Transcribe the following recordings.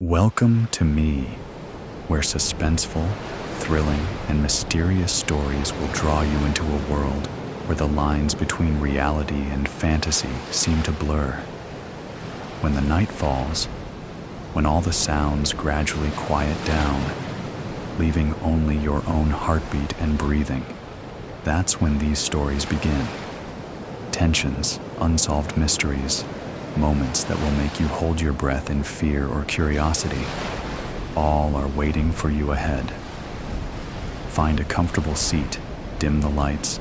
Welcome to me, where suspenseful, thrilling, and mysterious stories will draw you into a world where the lines between reality and fantasy seem to blur. When the night falls, when all the sounds gradually quiet down, leaving only your own heartbeat and breathing, that's when these stories begin. Tensions, unsolved mysteries, moments that will make you hold your breath in fear or curiosity, all are waiting for you ahead. Find a comfortable seat, dim the lights,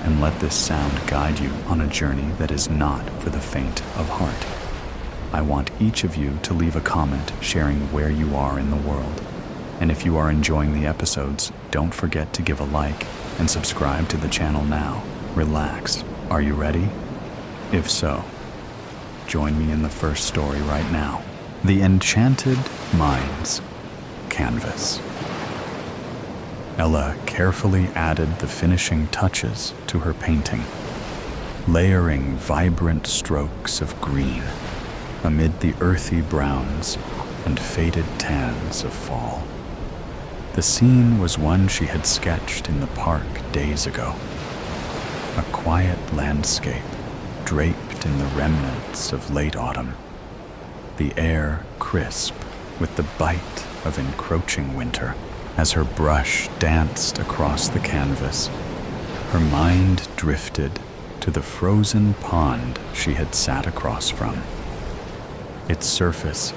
and let this sound guide you on a journey that is not for the faint of heart. I want each of you to leave a comment sharing where you are in the world. And if you are enjoying the episodes, don't forget to give a like and subscribe to the channel now. Relax. Are you ready? If so, join me in the first story right now. The Enchanted Mind's Canvas. Ella carefully added the finishing touches to her painting, layering vibrant strokes of green amid the earthy browns and faded tans of fall. The scene was one she had sketched in the park days ago. A quiet landscape draped in the remnants of late autumn, the air crisp with the bite of encroaching winter. As her brush danced across the canvas, her mind drifted to the frozen pond she had sat across from, its surface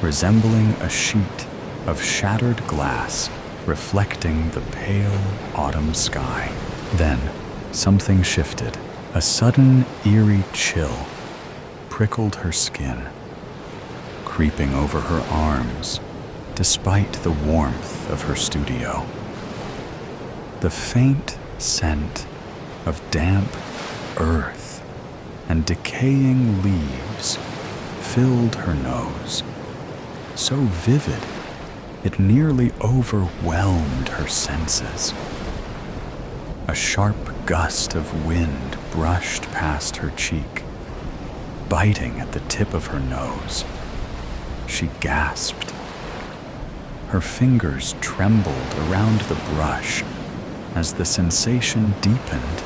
resembling a sheet of shattered glass reflecting the pale autumn sky. Then something shifted. A sudden, eerie chill prickled her skin, creeping over her arms despite the warmth of her studio. The faint scent of damp earth and decaying leaves filled her nose, so vivid it nearly overwhelmed her senses. A sharp gust of wind brushed past her cheek, biting at the tip of her nose. She gasped. Her fingers trembled around the brush as the sensation deepened,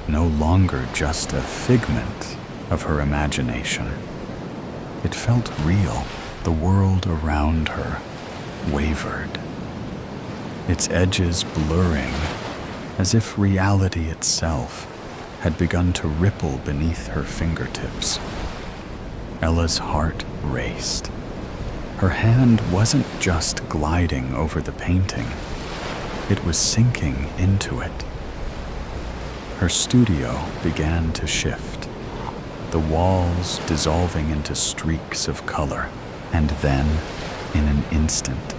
no longer just a figment of her imagination. It felt real. The world around her wavered, its edges blurring, as if reality itself had begun to ripple beneath her fingertips. Ella's heart raced. Her hand wasn't just gliding over the painting, it was sinking into it. Her studio began to shift, the walls dissolving into streaks of color, and then, in an instant,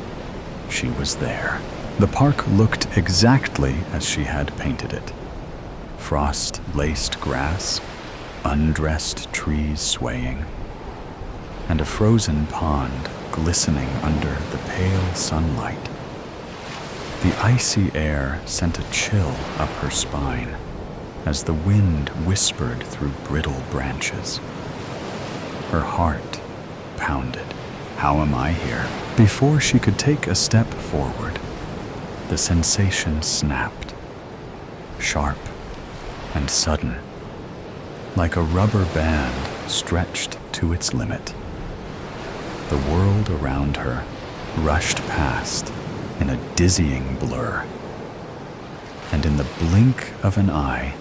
she was there. The park looked exactly as she had painted it. Frost-laced grass, undressed trees swaying, and a frozen pond glistening under the pale sunlight. The icy air sent a chill up her spine as the wind whispered through brittle branches. Her heart pounded. How am I here? Before she could take a step forward, the sensation snapped, sharp and sudden, like a rubber band stretched to its limit. The world around her rushed past in a dizzying blur, and in the blink of an eye,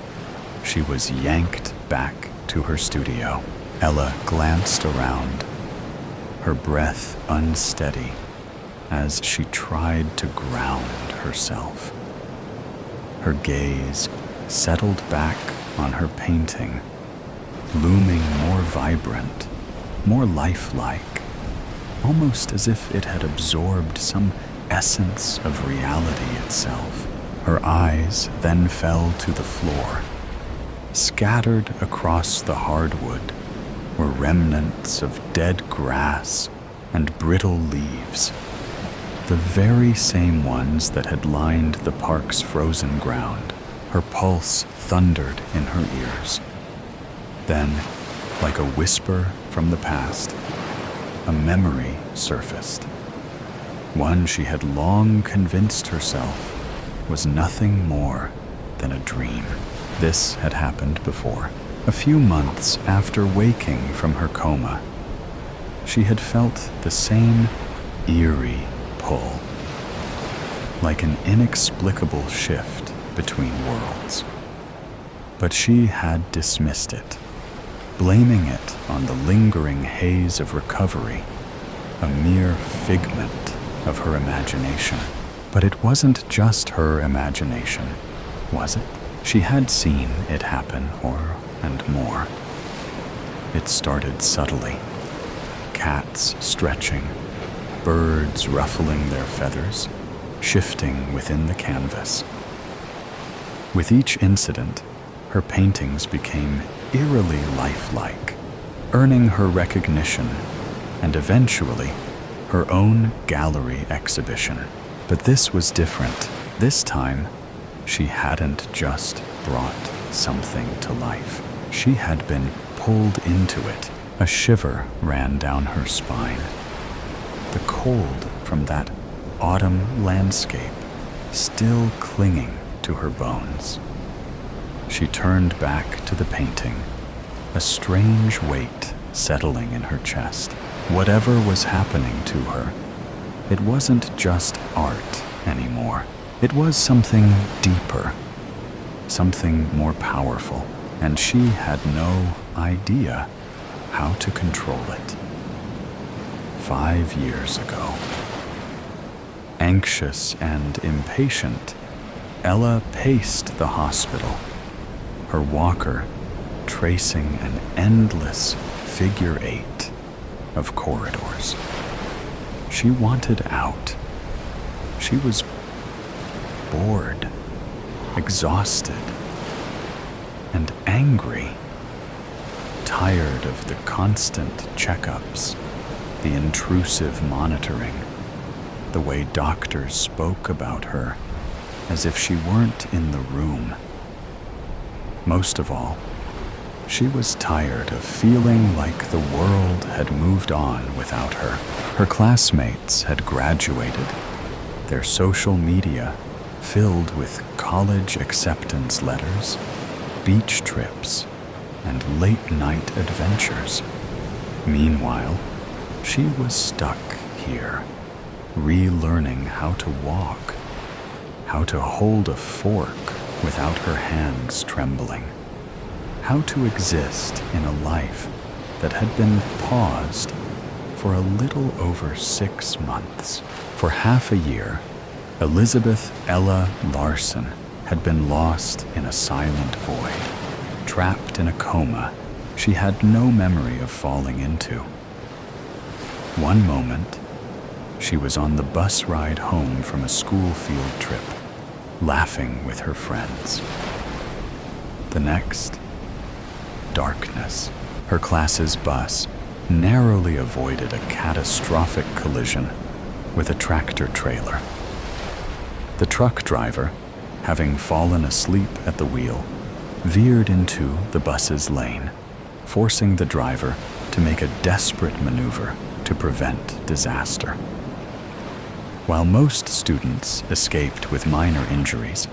she was yanked back to her studio. Ella glanced around, her breath unsteady as she tried to ground herself. Her gaze settled back on her painting, looming more vibrant, more lifelike, almost as if it had absorbed some essence of reality itself. Her eyes then fell to the floor. Scattered across the hardwood were remnants of dead grass and brittle leaves, the very same ones that had lined the park's frozen ground. Her pulse thundered in her ears. Then, like a whisper from the past, a memory surfaced. One she had long convinced herself was nothing more than a dream. This had happened before. A few months after waking from her coma, she had felt the same eerie pull, like an inexplicable shift between worlds. But she had dismissed it, blaming it on the lingering haze of recovery, a mere figment of her imagination. But it wasn't just her imagination, was it? She had seen it happen, and more. It started subtly. Cats stretching, birds ruffling their feathers, shifting within the canvas. With each incident, her paintings became eerily lifelike, earning her recognition and eventually her own gallery exhibition. But this was different. This time, she hadn't just brought something to life. She had been pulled into it. A shiver ran down her spine. The cold from that autumn landscape still clinging to her bones. She turned back to the painting, a strange weight settling in her chest. Whatever was happening to her, it wasn't just art anymore. It was something deeper, something more powerful, and she had no idea how to control it. 5 years ago. Anxious and impatient, Ella paced the hospital, her walker tracing an endless figure 8 of corridors. She wanted out. She was bored, exhausted, and angry, tired of the constant checkups, the intrusive monitoring, the way doctors spoke about her as if she weren't in the room. Most of all, she was tired of feeling like the world had moved on without her. Her classmates had graduated, their social media filled with college acceptance letters, beach trips, and late-night adventures. Meanwhile, she was stuck here, relearning how to walk, how to hold a fork without her hands trembling, how to exist in a life that had been paused for a little over 6 months. For half a year, Elizabeth Ella Larson had been lost in a silent void, trapped in a coma she had no memory of falling into. One moment, she was on the bus ride home from a school field trip, laughing with her friends. The next, darkness. Her class's bus narrowly avoided a catastrophic collision with a tractor trailer. The truck driver, having fallen asleep at the wheel, veered into the bus's lane, forcing the driver to make a desperate maneuver to prevent disaster. While most students escaped with minor injuries,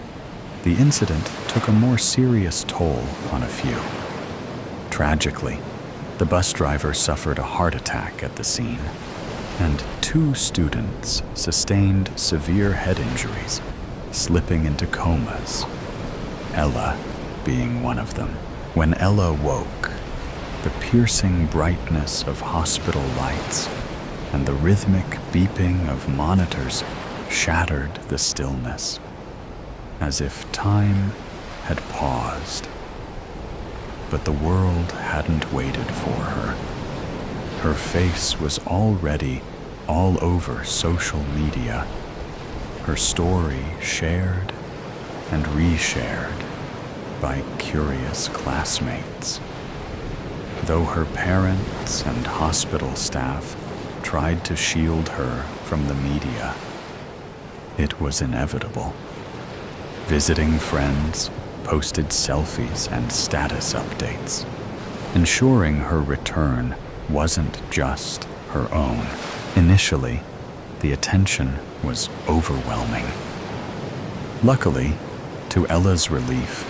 the incident took a more serious toll on a few. Tragically, the bus driver suffered a heart attack at the scene, and 2 students sustained severe head injuries, slipping into comas, Ella being one of them. When Ella woke, the piercing brightness of hospital lights and the rhythmic beeping of monitors shattered the stillness, as if time had paused. But the world hadn't waited for her. Her face was already all over social media, her story shared and reshared by curious classmates. Though her parents and hospital staff tried to shield her from the media, it was inevitable. Visiting friends posted selfies and status updates, ensuring her return wasn't just her own. Initially, the attention was overwhelming. Luckily, to Ella's relief,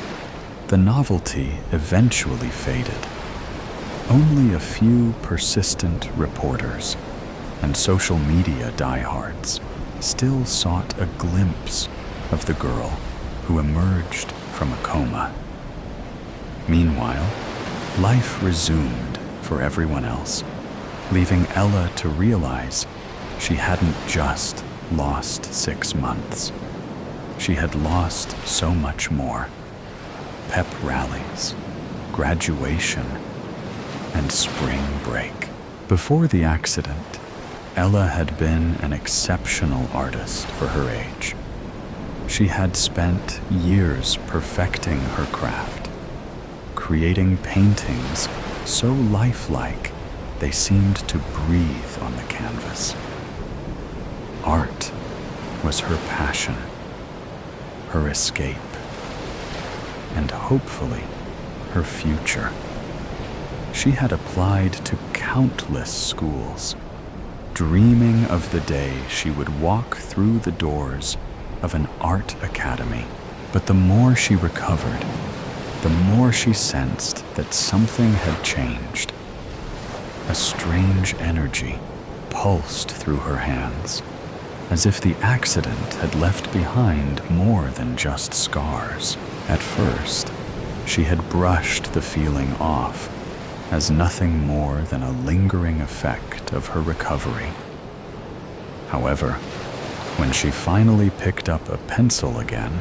the novelty eventually faded. Only a few persistent reporters and social media diehards still sought a glimpse of the girl who emerged from a coma. Meanwhile, life resumed for everyone else, leaving Ella to realize she hadn't just lost 6 months. She had lost so much more. Pep rallies, graduation, and spring break. Before the accident, Ella had been an exceptional artist for her age. She had spent years perfecting her craft, creating paintings so lifelike they seemed to breathe on the canvas. Art was her passion, her escape, and hopefully her future. She had applied to countless schools, dreaming of the day she would walk through the doors of an art academy. But the more she recovered, the more she sensed that something had changed. A strange energy pulsed through her hands, as if the accident had left behind more than just scars. At first, she had brushed the feeling off as nothing more than a lingering effect of her recovery. However, when she finally picked up a pencil again,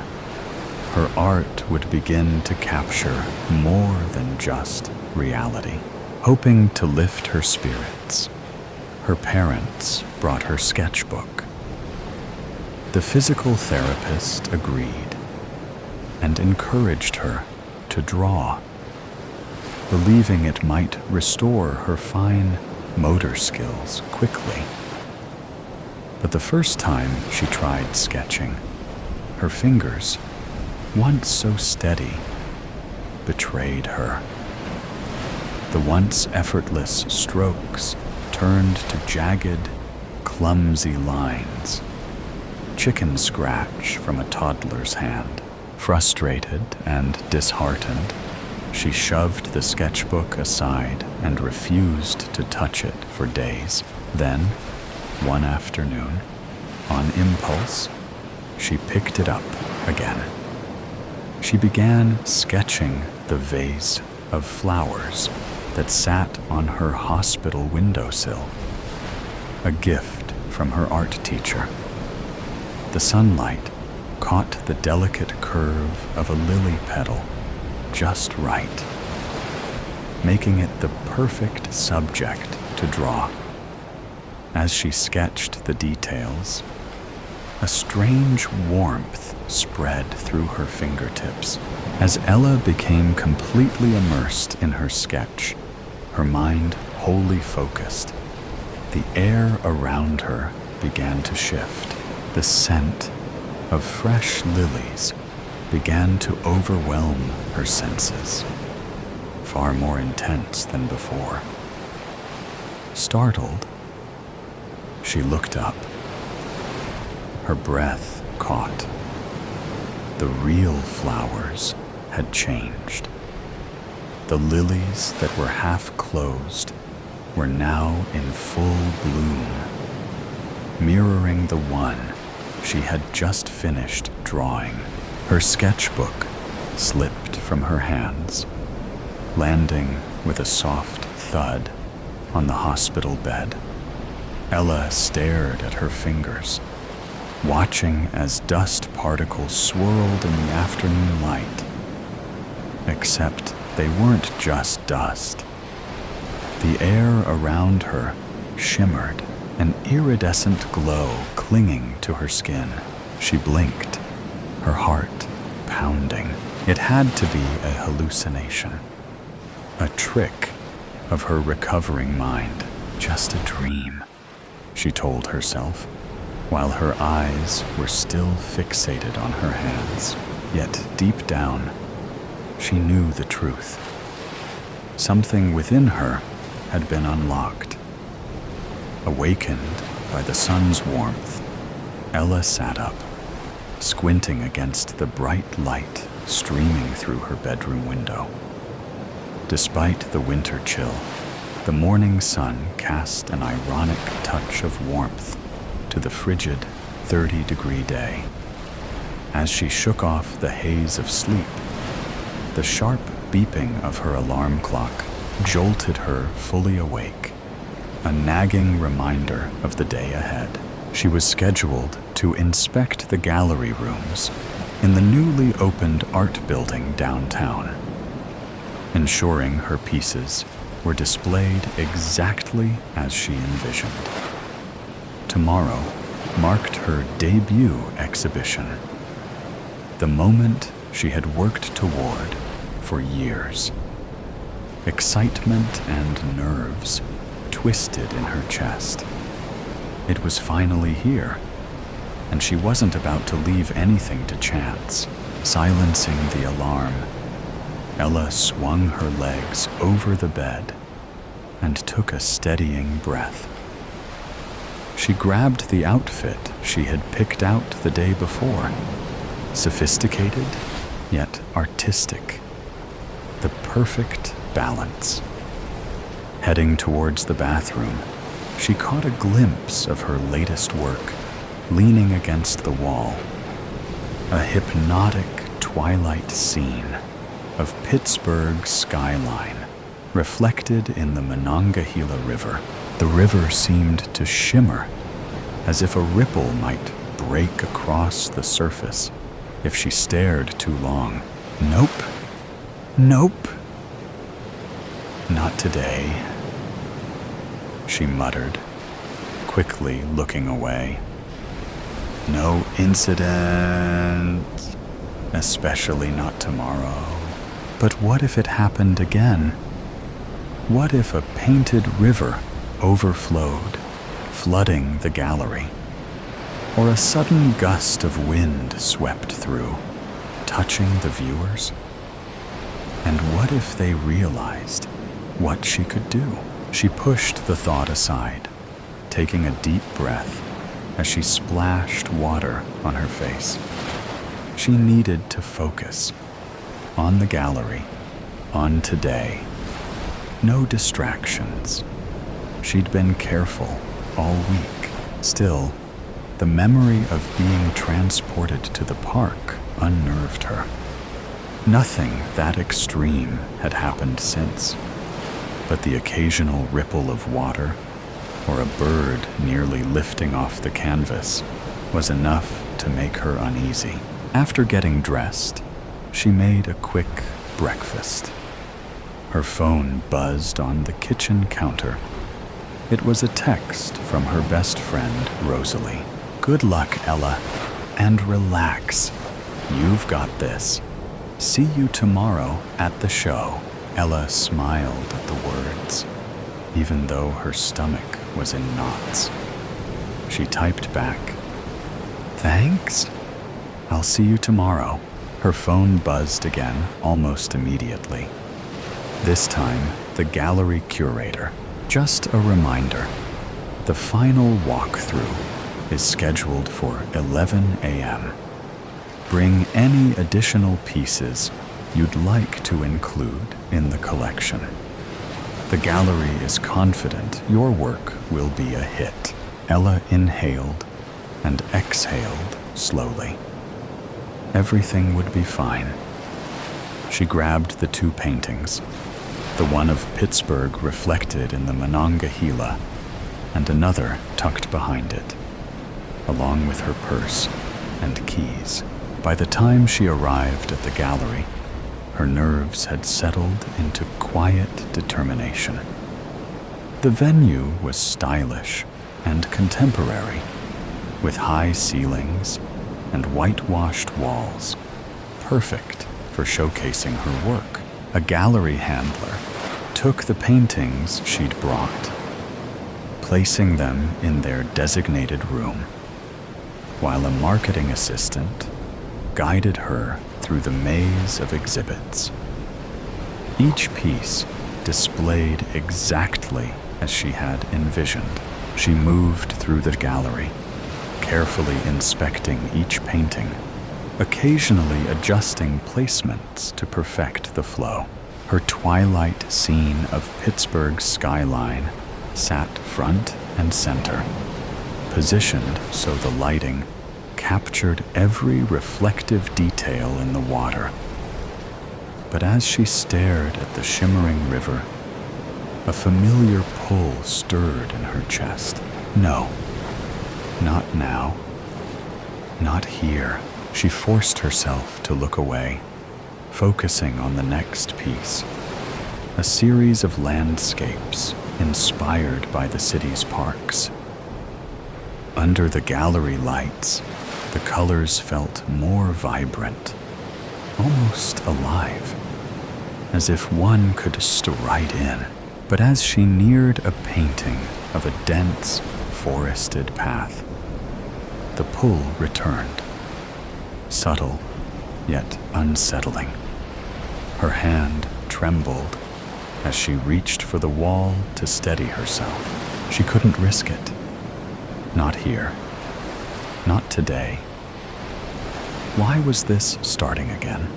her art would begin to capture more than just reality. Hoping to lift her spirits, her parents brought her sketchbook. The physical therapist agreed and encouraged her to draw, believing it might restore her fine motor skills quickly. But the first time she tried sketching, her fingers, once so steady, betrayed her. The once effortless strokes turned to jagged, clumsy lines, chicken scratch from a toddler's hand. Frustrated and disheartened, she shoved the sketchbook aside and refused to touch it for days. Then, one afternoon, on impulse, she picked it up again. She began sketching the vase of flowers that sat on her hospital windowsill, a gift from her art teacher. The sunlight caught the delicate curve of a lily petal just right, making it the perfect subject to draw. As she sketched the details, a strange warmth spread through her fingertips. As Ella became completely immersed in her sketch, her mind wholly focused, the air around her began to shift. The scent of fresh lilies began to overwhelm her senses, far more intense than before. Startled, she looked up. Her breath caught. The real flowers had changed. The lilies that were half closed were now in full bloom, mirroring the one she had just finished drawing. Her sketchbook slipped from her hands, landing with a soft thud on the hospital bed. Ella stared at her fingers, watching as dust particles swirled in the afternoon light. Except they weren't just dust. The air around her shimmered, an iridescent glow clinging to her skin. She blinked, her heart pounding. It had to be a hallucination, a trick of her recovering mind, just a dream, she told herself, while her eyes were still fixated on her hands. Yet deep down, she knew the truth. Something within her had been unlocked, awakened by the sun's warmth, Ella sat up, squinting against the bright light streaming through her bedroom window. Despite the winter chill, the morning sun cast an ironic touch of warmth to the frigid 30-degree day. As she shook off the haze of sleep, the sharp beeping of her alarm clock jolted her fully awake, a nagging reminder of the day ahead. She was scheduled to inspect the gallery rooms in the newly opened art building downtown, ensuring her pieces were displayed exactly as she envisioned. Tomorrow marked her debut exhibition, the moment she had worked toward for years. Excitement and nerves twisted in her chest. It was finally here, and she wasn't about to leave anything to chance. Silencing the alarm, Ella swung her legs over the bed and took a steadying breath. She grabbed the outfit she had picked out the day before, sophisticated yet artistic, the perfect balance. Heading towards the bathroom, she caught a glimpse of her latest work leaning against the wall, a hypnotic twilight scene of Pittsburgh's skyline reflected in the Monongahela River. The river seemed to shimmer, as if a ripple might break across the surface if she stared too long. Nope. Nope. Not today, she muttered, quickly looking away. No incident, especially not tomorrow. But what if it happened again? What if a painted river overflowed, flooding the gallery? Or a sudden gust of wind swept through, touching the viewers? And what if they realized what she could do? She pushed the thought aside, taking a deep breath as she splashed water on her face. She needed to focus on the gallery, on today. No distractions. She'd been careful all week. Still, the memory of being transported to the park unnerved her. Nothing that extreme had happened since, but the occasional ripple of water or a bird nearly lifting off the canvas was enough to make her uneasy. After getting dressed, she made a quick breakfast. Her phone buzzed on the kitchen counter. It was a text from her best friend, Rosalie. Good luck, Ella, and relax. You've got this. See you tomorrow at the show. Ella smiled at the words, even though her stomach was in knots. She typed back, "Thanks. I'll see you tomorrow." Her phone buzzed again almost immediately. This time, the gallery curator. Just a reminder, the final walkthrough is scheduled for 11 a.m. Bring any additional pieces you'd like to include in the collection. The gallery is confident your work will be a hit. Ella inhaled and exhaled slowly. Everything would be fine. She grabbed the two paintings, the one of Pittsburgh reflected in the Monongahela, and another tucked behind it, along with her purse and keys. By the time she arrived at the gallery, her nerves had settled into quiet determination. The venue was stylish and contemporary, with high ceilings and whitewashed walls, perfect for showcasing her work. A gallery handler took the paintings she'd brought, placing them in their designated room, while a marketing assistant guided her through the maze of exhibits. Each piece displayed exactly as she had envisioned, She moved through the gallery, carefully inspecting each painting, occasionally adjusting placements to perfect the flow. Her twilight scene of Pittsburgh's skyline sat front and center, positioned so the lighting captured every reflective detail in the water. But as she stared at the shimmering river, a familiar pull stirred in her chest. No, not now. Not here. She forced herself to look away, focusing on the next piece. A series of landscapes inspired by the city's parks. Under the gallery lights, the colors felt more vibrant, almost alive, as if one could stride in. But as she neared a painting of a dense, forested path, the pull returned, subtle yet unsettling. Her hand trembled as she reached for the wall to steady herself. She couldn't risk it. Not here. Not today. Why was this starting again?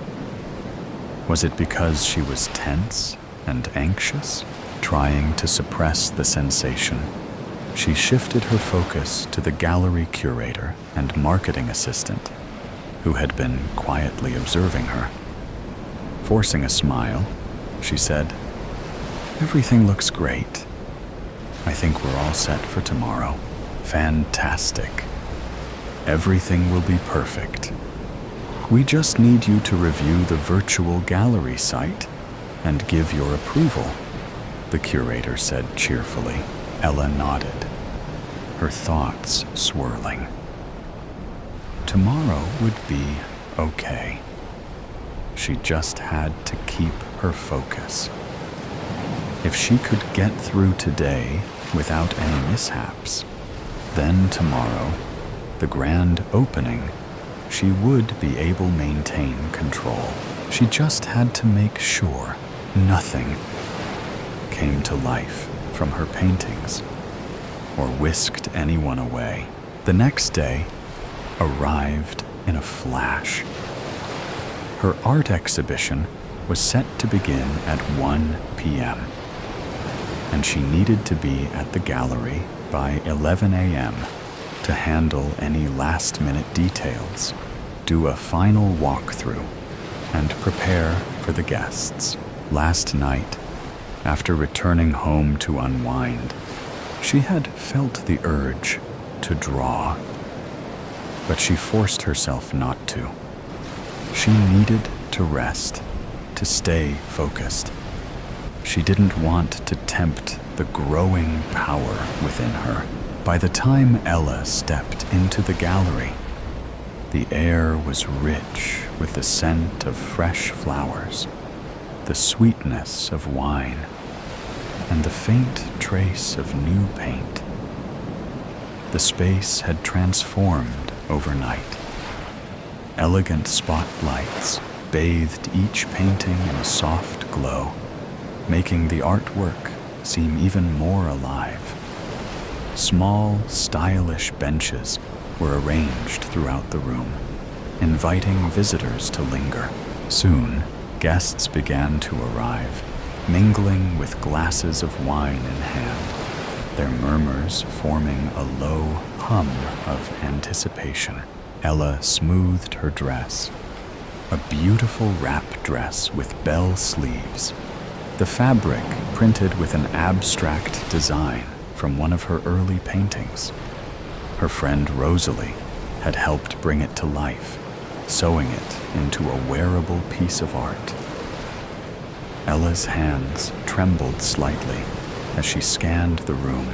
Was it because she was tense and anxious, trying to suppress the sensation? She shifted her focus to the gallery curator and marketing assistant, who had been quietly observing her. Forcing a smile, she said, "Everything looks great. I think we're all set for tomorrow. Fantastic. Everything will be perfect. We just need you to review the virtual gallery site and give your approval," the curator said cheerfully. Ella nodded, her thoughts swirling. Tomorrow would be okay. She just had to keep her focus. If she could get through today without any mishaps, then tomorrow, the grand opening, she would be able to maintain control. She just had to make sure nothing came to life from her paintings or whisked anyone away. The next day arrived in a flash. Her art exhibition was set to begin at 1 p.m., and she needed to be at the gallery by 11 a.m. to handle any last-minute details, do a final walkthrough, and prepare for the guests. Last night, after returning home to unwind, she had felt the urge to draw, but she forced herself not to. She needed to rest, to stay focused. She didn't want to tempt the growing power within her. By the time Ella stepped into the gallery, the air was rich with the scent of fresh flowers, the sweetness of wine, and the faint trace of new paint. The space had transformed overnight. Elegant spotlights bathed each painting in a soft glow, making the artwork seem even more alive. Small, stylish benches were arranged throughout the room, inviting visitors to linger. Soon, guests began to arrive, mingling with glasses of wine in hand, their murmurs forming a low hum of anticipation. Ella smoothed her dress, a beautiful wrap dress with bell sleeves, the fabric printed with an abstract design from one of her early paintings. Her friend Rosalie had helped bring it to life, sewing it into a wearable piece of art. Ella's hands trembled slightly as she scanned the room,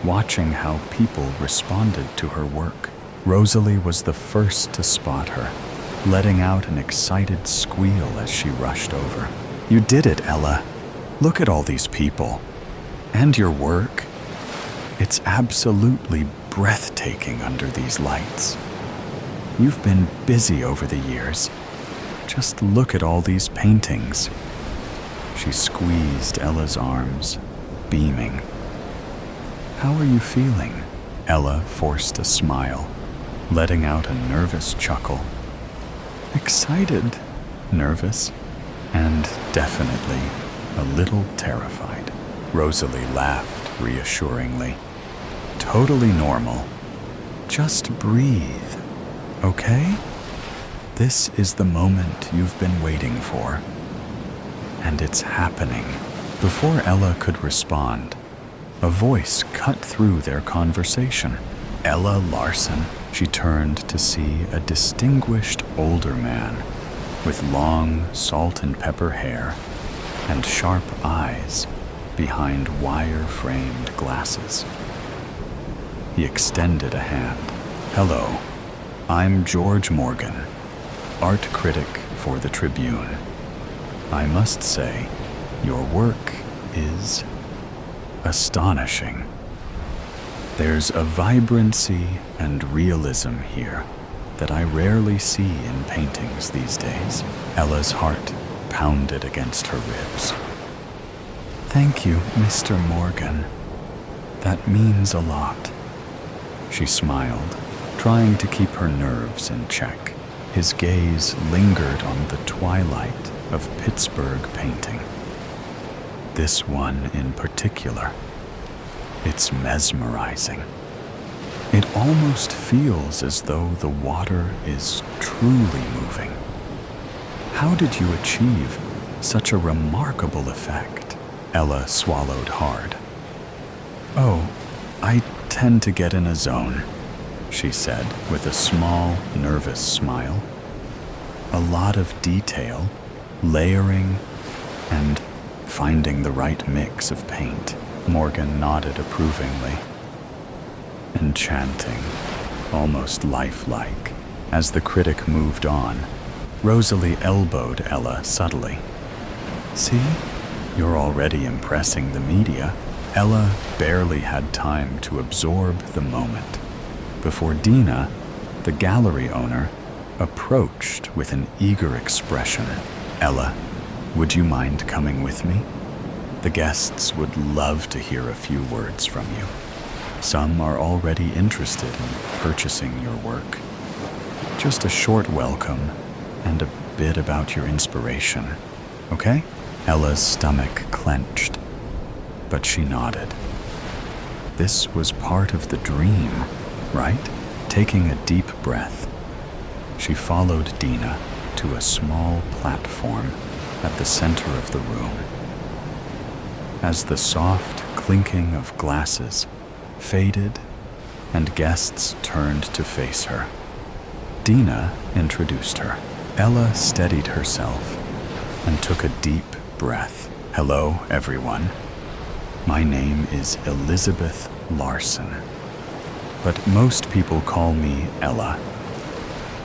watching how people responded to her work. Rosalie was the first to spot her, letting out an excited squeal as she rushed over. "You did it, Ella. Look at all these people. And your work. It's absolutely breathtaking under these lights. You've been busy over the years. Just look at all these paintings." She squeezed Ella's arms, beaming. How are you feeling? Ella forced a smile, letting out a nervous chuckle. Excited, nervous, and definitely a little terrified. Rosalie laughed reassuringly. Totally normal. Just breathe, okay? This is the moment you've been waiting for. And it's happening. Before Ella could respond, a voice cut through their conversation. Ella Larson. She turned to see a distinguished older man with long salt and pepper hair and sharp eyes behind wire-framed glasses. He extended a hand. Hello, I'm George Morgan, art critic for the Tribune. I must say, your work is astonishing. There's a vibrancy and realism here that I rarely see in paintings these days. Ella's heart pounded against her ribs. Thank you, Mr. Morgan. That means a lot. She smiled, trying to keep her nerves in check. His gaze lingered on the twilight of Pittsburgh painting. This one in particular. It's mesmerizing. It almost feels as though the water is truly moving. How did you achieve such a remarkable effect? Ella swallowed hard. Oh, I tend to get in a zone, she said with a small, nervous smile. A lot of detail, layering, and finding the right mix of paint. Morgan nodded approvingly. Enchanting, almost lifelike. As the critic moved on, Rosalie elbowed Ella subtly. See, you're already impressing the media. Ella barely had time to absorb the moment before Dina, the gallery owner, approached with an eager expression. Ella, would you mind coming with me? The guests would love to hear a few words from you. Some are already interested in purchasing your work. Just a short welcome and a bit about your inspiration, okay? Ella's stomach clenched, but she nodded. This was part of the dream, right? Taking a deep breath, she followed Dina to a small platform at the center of the room. As the soft clinking of glasses faded and guests turned to face her, Dina introduced her. Ella steadied herself and took a deep breath. Hello, everyone. My name is Elizabeth Larson, but most people call me Ella.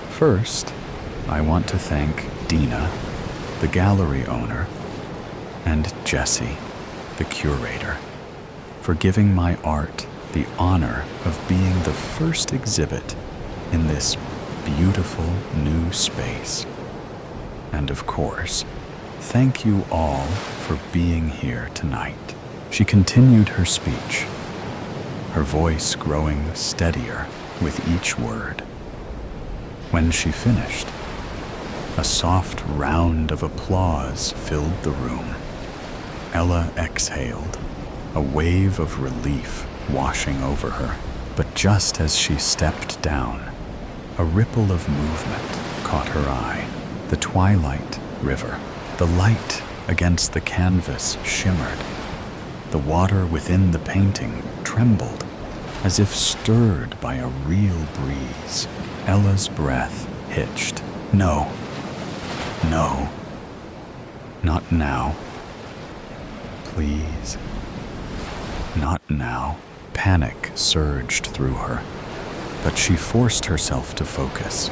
First, I want to thank Dina, the gallery owner, and Jessie, the curator, for giving my art the honor of being the first exhibit in this beautiful new space. And of course, thank you all for being here tonight. She continued her speech, her voice growing steadier with each word. When she finished, a soft round of applause filled the room. Ella exhaled, a wave of relief washing over her. But just as she stepped down, a ripple of movement caught her eye. The twilight river. The light against the canvas shimmered. The water within the painting trembled, as if stirred by a real breeze. Ella's breath hitched. No, not now. Please, not now. Panic surged through her, but she forced herself to focus,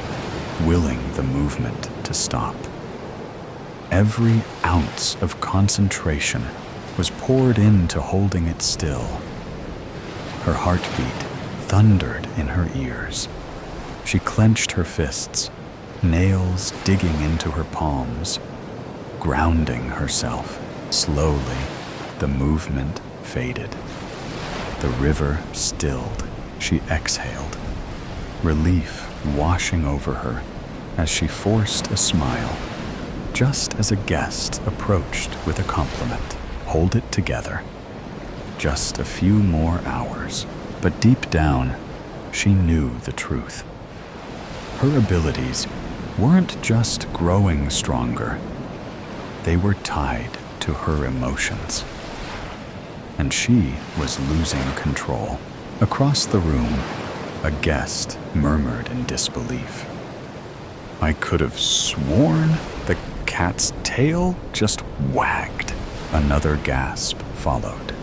willing the movement to stop. Every ounce of concentration was poured into holding it still. Her heartbeat thundered in her ears. She clenched her fists, nails digging into her palms, grounding herself. Slowly, the movement faded. The river stilled. She exhaled, relief washing over her as she forced a smile, just as a guest approached with a compliment. Hold it together. Just a few more hours. But deep down, she knew the truth. Her abilities weren't just growing stronger. They were tied to her emotions. And she was losing control. Across the room, a guest murmured in disbelief. I could have sworn the cat's tail just wagged. Another gasp followed.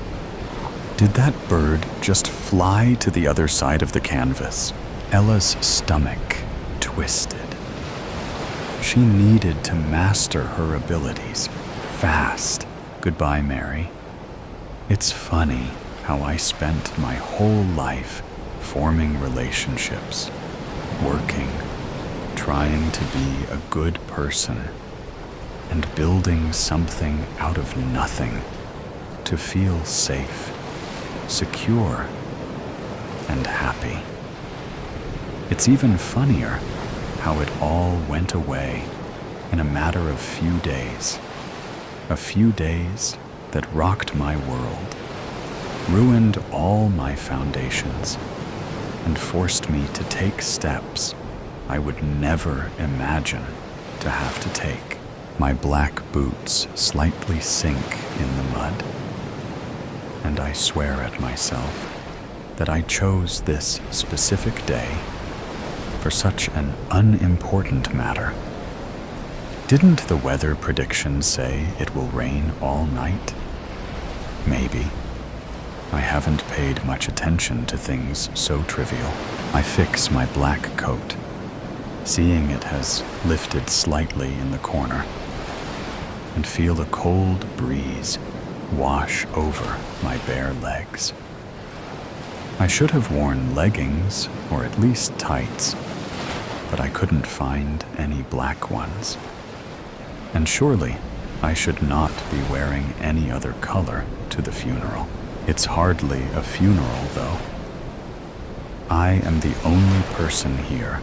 Did that bird just fly to the other side of the canvas? Ella's stomach twisted. She needed to master her abilities fast. Goodbye, Mary. It's funny how I spent my whole life forming relationships, working, trying to be a good person, and building something out of nothing to feel safe, secure, and happy. It's even funnier how it all went away in a matter of few days. A few days that rocked my world, ruined all my foundations, and forced me to take steps I would never imagine to have to take. My black boots slightly sink in the mud, and I swear at myself that I chose this specific day for such an unimportant matter. Didn't the weather prediction say it will rain all night? Maybe. I haven't paid much attention to things so trivial. I fix my black coat, seeing it has lifted slightly in the corner, and feel a cold breeze wash over my bare legs. I should have worn leggings or at least tights, but I couldn't find any black ones. And surely I should not be wearing any other color to the funeral. It's hardly a funeral, though. I am the only person here,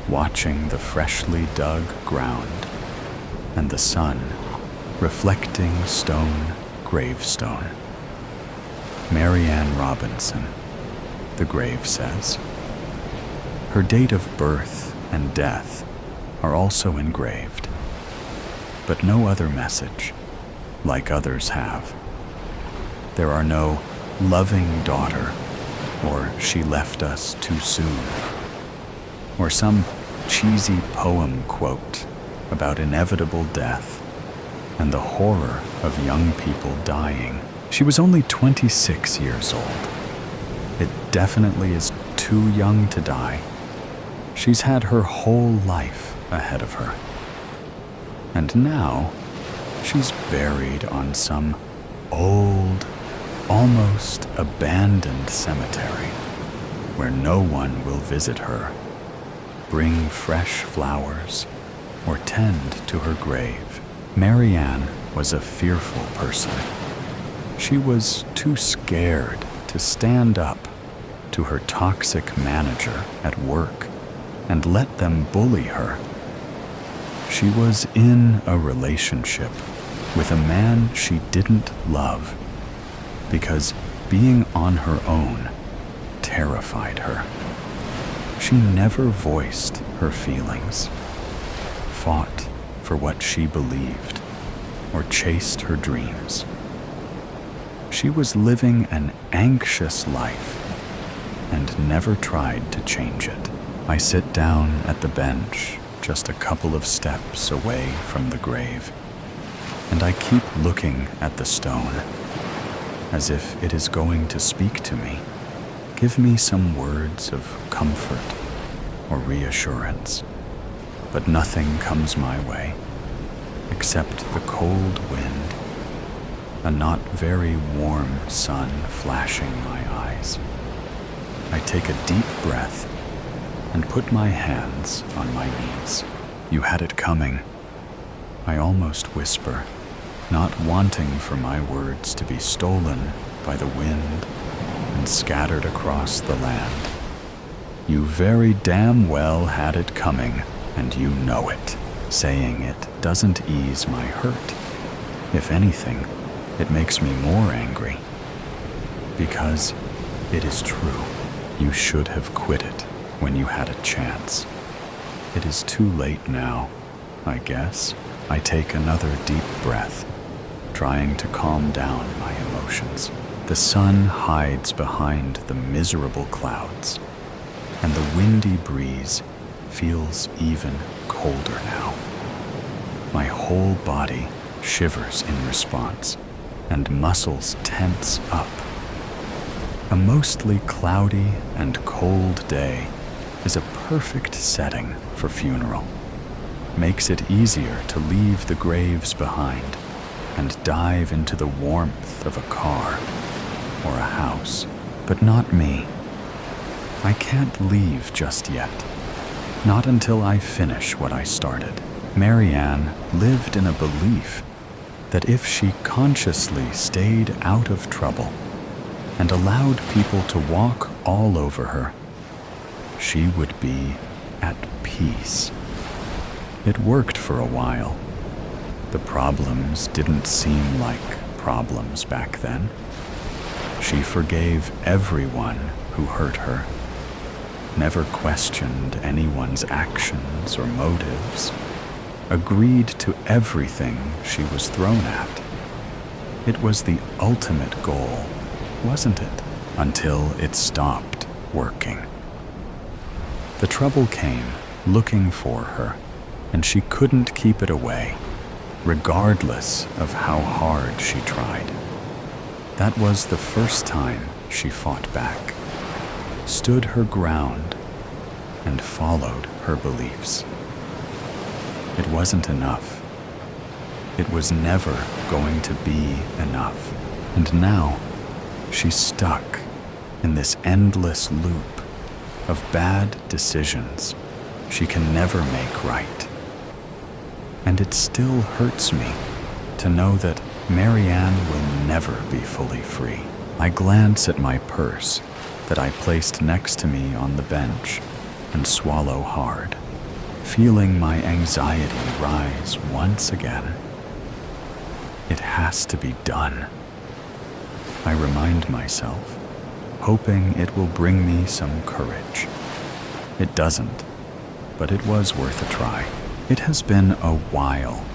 watching the freshly dug ground and the sun reflecting stone gravestone. Marianne Robinson, the grave says. Her date of birth and death are also engraved, but no other message, like others have. There are no loving daughter, or she left us too soon, or some cheesy poem quote about inevitable death and the horror of young people dying. She was only 26 years old. It definitely is too young to die. She's had her whole life ahead of her. And now, she's buried on some old, almost abandoned cemetery where no one will visit her, bring fresh flowers, or tend to her grave. Marianne was a fearful person. She was too scared to stand up to her toxic manager at work and let them bully her. She was in a relationship with a man she didn't love because being on her own terrified her. She never voiced her feelings, fought for what she believed, or chased her dreams. She was living an anxious life and never tried to change it. I sit down at the bench just a couple of steps away from the grave, and I keep looking at the stone as if it is going to speak to me, give me some words of comfort or reassurance. But nothing comes my way except the cold wind, a not very warm sun flashing my eyes. I take a deep breath and put my hands on my knees. You had it coming, I almost whisper, not wanting for my words to be stolen by the wind and and scattered across the land. You very damn well had it coming, and you know it. Saying it doesn't ease my hurt. If anything, it makes me more angry. Because it is true. You should have quit it when you had a chance. It is too late now, I guess. I take another deep breath, trying to calm down my emotions. The sun hides behind the miserable clouds, and the windy breeze feels even colder now. My whole body shivers in response, and muscles tense up. A mostly cloudy and cold day is a perfect setting for funeral. Makes it easier to leave the graves behind and dive into the warmth of a car or a house. But not me. I can't leave just yet. Not until I finish what I started. Marianne lived in a belief that if she consciously stayed out of trouble and allowed people to walk all over her, she would be at peace. It worked for a while. The problems didn't seem like problems back then. She forgave everyone who hurt her, never questioned anyone's actions or motives, agreed to everything she was thrown at. It was the ultimate goal, wasn't it? Until it stopped working. The trouble came looking for her, and she couldn't keep it away, regardless of how hard she tried. That was the first time she fought back, stood her ground, and followed her beliefs. It wasn't enough. It was never going to be enough. And now, she's stuck in this endless loop of bad decisions she can never make right. And it still hurts me to know that Marianne will never be fully free. I glance at my purse that I placed next to me on the bench and swallow hard, feeling my anxiety rise once again. It has to be done. I remind myself, hoping it will bring me some courage. It doesn't, but it was worth a try. It has been a while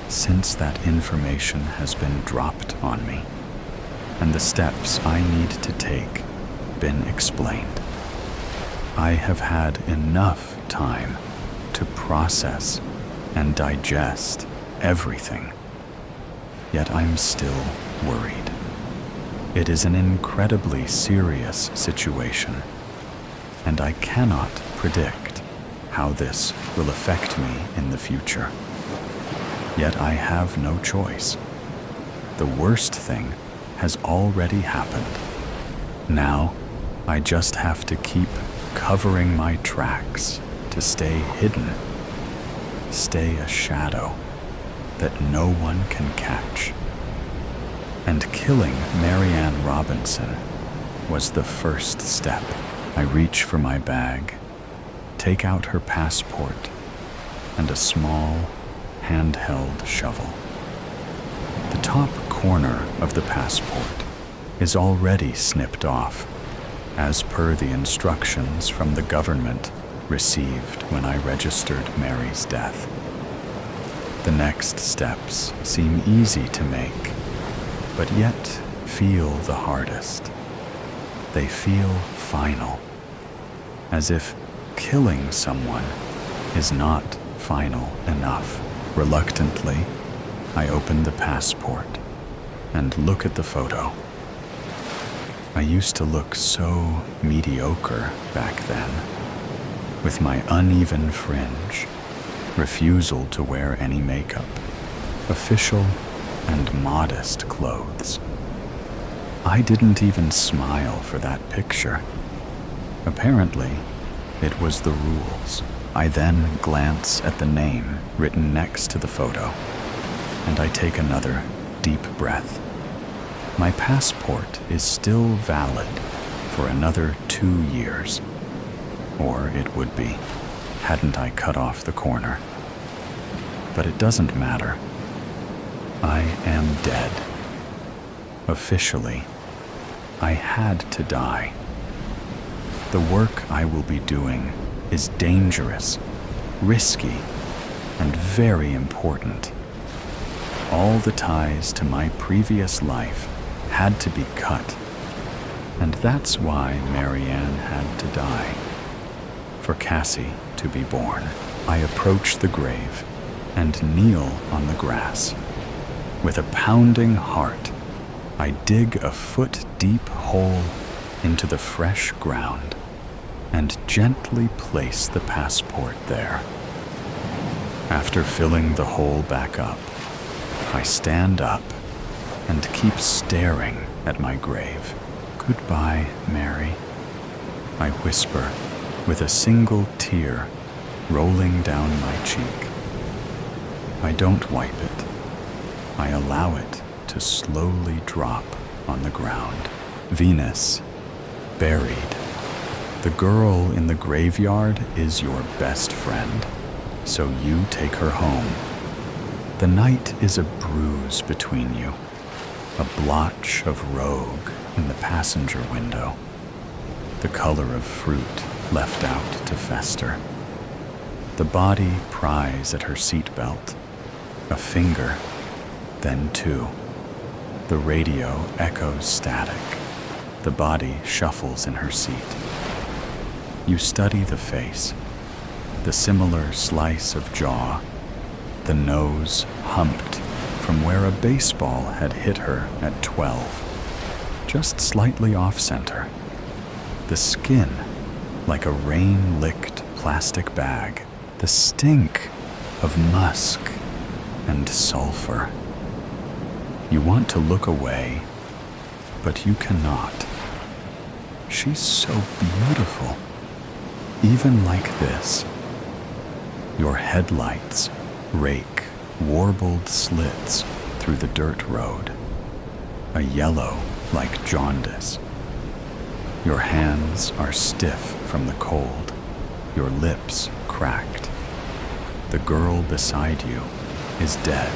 since that information has been dropped on me, and the steps I need to take been explained. I have had enough time to process and digest everything, yet I'm still worried. It is an incredibly serious situation, and I cannot predict how this will affect me in the future. Yet I have no choice. The worst thing has already happened. Now, I just have to keep covering my tracks to stay hidden, stay a shadow that no one can catch. And killing Marianne Robinson was the first step. I reach for my bag, take out her passport, and a small, handheld shovel. The top corner of the passport is already snipped off, as per the instructions from the government received when I registered Mary's death. The next steps seem easy to make, but yet feel the hardest. They feel final, as if killing someone is not final enough. Reluctantly, I open the passport and look at the photo. I used to look so mediocre back then, with my uneven fringe, refusal to wear any makeup, official and modest clothes. I didn't even smile for that picture. Apparently, it was the rules. I then glance at the name written next to the photo, and I take another deep breath. My passport is still valid for another 2 years. Or it would be, hadn't I cut off the corner. But it doesn't matter. I am dead. Officially, I had to die. The work I will be doing is dangerous, risky, and very important. All the ties to my previous life had to be cut, and that's why Marianne had to die. For Cassie to be born, I approach the grave and kneel on the grass. With a pounding heart, I dig a foot-deep hole into the fresh ground and gently place the passport there. After filling the hole back up, I stand up and keep staring at my grave. "Goodbye, Mary," I whisper with a single tear rolling down my cheek. I don't wipe it. I allow it to slowly drop on the ground. Venus, buried. The girl in the graveyard is your best friend, so you take her home. The night is a bruise between you, a blotch of rogue in the passenger window, the color of fruit left out to fester. The body pries at her seatbelt, a finger, then two. The radio echoes static. The body shuffles in her seat. You study the face, the similar slice of jaw, the nose humped from where a baseball had hit her at 12, just slightly off-center. The skin, like a rain-licked plastic bag, the stink of musk and sulfur. You want to look away, but you cannot. She's so beautiful, even like this. Your headlights rake warbled slits through the dirt road, a yellow like jaundice. Your hands are stiff from the cold, your lips cracked. The girl beside you is dead,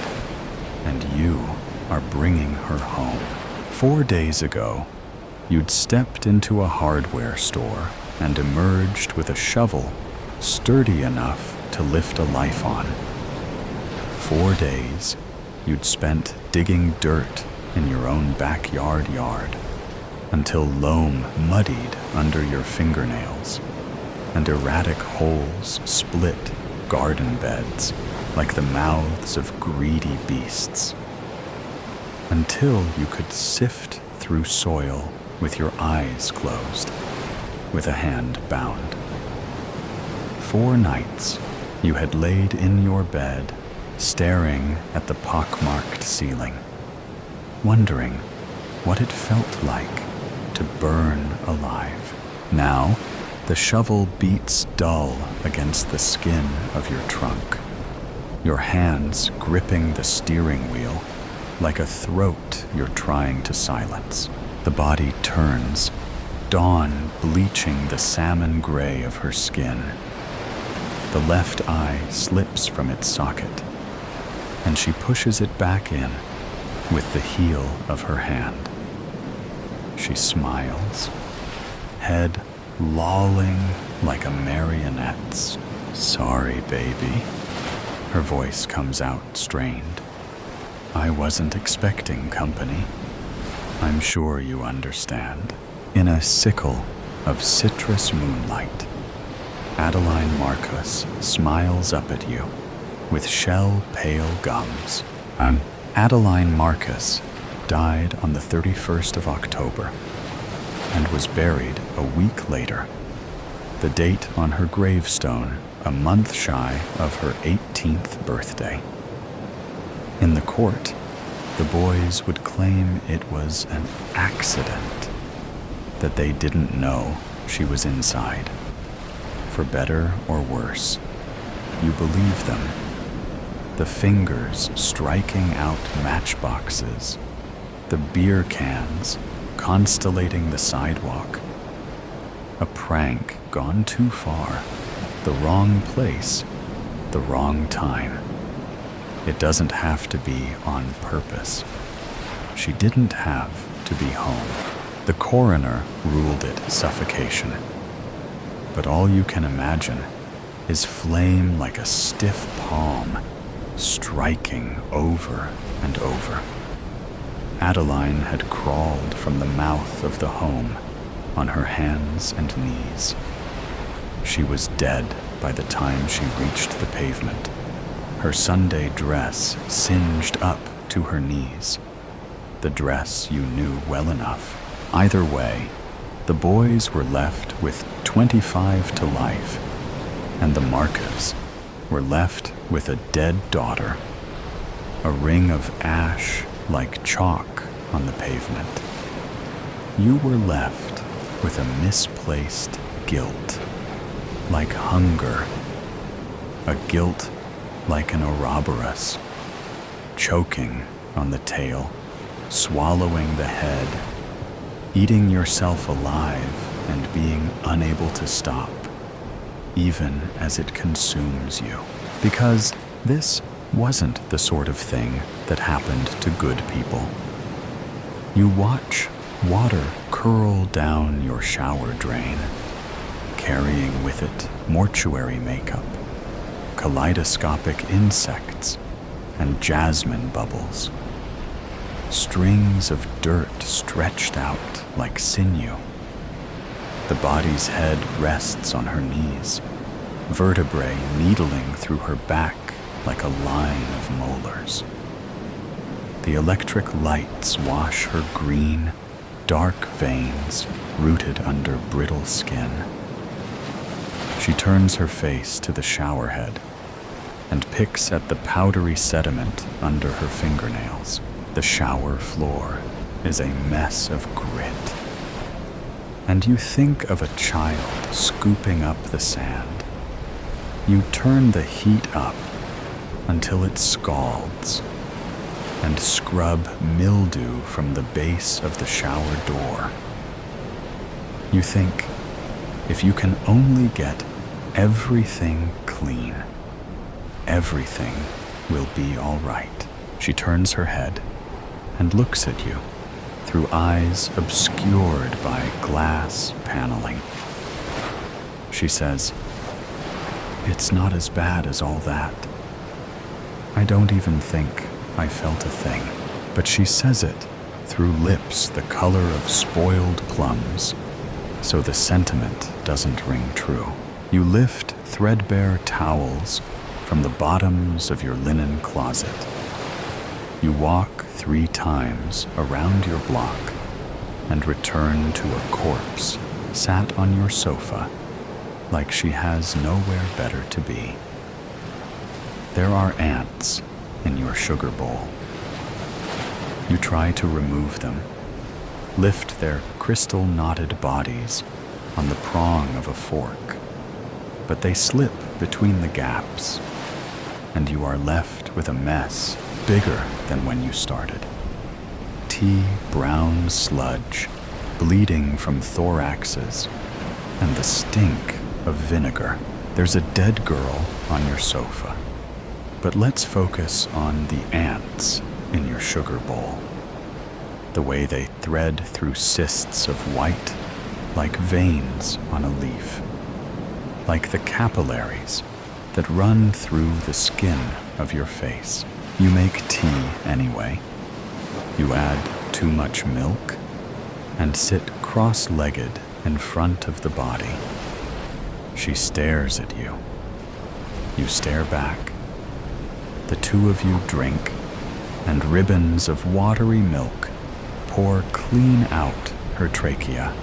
and you are bringing her home. 4 days ago, you'd stepped into a hardware store and emerged with a shovel sturdy enough to lift a life on. 4 days, you'd spent digging dirt in your own backyard yard until loam muddied under your fingernails and erratic holes split garden beds like the mouths of greedy beasts. Until you could sift through soil with your eyes closed, with a hand bound. 4 nights you had laid in your bed, staring at the pockmarked ceiling, wondering what it felt like to burn alive. Now, the shovel beats dull against the skin of your trunk, your hands gripping the steering wheel like a throat you're trying to silence. The body turns, dawn bleaching the salmon gray of her skin. The left eye slips from its socket, and she pushes it back in with the heel of her hand. She smiles, head lolling like a marionette's. "Sorry, baby." Her voice comes out strained. "I wasn't expecting company. I'm sure you understand." In a sickle of citrus moonlight, Adeline Marcus smiles up at you with shell-pale gums. Adeline Marcus died on the 31st of October and was buried a week later, the date on her gravestone a month shy of her 18th birthday. In the court, the boys would claim it was an accident, that they didn't know she was inside. For better or worse, you believe them. The fingers striking out matchboxes, the beer cans constellating the sidewalk A prank gone too far. The wrong place, the wrong time. It doesn't have to be on purpose. She didn't have to be home. The coroner ruled it suffocation. But all you can imagine is flame like a stiff palm, striking over and over. Adeline had crawled from the mouth of the home on her hands and knees. She was dead by the time she reached the pavement, her Sunday dress singed up to her knees. The dress you knew well enough. Either way, the boys were left with 25 to life, and the Marcas were left with a dead daughter, a ring of ash like chalk on the pavement. You were left with a misplaced guilt, like hunger, a guilt like an Ouroboros, choking on the tail, swallowing the head, eating yourself alive and being unable to stop, even as it consumes you. Because this wasn't the sort of thing that happened to good people. You watch water curl down your shower drain, carrying with it mortuary makeup, kaleidoscopic insects, and jasmine bubbles. Strings of dirt stretched out like sinew. The body's head rests on her knees, vertebrae needling through her back like a line of molars. The electric lights wash her green, dark veins rooted under brittle skin. She turns her face to the shower head and picks at the powdery sediment under her fingernails. The shower floor is a mess of grit. And you think of a child scooping up the sand. You turn the heat up until it scalds and scrub mildew from the base of the shower door. You think, if you can only get everything clean, everything will be all right. She turns her head and looks at you through eyes obscured by glass paneling. She says, "It's not as bad as all that. I don't even think I felt a thing." But she says it through lips the color of spoiled plums, so the sentiment doesn't ring true. You lift threadbare towels from the bottoms of your linen closet. You walk 3 times around your block and return to a corpse sat on your sofa like she has nowhere better to be. There are ants in your sugar bowl. You try to remove them, lift their crystal-knotted bodies on the prong of a fork, but they slip between the gaps, and you are left with a mess bigger than when you started. Tea-brown sludge bleeding from thoraxes and the stink of vinegar. There's a dead girl on your sofa. But let's focus on the ants in your sugar bowl. The way they thread through cysts of white like veins on a leaf, like the capillaries that run through the skin of your face. You make tea anyway. You add too much milk and sit cross-legged in front of the body. She stares at you. You stare back. The two of you drink, and ribbons of watery milk pour clean out her trachea,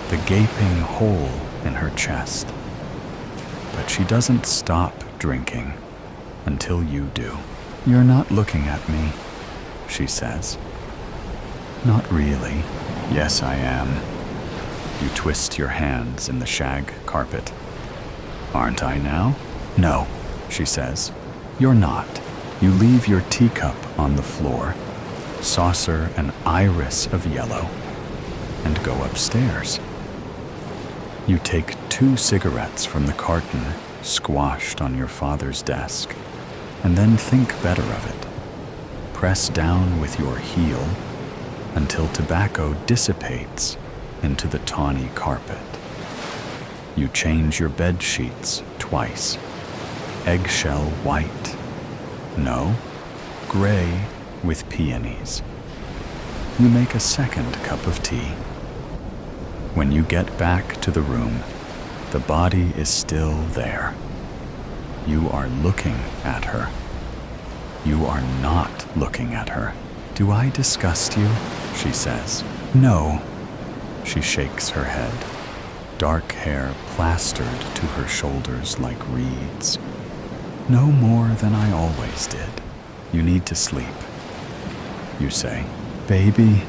the gaping hole in her chest. But she doesn't stop drinking until you do. "You're not looking at me," she says. "Not really." "Yes, I am." You twist your hands in the shag carpet. "Aren't I now?" "No," she says. "You're not." You leave your teacup on the floor, saucer an iris of yellow, and go upstairs. You take 2 cigarettes from the carton squashed on your father's desk, and then think better of it. Press down with your heel until tobacco dissipates into the tawny carpet. You change your bed sheets twice. Eggshell white. No, gray with peonies. You make a second cup of tea. When you get back to the room, the body is still there. You are looking at her. You are not looking at her. "Do I disgust you?" she says. "No." She shakes her head. Dark hair plastered to her shoulders like reeds. "No more than I always did. You need to sleep." You say, "Baby."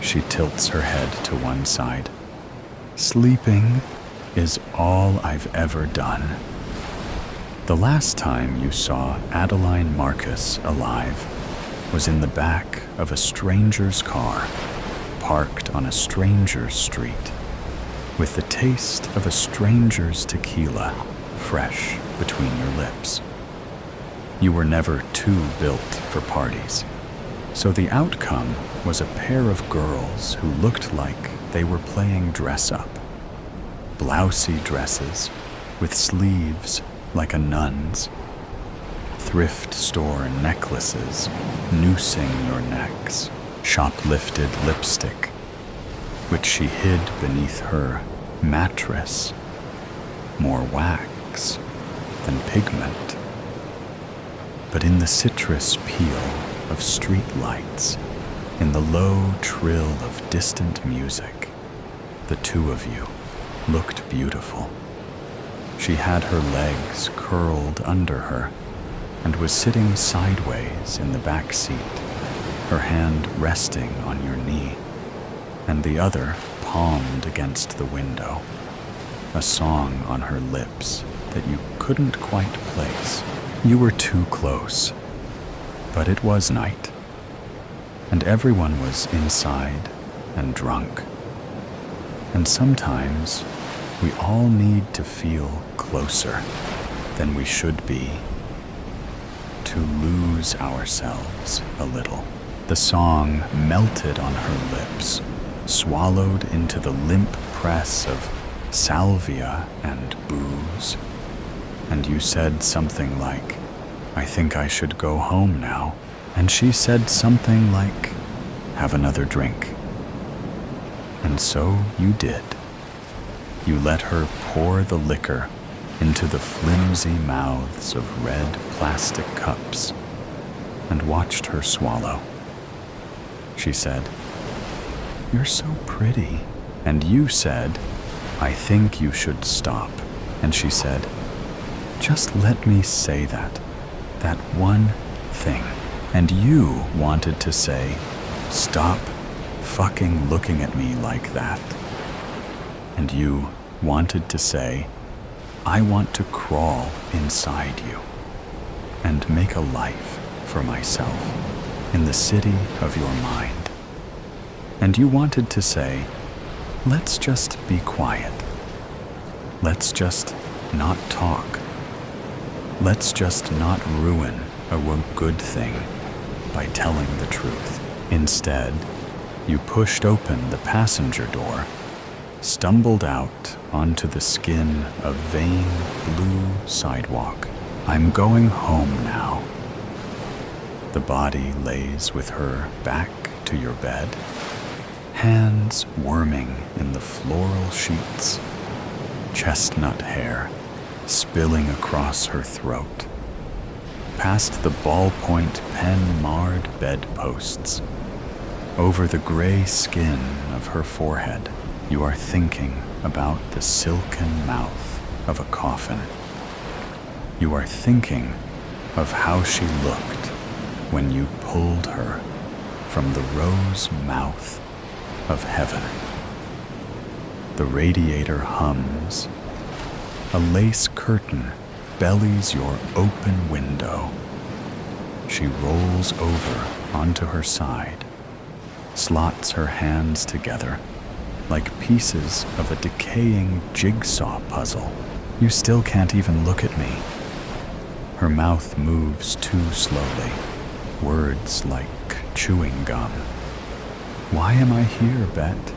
She tilts her head to one side. "Sleeping is all I've ever done." The last time you saw Adeline Marcus alive was in the back of a stranger's car, parked on a stranger's street, with the taste of a stranger's tequila fresh between your lips. You were never too built for parties, so the outcome was a pair of girls who looked like they were playing dress-up. Blousy dresses with sleeves like a nun's. Thrift store necklaces noosing your necks. Shoplifted lipstick, which she hid beneath her mattress. More wax than pigment. But in the citrus peel of street lights, in the low trill of distant music, the two of you looked beautiful. She had her legs curled under her and was sitting sideways in the back seat, her hand resting on your knee, and the other palmed against the window, a song on her lips that you couldn't quite place. You were too close, but it was night, and everyone was inside and drunk. And sometimes we all need to feel closer than we should be, to lose ourselves a little. The song melted on her lips, swallowed into the limp press of salvia and booze. And you said something like, "I think I should go home now." And she said something like, "Have another drink." And so you did. You let her pour the liquor into the flimsy mouths of red plastic cups and watched her swallow. She said, "You're so pretty." And you said, "I think you should stop." And she said, "Just let me say that one thing." And you wanted to say, "Stop fucking looking at me like that." And you wanted to say, "I want to crawl inside you and make a life for myself in the city of your mind." And you wanted to say, "Let's just be quiet. Let's just not talk. Let's just not ruin a good thing by telling the truth." Instead, you pushed open the passenger door, stumbled out onto the skin of vein blue sidewalk. "I'm going home now." The body lays with her back to your bed, hands worming in the floral sheets, chestnut hair spilling across her throat, past the ballpoint pen-marred bedposts, over the gray skin of her forehead. You are thinking about the silken mouth of a coffin. You are thinking of how she looked when you pulled her from the rose mouth of heaven. The radiator hums. A lace curtain bellies your open window. She rolls over onto her side, slots her hands together, like pieces of a decaying jigsaw puzzle. You still can't even look at me. Her mouth moves too slowly, words like chewing gum. Why am I here, Bet?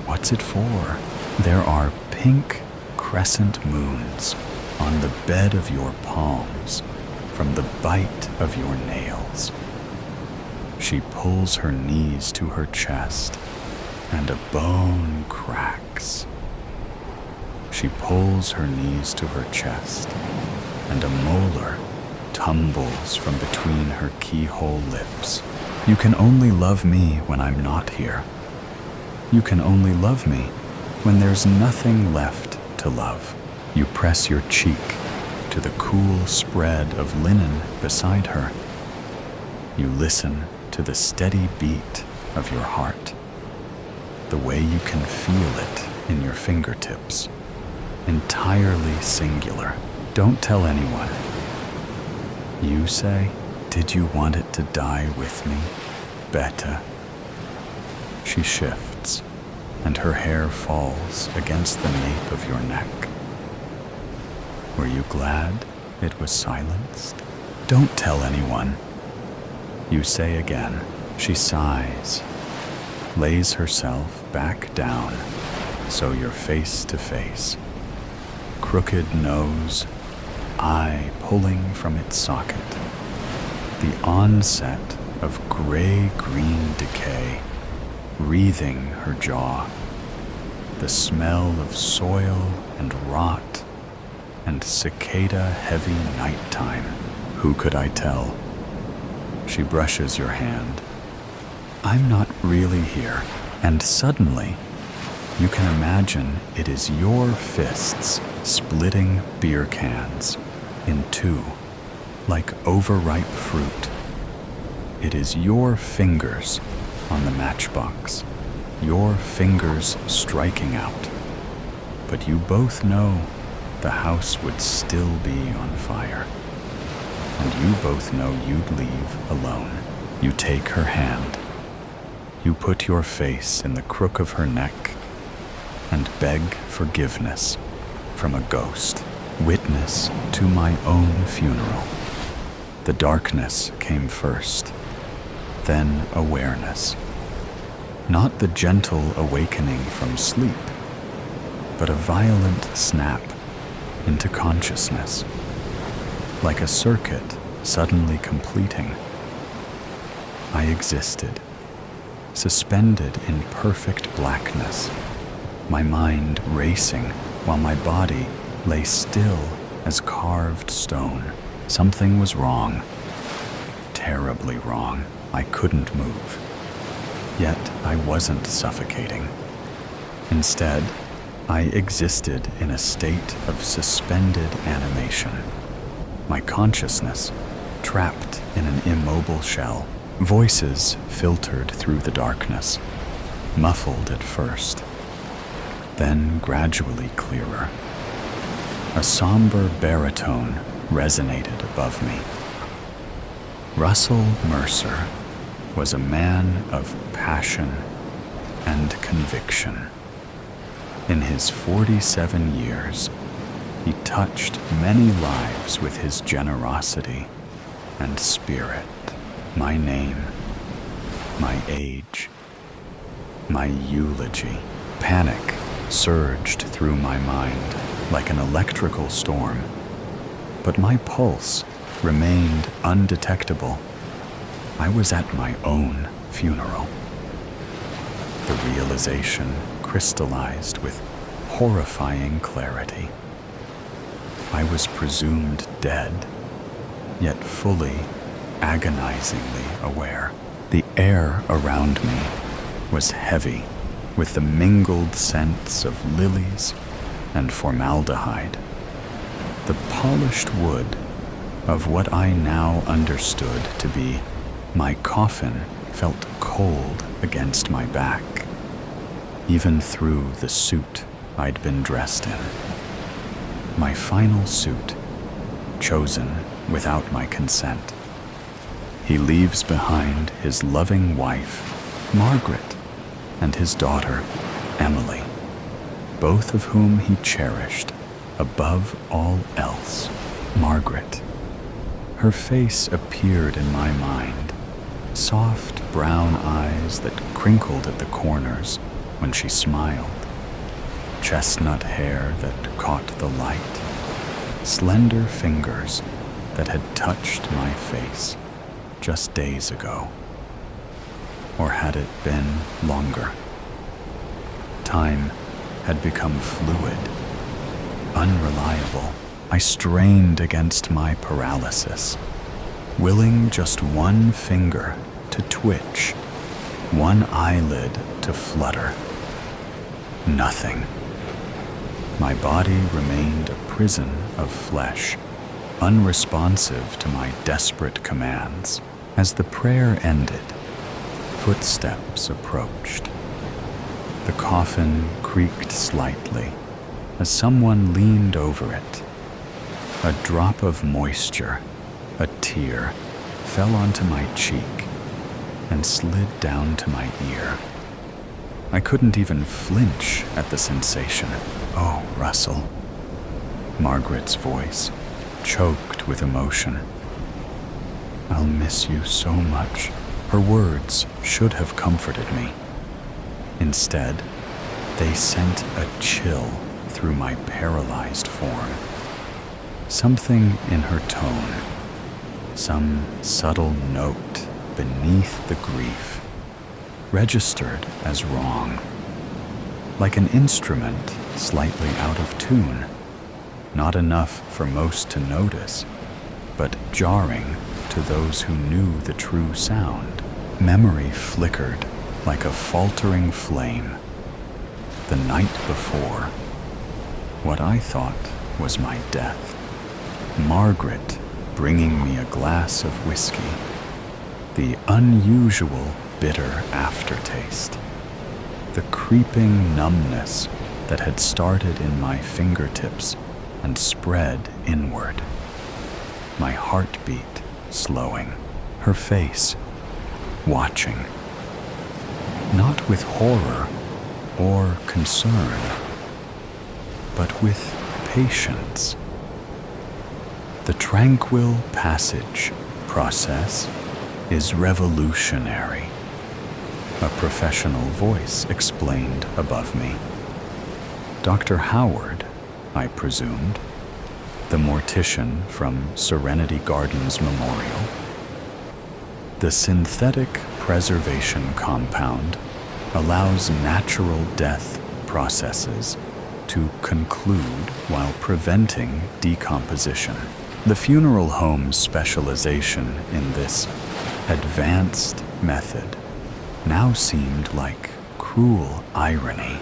What's it for? There are pink crescent moons on the bed of your palms from the bite of your nails. She pulls her knees to her chest, and a bone cracks. She pulls her knees to her chest, and a molar tumbles from between her keyhole lips. You can only love me when I'm not here. You can only love me when there's nothing left to love. You press your cheek to the cool spread of linen beside her. You listen to the steady beat of your heart, the way you can feel it in your fingertips, entirely singular. Don't tell anyone. You say, did you want it to die with me, Beta? She shifts, and her hair falls against the nape of your neck. Were you glad it was silenced? Don't tell anyone. You say again. She sighs, lays herself back down, so you're face to face. Crooked nose, eye pulling from its socket. The onset of gray-green decay wreathing her jaw. The smell of soil and rot and cicada-heavy nighttime. Who could I tell? She brushes your hand. I'm not really here. And suddenly, you can imagine it is your fists splitting beer cans in two, like overripe fruit. It is your fingers on the matchbox, your fingers striking out. But you both know the house would still be on fire. And you both know you'd leave alone. You take her hand. You put your face in the crook of her neck and beg forgiveness from a ghost, witness to my own funeral. The darkness came first, then awareness. Not the gentle awakening from sleep, but a violent snap into consciousness, like a circuit suddenly completing. I existed, suspended in perfect blackness, my mind racing while my body lay still as carved stone. Something was wrong, terribly wrong. I couldn't move. Yet I wasn't suffocating. Instead, I existed in a state of suspended animation. My consciousness trapped in an immobile shell. Voices filtered through the darkness, muffled at first, then gradually clearer. A somber baritone resonated above me. Russell Mercer was a man of passion and conviction. In his 47 years, he touched many lives with his generosity and spirit. My name, my age, my eulogy. Panic surged through my mind like an electrical storm, but my pulse remained undetectable. I was at my own funeral. The realization crystallized with horrifying clarity. I was presumed dead, yet fully, agonizingly aware. The air around me was heavy with the mingled scents of lilies and formaldehyde. The polished wood of what I now understood to be my coffin felt cold against my back, even through the suit I'd been dressed in. My final suit, chosen without my consent. He leaves behind his loving wife, Margaret, and his daughter, Emily, both of whom he cherished above all else. Margaret. Her face appeared in my mind, soft brown eyes that crinkled at the corners when she smiled, chestnut hair that caught the light, slender fingers that had touched my face just days ago. Or had it been longer? Time had become fluid, unreliable. I strained against my paralysis, willing just one finger to twitch, one eyelid to flutter. Nothing. My body remained a prison of flesh, unresponsive to my desperate commands. As the prayer ended, footsteps approached. The coffin creaked slightly as someone leaned over it. A drop of moisture, a tear, fell onto my cheek and slid down to my ear. I couldn't even flinch at the sensation. "Oh, Russell." Margaret's voice choked with emotion. "I'll miss you so much." Her words should have comforted me. Instead, they sent a chill through my paralyzed form. Something in her tone, some subtle note beneath the grief, registered as wrong, like an instrument slightly out of tune, not enough for most to notice, but jarring to those who knew the true sound. Memory flickered like a faltering flame. The night before, what I thought was my death. Margaret bringing me a glass of whiskey, the unusual bitter aftertaste, the creeping numbness that had started in my fingertips and spread inward, my heartbeat slowing, her face watching, not with horror or concern, but with patience. The tranquil passage process is revolutionary, a professional voice explained above me. Dr. Howard, I presumed, the mortician from Serenity Gardens Memorial. The synthetic preservation compound allows natural death processes to conclude while preventing decomposition. The funeral home's specialization in this advanced method now seemed like cruel irony.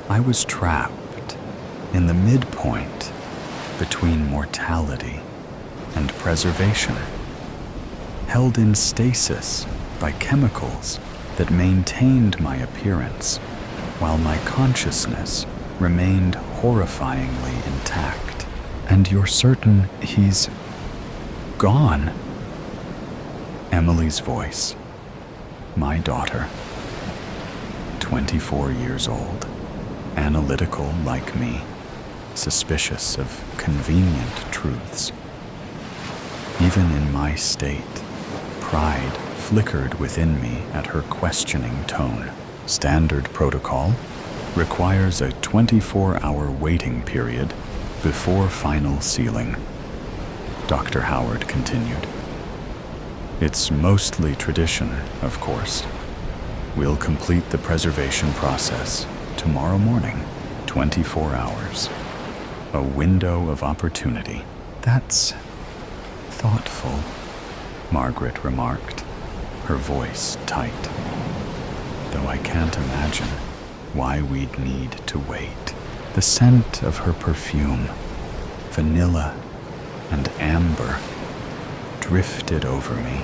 I was trapped in the midpoint between mortality and preservation, held in stasis by chemicals that maintained my appearance while my consciousness remained horrifyingly intact. "And you're certain he's gone?" Emily's voice, my daughter, 24 years old, analytical like me, suspicious of convenient truths. Even in my state, pride flickered within me at her questioning tone. Standard protocol requires a 24-hour waiting period before final sealing, Dr. Howard continued. It's mostly tradition, of course. We'll complete the preservation process tomorrow morning, 24 hours. A window of opportunity. That's thoughtful, Margaret remarked, her voice tight. Though I can't imagine why we'd need to wait. The scent of her perfume, vanilla and amber, drifted over me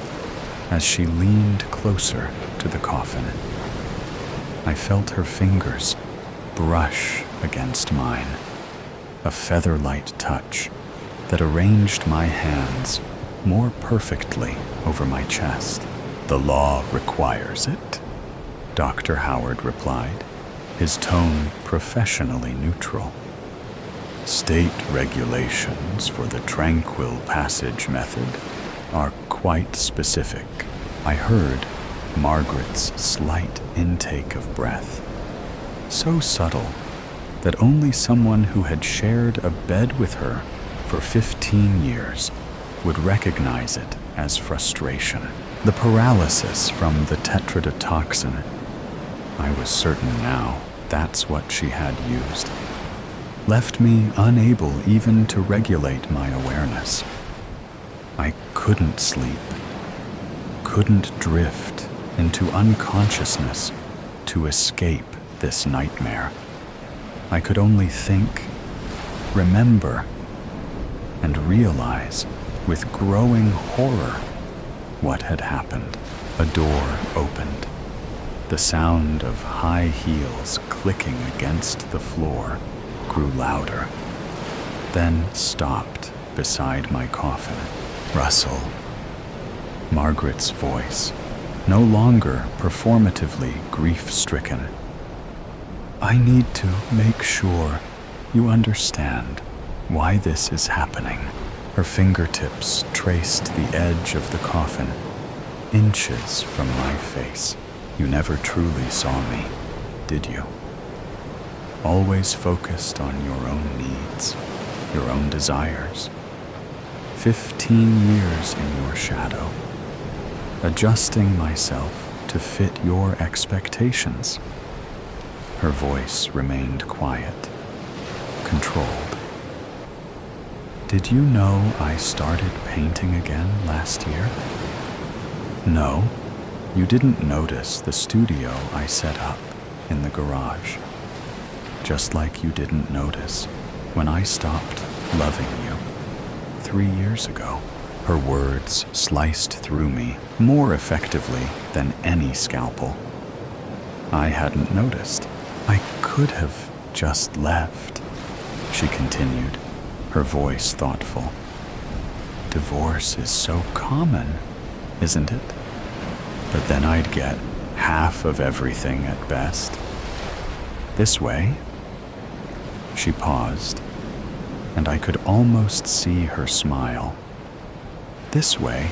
as she leaned closer to the coffin. I felt her fingers brush against mine, a feather-light touch that arranged my hands more perfectly over my chest. "The law requires it," Dr. Howard replied, his tone professionally neutral. State regulations for the tranquil passage method are quite specific. I heard Margaret's slight intake of breath, so subtle that only someone who had shared a bed with her for 15 years would recognize it as frustration. The paralysis from the tetrodotoxin, I was certain now that's what she had used, left me unable even to regulate my awareness. I couldn't sleep, couldn't drift into unconsciousness to escape this nightmare. I could only think, remember, and realize with growing horror what had happened. A door opened. The sound of high heels clicking against the floor grew louder, then stopped beside my coffin. Russell. Margaret's voice, no longer performatively grief-stricken. I need to make sure you understand why this is happening. Her fingertips traced the edge of the coffin, inches from my face. You never truly saw me, did you? Always focused on your own needs, your own desires. 15 years in your shadow, adjusting myself to fit your expectations. Her voice remained quiet, controlled. Did you know I started painting again last year? No, you didn't notice the studio I set up in the garage. Just like you didn't notice when I stopped loving you 3 years ago. Her words sliced through me more effectively than any scalpel. I hadn't noticed. I could have just left, she continued, her voice thoughtful. Divorce is so common, isn't it? But then I'd get half of everything at best. This way? She paused, and I could almost see her smile. This way,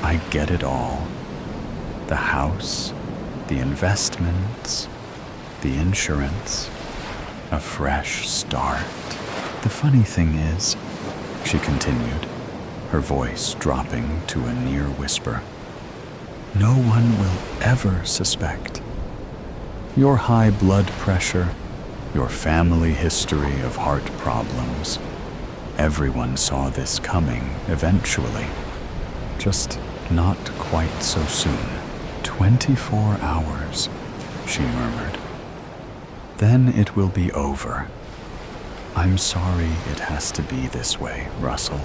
I get it all. The house, the investments, the insurance, a fresh start. The funny thing is, she continued, her voice dropping to a near whisper, no one will ever suspect. Your high blood pressure, your family history of heart problems, everyone saw this coming eventually. Just not quite so soon. 24 hours, she murmured. Then it will be over. I'm sorry it has to be this way, Russell,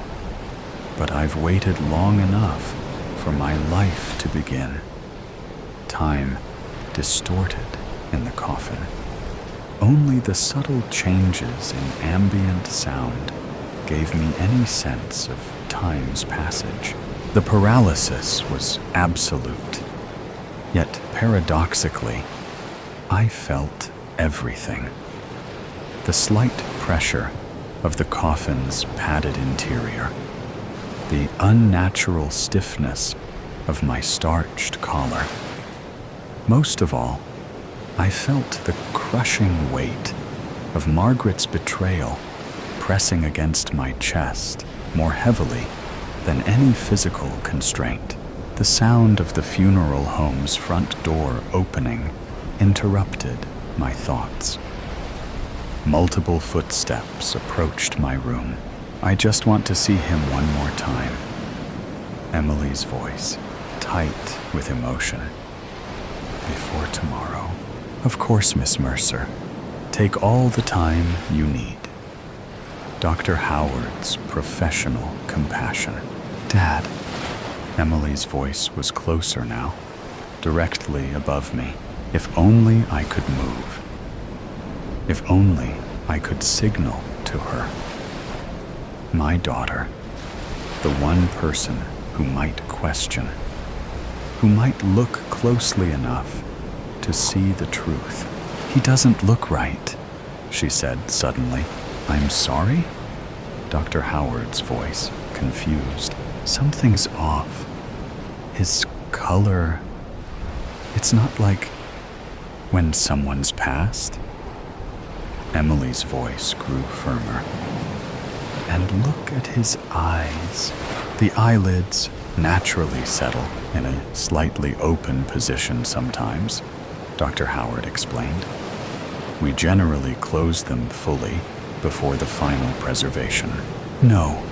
but I've waited long enough for my life to begin. Time distorted in the coffin. Only the subtle changes in ambient sound gave me any sense of time's passage. The paralysis was absolute, yet paradoxically, I felt everything. The slight pressure of the coffin's padded interior, the unnatural stiffness of my starched collar. Most of all, I felt the crushing weight of Margaret's betrayal pressing against my chest more heavily than any physical constraint. The sound of the funeral home's front door opening interrupted my thoughts. Multiple footsteps approached my room. I just want to see him one more time. Emily's voice, tight with emotion. Before tomorrow. Of course, Miss Mercer. Take all the time you need. Dr. Howard's professional compassion. Dad. Emily's voice was closer now, directly above me. If only I could move. If only I could signal to her. My daughter, the one person who might question, who might look closely enough to see the truth. He doesn't look right, she said suddenly. I'm sorry? Dr. Howard's voice, confused. Something's off. His color. It's not like when someone's passed. Emily's voice grew firmer. And look at his eyes. The eyelids naturally settle in a slightly open position sometimes, Dr. Howard explained. We generally close them fully before the final preservation. No,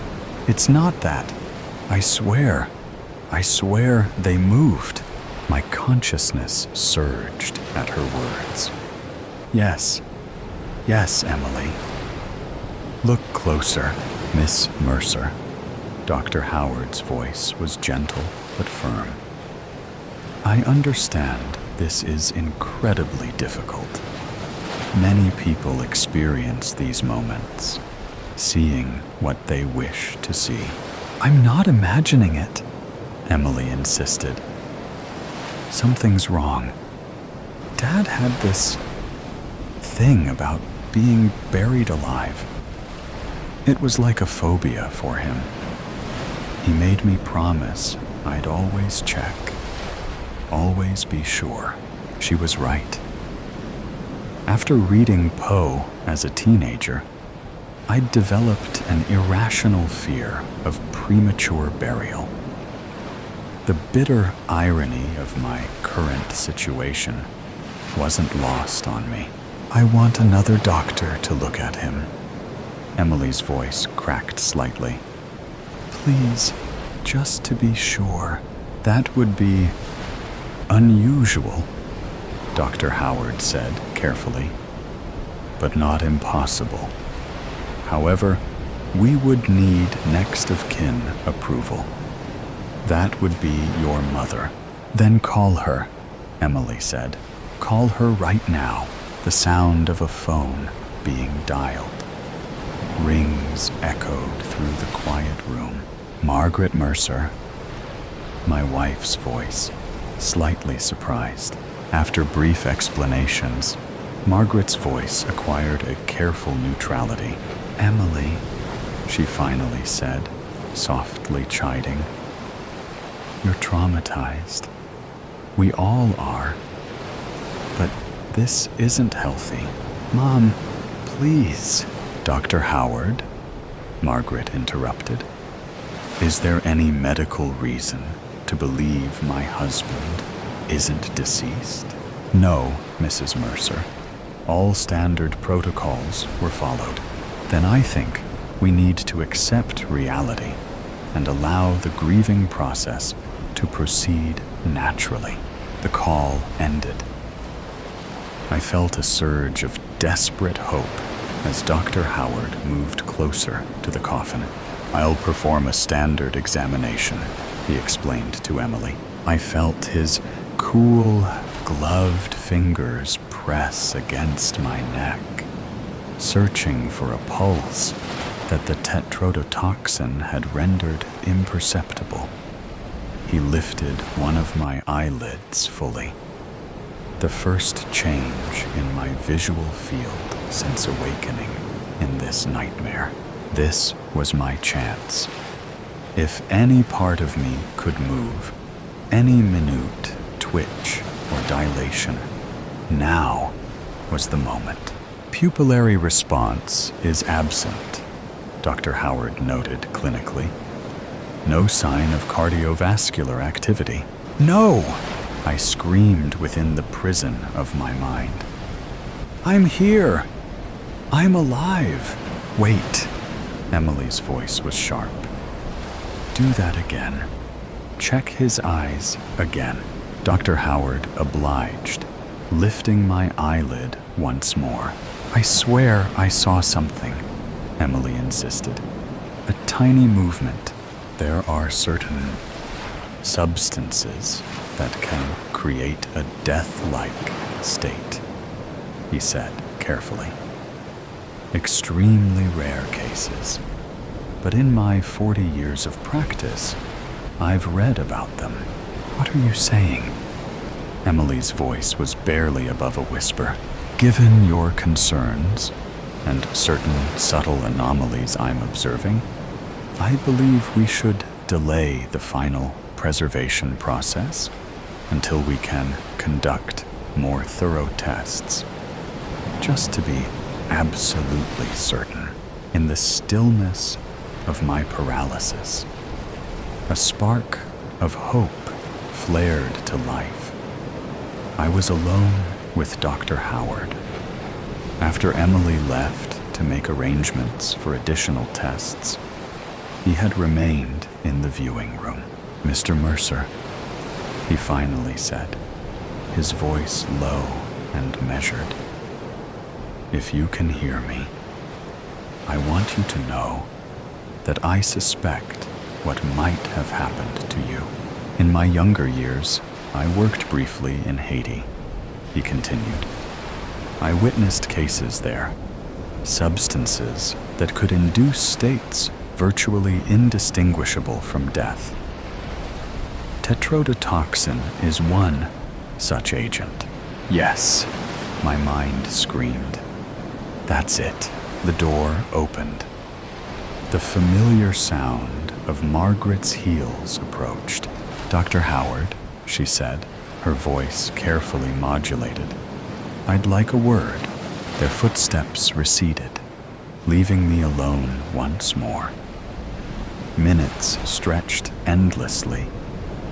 it's not that. I swear they moved. My consciousness surged at her words. Yes, Emily. Look closer, Miss Mercer. Dr. Howard's voice was gentle but firm. I understand this is incredibly difficult. Many people experience these moments, seeing what they wish to see. I'm not imagining it, Emily insisted. Something's wrong. Dad had this thing about being buried alive. It was like a phobia for him. He made me promise I'd always check, always be sure. She was right. After reading Poe as a teenager, I'd developed an irrational fear of premature burial. The bitter irony of my current situation wasn't lost on me. I want another doctor to look at him. Emily's voice cracked slightly. Please, just to be sure. That would be unusual, Dr. Howard said carefully, but not impossible. However, we would need next of kin approval. That would be your mother. Then call her, Emily said. Call her right now. The sound of a phone being dialed. Rings echoed through the quiet room. Margaret Mercer. My wife's voice, slightly surprised. After brief explanations, Margaret's voice acquired a careful neutrality. Emily, she finally said, softly chiding. You're traumatized. We all are. But this isn't healthy. Mom, please. Dr. Howard, Margaret interrupted. Is there any medical reason to believe my husband isn't deceased? No, Mrs. Mercer. All standard protocols were followed. Then I think we need to accept reality and allow the grieving process to proceed naturally. The call ended. I felt a surge of desperate hope as Dr. Howard moved closer to the coffin. I'll perform a standard examination, he explained to Emily. I felt his cool, gloved fingers press against my neck, searching for a pulse that the tetrodotoxin had rendered imperceptible. He lifted one of my eyelids fully. The first change in my visual field since awakening in this nightmare. This was my chance. If any part of me could move, any minute twitch or dilation, now was the moment. Pupillary response is absent, Dr. Howard noted clinically. No sign of cardiovascular activity. No! I screamed within the prison of my mind. I'm here! I'm alive! Wait. Emily's voice was sharp. Do that again. Check his eyes again. Dr. Howard obliged, lifting my eyelid once more. I swear I saw something, Emily insisted. A tiny movement. There are certain substances that can create a death-like state, he said carefully. Extremely rare cases, but in my 40 years of practice, I've read about them. What are you saying? Emily's voice was barely above a whisper. Given your concerns and certain subtle anomalies I'm observing, I believe we should delay the final preservation process until we can conduct more thorough tests, just to be absolutely certain. In the stillness of my paralysis, a spark of hope flared to life. I was alone with Dr. Howard. After Emily left to make arrangements for additional tests, he had remained in the viewing room. "Mr. Mercer," he finally said, his voice low and measured. "If you can hear me, I want you to know that I suspect what might have happened to you. In my younger years, I worked briefly in Haiti," he continued. "I witnessed cases there, substances that could induce states virtually indistinguishable from death. Tetrodotoxin is one such agent." "Yes," my mind screamed. "That's it." The door opened. The familiar sound of Margaret's heels approached. "Dr. Howard," she said, her voice carefully modulated, "I'd like a word." Their footsteps receded, leaving me alone once more. Minutes stretched endlessly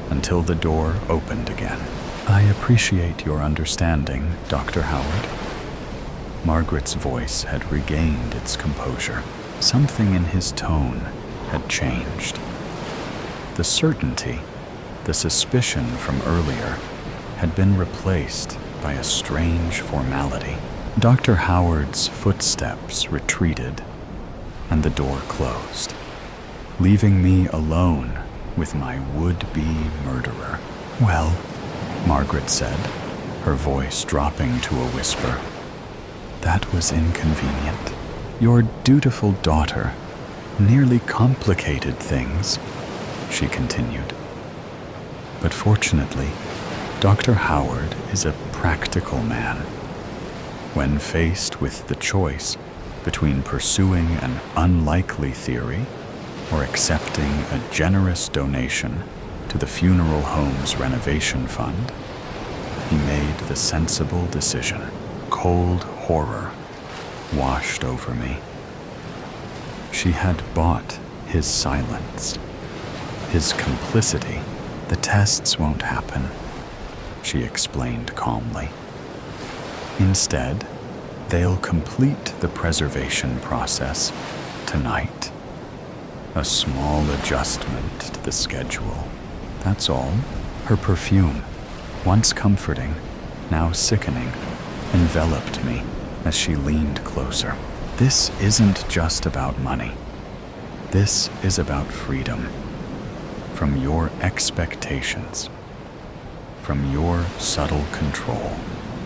until the door opened again. "I appreciate your understanding, Dr. Howard." Margaret's voice had regained its composure. Something in his tone had changed. The certainty, the suspicion from earlier, had been replaced by a strange formality. Dr. Howard's footsteps retreated, and the door closed, leaving me alone with my would-be murderer. "Well," Margaret said, her voice dropping to a whisper, "that was inconvenient. Your dutiful daughter nearly complicated things," she continued. "But fortunately, Dr. Howard is a practical man. When faced with the choice between pursuing an unlikely theory or accepting a generous donation to the funeral home's renovation fund, he made the sensible decision. Cold horror washed over me. She had bought his silence, his complicity. "The tests won't happen," she explained calmly. "Instead, they'll complete the preservation process tonight. A small adjustment to the schedule, that's all." Her perfume, once comforting, now sickening, enveloped me as she leaned closer. "This isn't just about money. This is about freedom. From your expectations. From your subtle control.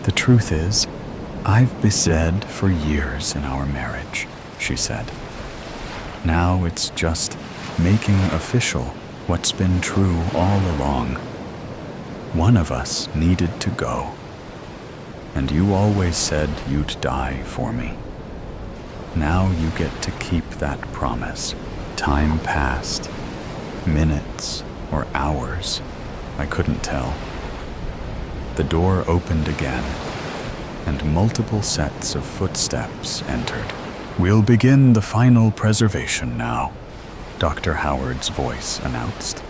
The truth is, I've besaid for years in our marriage," she said. "Now it's just making official what's been true all along. One of us needed to go. And you always said you'd die for me. Now you get to keep that promise." Time passed. Minutes or hours, I couldn't tell. The door opened again, and multiple sets of footsteps entered. "We'll begin the final preservation now," Dr. Howard's voice announced.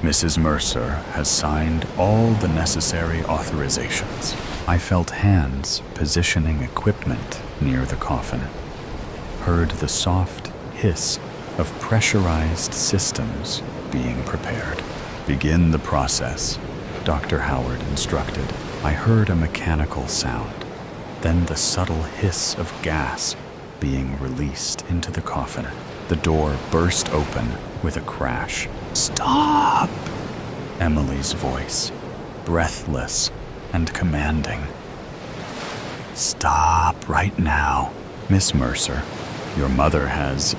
"Mrs. Mercer has signed all the necessary authorizations." I felt hands positioning equipment near the coffin, heard the soft hiss of pressurized systems being prepared. "Begin the process," Dr. Howard instructed. I heard a mechanical sound, then the subtle hiss of gas being released into the coffin. The door burst open with a crash. "Stop!" Emily's voice, breathless and commanding. "Stop right now. Miss Mercer, your mother has..."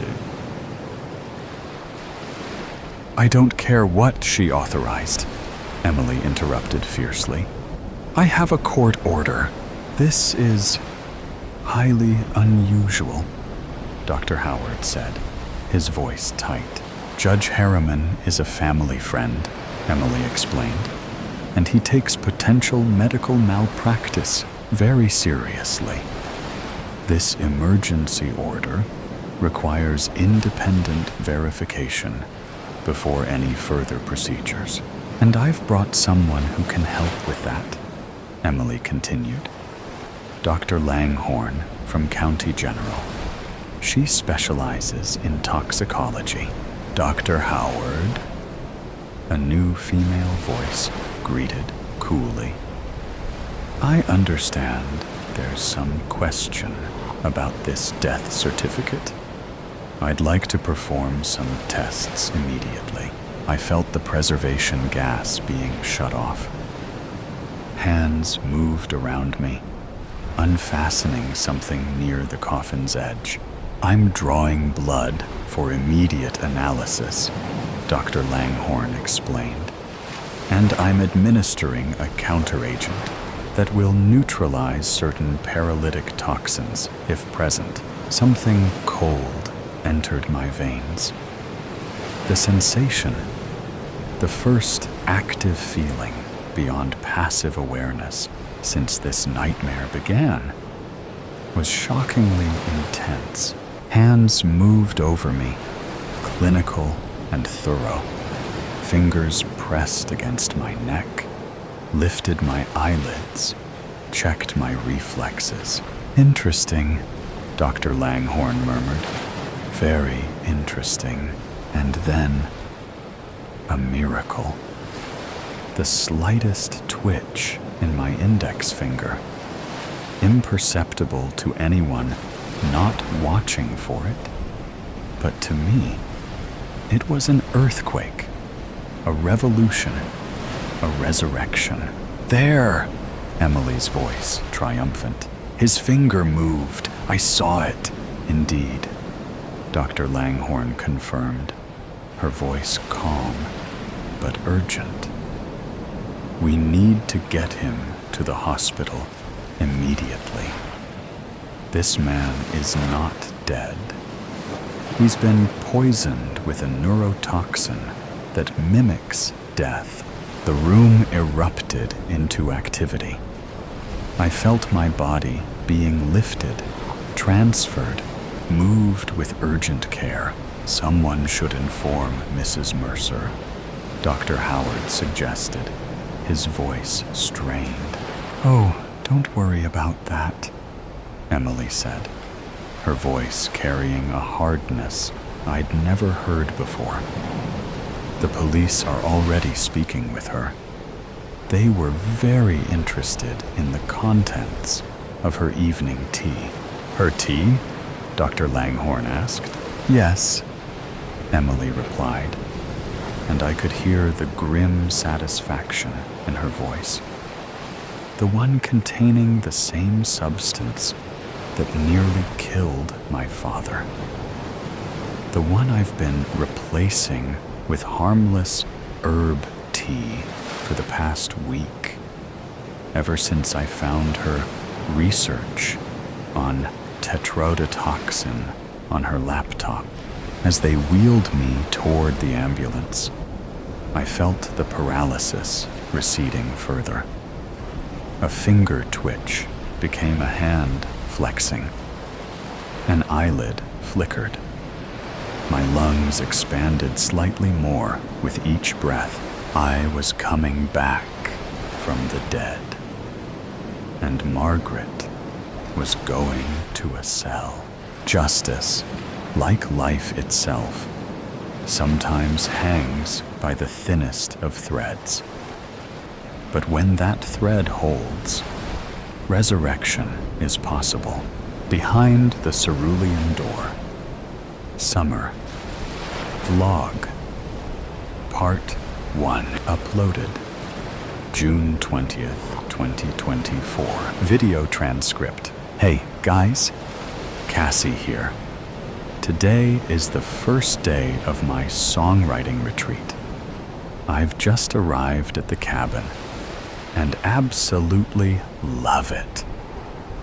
"I don't care what she authorized," Emily interrupted fiercely. "I have a court order. "This is highly unusual," Dr. Howard said, his voice tight. "Judge Harriman is a family friend," Emily explained, "and he takes potential medical malpractice very seriously. This emergency order requires independent verification before any further procedures. And I've brought someone who can help with that," Emily continued. "Dr. Langhorne from County General. She specializes in toxicology." "Dr. Howard," a new female voice greeted coolly. "I understand there's some question about this death certificate. I'd like to perform some tests immediately." I felt the preservation gas being shut off. Hands moved around me, unfastening something near the coffin's edge. "I'm drawing blood for immediate analysis," Dr. Langhorne explained. "And I'm administering a counteragent that will neutralize certain paralytic toxins if present." Something cold entered my veins. The sensation, the first active feeling beyond passive awareness since this nightmare began, was shockingly intense. Hands moved over me, clinical and thorough. Fingers pressed against my neck, lifted my eyelids, checked my reflexes. "Interesting," Dr. Langhorne murmured. "Very interesting." And then, a miracle. The slightest twitch in my index finger, imperceptible to anyone not watching for it, but to me, it was an earthquake, a revolution, a resurrection. "There!" Emily's voice, triumphant. "His finger moved. I saw it." "Indeed," Dr. Langhorne confirmed, her voice calm but urgent. "We need to get him to the hospital immediately. This man is not dead. He's been poisoned with a neurotoxin that mimics death." The room erupted into activity. I felt my body being lifted, transferred, moved with urgent care. "Someone should inform Mrs. Mercer," Dr. Howard suggested, his voice strained. "Oh, don't worry about that," Emily said, her voice carrying a hardness I'd never heard before. "The police are already speaking with her. They were very interested in the contents of her evening tea." "Her tea?" Dr. Langhorne asked. "Yes," Emily replied, and I could hear the grim satisfaction in her voice. "The one containing the same substance that nearly killed my father. The one I've been replacing with harmless herb tea for the past week, ever since I found her research on tetrodotoxin on her laptop." As they wheeled me toward the ambulance, I felt the paralysis receding further. A finger twitch became a hand flexing. An eyelid flickered. My lungs expanded slightly more with each breath. I was coming back from the dead. And Margaret was going to a cell. Justice, like life itself, sometimes hangs by the thinnest of threads. But when that thread holds, resurrection is possible. Behind the cerulean door. Summer. Vlog. Part 1. Uploaded June 20th, 2024. Video transcript. Hey, guys. Cassie here. Today is the first day of my songwriting retreat. I've just arrived at the cabin and absolutely love it.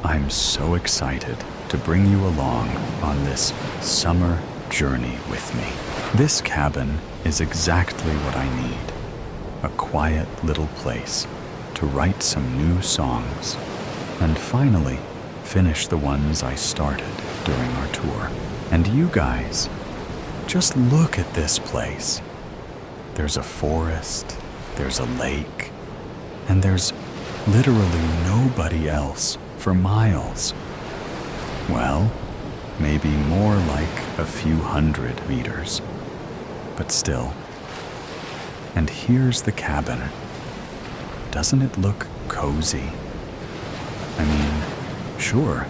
I'm so excited to bring you along on this summer journey with me. This cabin is exactly what I need. A quiet little place to write some new songs and finally finish the ones I started during our tour. And you guys, just look at this place. There's a forest, there's a lake, and there's literally nobody else for miles. Well, maybe more like a few 100 meters, but still. And here's the cabin. Doesn't it look cozy? I mean, sure,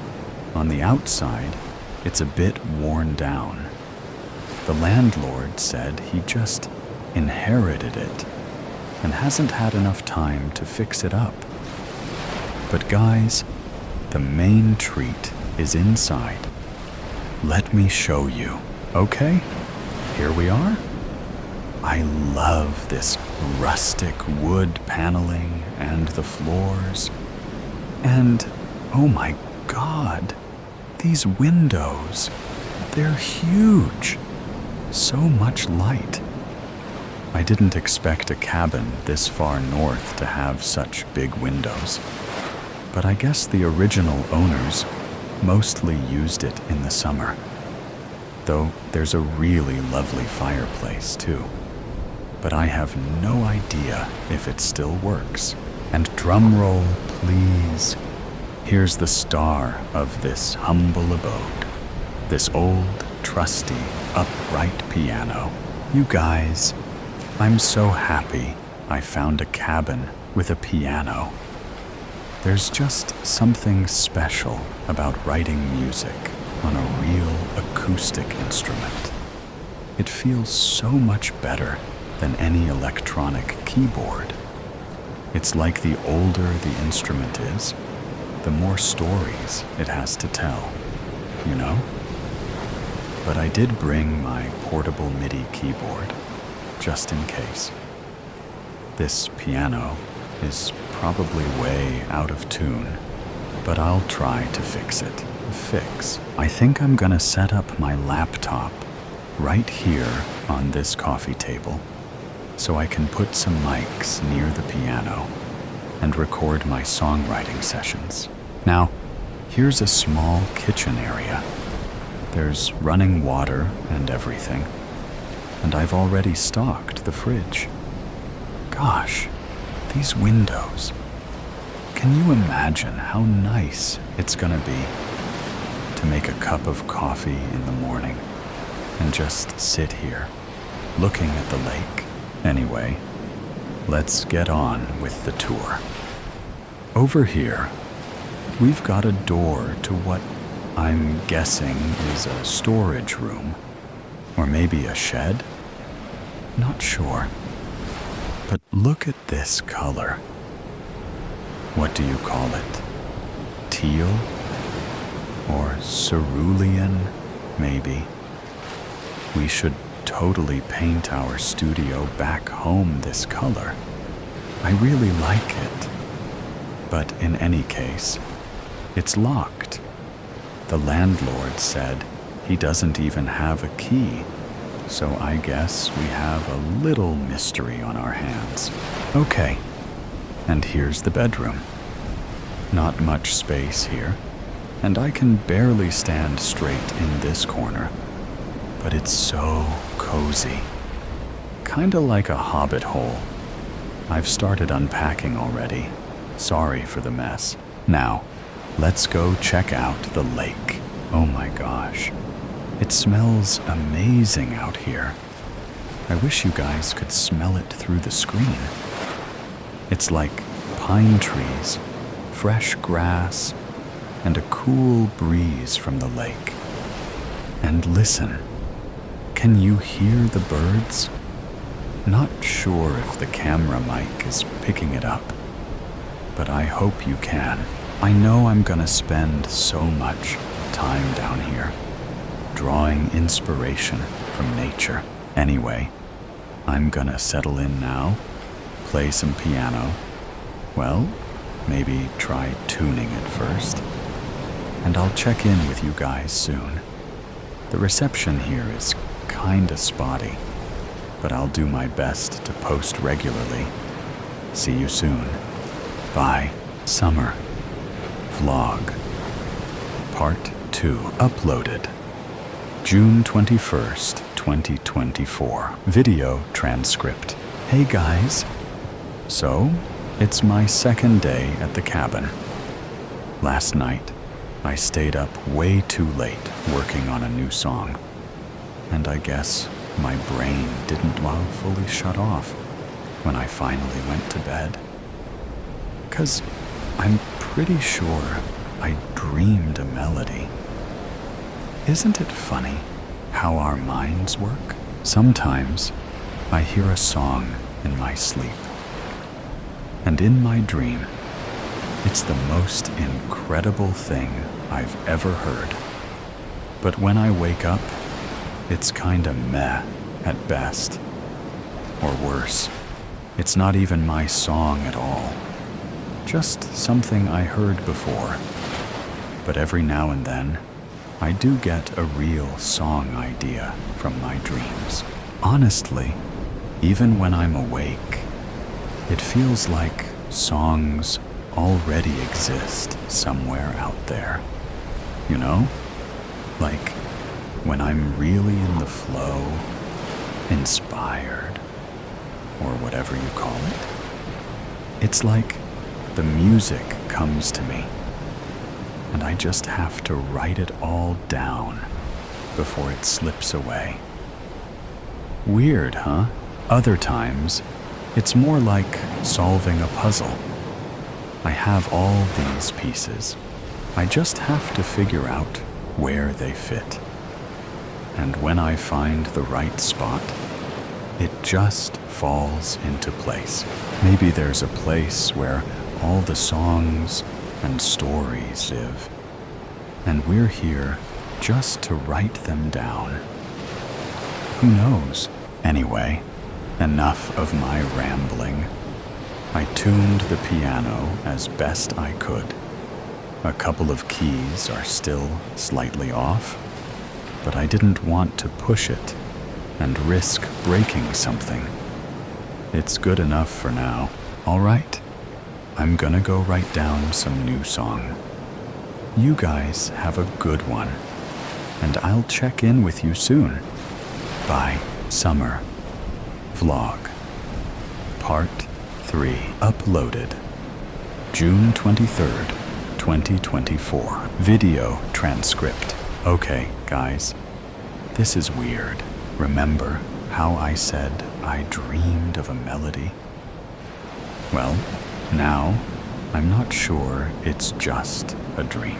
on the outside, it's a bit worn down. The landlord said he just inherited it and hasn't had enough time to fix it up. But guys, the main treat is inside. Let me show you, okay? Here we are. I love this rustic wood paneling and the floors. And, oh my God, these windows, they're huge. So much light. I didn't expect a cabin this far north to have such big windows. But I guess the original owners mostly used it in the summer. Though there's a really lovely fireplace too. But I have no idea if it still works. And drum roll, please. Here's the star of this humble abode. This old, trusty, upright piano. You guys, I'm so happy I found a cabin with a piano. There's just something special about writing music on a real acoustic instrument. It feels so much better than any electronic keyboard. It's like the older the instrument is, the more stories it has to tell, you know? But I did bring my portable MIDI keyboard, just in case. This piano is probably way out of tune, but I'll try to fix it. I think I'm gonna set up my laptop right here on this coffee table so I can put some mics near the piano and record my songwriting sessions. Now, here's a small kitchen area. There's running water and everything, and I've already stocked the fridge. Gosh, these windows. Can you imagine how nice it's gonna be to make a cup of coffee in the morning and just sit here looking at the lake? Anyway, let's get on with the tour. Over here, we've got a door to what I'm guessing is a storage room, or maybe a shed. Not sure. But look at this color. What do you call it? Teal? Or cerulean, maybe? We should totally paint our studio back home this color. I really like it. But in any case, it's locked. The landlord said he doesn't even have a key, so I guess we have a little mystery on our hands. Okay, and here's the bedroom. Not much space here, and I can barely stand straight in this corner, but it's so cozy. Kinda like a hobbit hole. I've started unpacking already. Sorry for the mess. Now, let's go check out the lake. Oh my gosh. It smells amazing out here. I wish you guys could smell it through the screen. It's like pine trees, fresh grass, and a cool breeze from the lake. And listen, can you hear the birds? Not sure if the camera mic is picking it up, but I hope you can. I know I'm gonna spend so much time down here, drawing inspiration from nature. Anyway, I'm gonna settle in now, play some piano. Well, maybe try tuning it first, and I'll check in with you guys soon. The reception here is kinda spotty, but I'll do my best to post regularly. See you soon. Bye. Summer Vlog Part 2 uploaded June 21st, 2024. Video transcript. Hey guys. So, it's my second day at the cabin. Last night, I stayed up way too late working on a new song. And I guess my brain didn't fully shut off when I finally went to bed. 'Cause I'm pretty sure I dreamed a melody. Isn't it funny how our minds work? Sometimes I hear a song in my sleep. And in my dream, it's the most incredible thing I've ever heard. But when I wake up, it's kinda meh at best. Or worse, it's not even my song at all. Just something I heard before. But every now and then, I do get a real song idea from my dreams. Honestly, even when I'm awake, it feels like songs already exist somewhere out there. You know? Like when I'm really in the flow, inspired, or whatever you call it. It's like the music comes to me, and I just have to write it all down before it slips away. Weird, huh? Other times, it's more like solving a puzzle. I have all these pieces. I just have to figure out where they fit. And when I find the right spot, it just falls into place. Maybe there's a place where all the songs and stories live, and we're here just to write them down. Who knows? Anyway, enough of my rambling. I tuned the piano as best I could. A couple of keys are still slightly off, but I didn't want to push it and risk breaking something. It's good enough for now. All right, I'm gonna go write down some new song. You guys have a good one, and I'll check in with you soon. Bye. Summer Vlog Part 3 uploaded June 23rd, 2024. Video transcript. Okay, guys, this is weird. Remember how I said I dreamed of a melody? Well, now I'm not sure it's just a dream.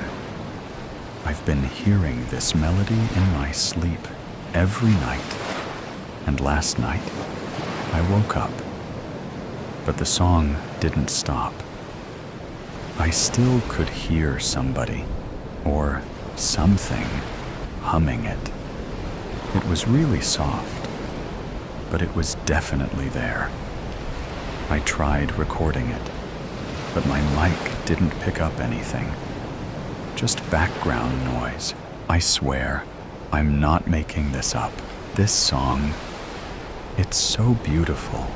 I've been hearing this melody in my sleep every night, and last night I woke up, but the song didn't stop. I still could hear somebody or something humming it. It was really soft, but it was definitely there. I tried recording it, but my mic didn't pick up anything. Just background noise. I swear, I'm not making this up. This song, it's so beautiful,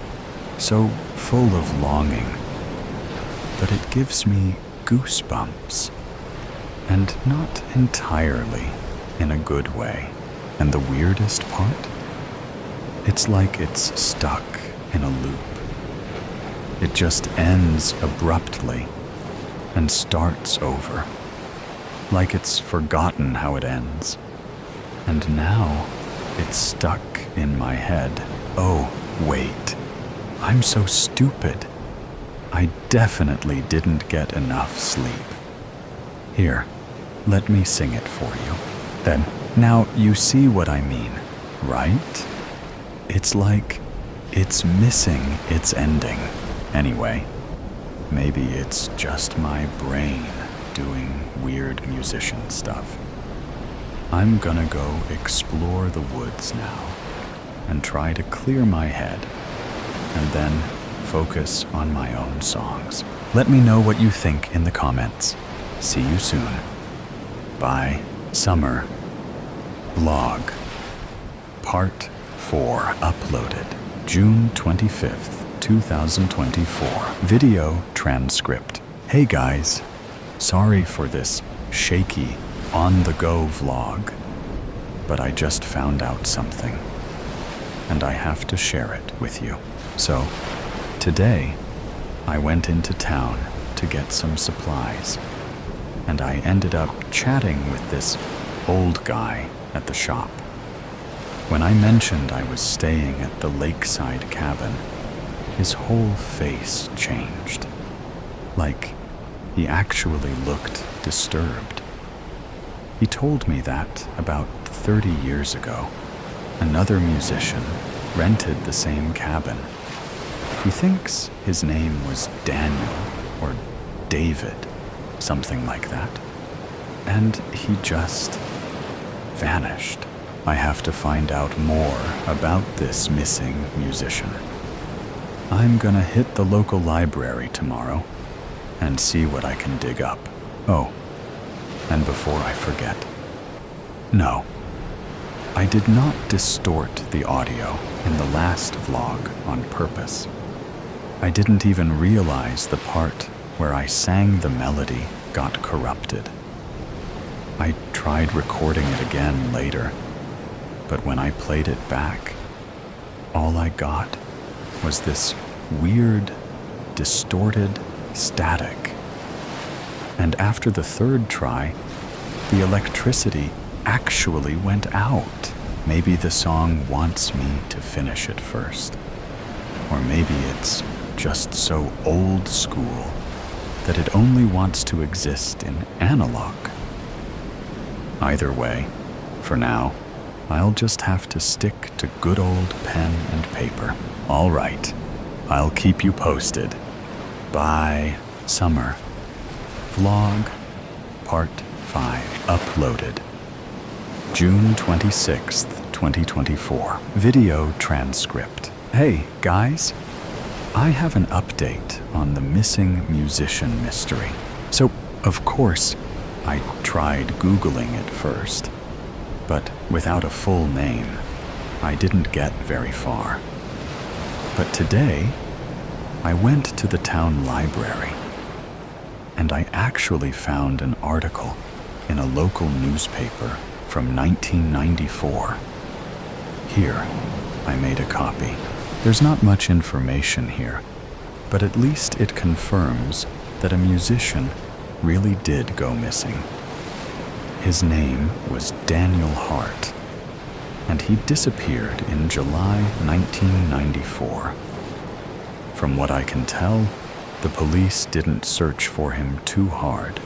so full of longing, but it gives me goosebumps. And not entirely in a good way. And the weirdest part? It's like it's stuck in a loop. It just ends abruptly and starts over. Like it's forgotten how it ends. And now it's stuck in my head. Oh, wait. I'm so stupid. I definitely didn't get enough sleep. Here, let me sing it for you. Then, now you see what I mean, right? It's like it's missing its ending. Anyway, maybe it's just my brain doing weird musician stuff. I'm gonna go explore the woods now and try to clear my head and then focus on my own songs. Let me know what you think in the comments. See you soon. by Summer. Vlog. Part 4 uploaded June 25th, 2024. Video transcript. Hey guys, sorry for this shaky, on-the-go vlog, but I just found out something, and I have to share it with you. So, today, I went into town to get some supplies, and I ended up chatting with this old guy at the shop. When I mentioned I was staying at the lakeside cabin, his whole face changed. Like, he actually looked disturbed. He told me that about 30 years ago, another musician rented the same cabin. He thinks his name was Daniel or David, something like that. And he just vanished. I have to find out more about this missing musician. I'm gonna hit the local library tomorrow and see what I can dig up. Oh, and before I forget, no, I did not distort the audio in the last vlog on purpose. I didn't even realize the part where I sang the melody got corrupted. I tried recording it again later, but when I played it back, all I got was this weird, distorted static. And after the third try, the electricity actually went out. Maybe the song wants me to finish it first. Or maybe it's just so old school that it only wants to exist in analog. Either way, for now, I'll just have to stick to good old pen and paper. All right, I'll keep you posted. Bye, Summer. Vlog, Part 5, uploaded June 26th, 2024. Video transcript. Hey, guys, I have an update on the missing musician mystery. So, of course, I tried Googling it first, but without a full name, I didn't get very far. But today, I went to the town library, and I actually found an article in a local newspaper from 1994. Here, I made a copy. There's not much information here, but at least it confirms that a musician really did go missing. His name was Daniel Hart, and he disappeared in July 1994. From what I can tell, the police didn't search for him too hard,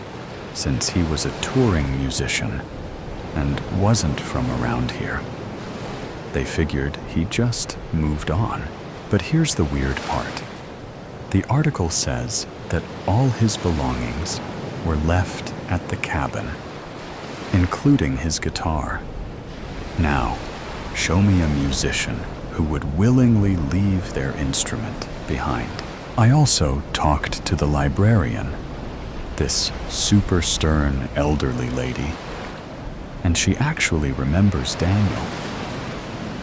since he was a touring musician and wasn't from around here. They figured he just moved on. But here's the weird part. The article says that all his belongings were left at the cabin, including his guitar. Now, show me a musician who would willingly leave their instrument behind. I also talked to the librarian, this super stern elderly lady, and she actually remembers Daniel.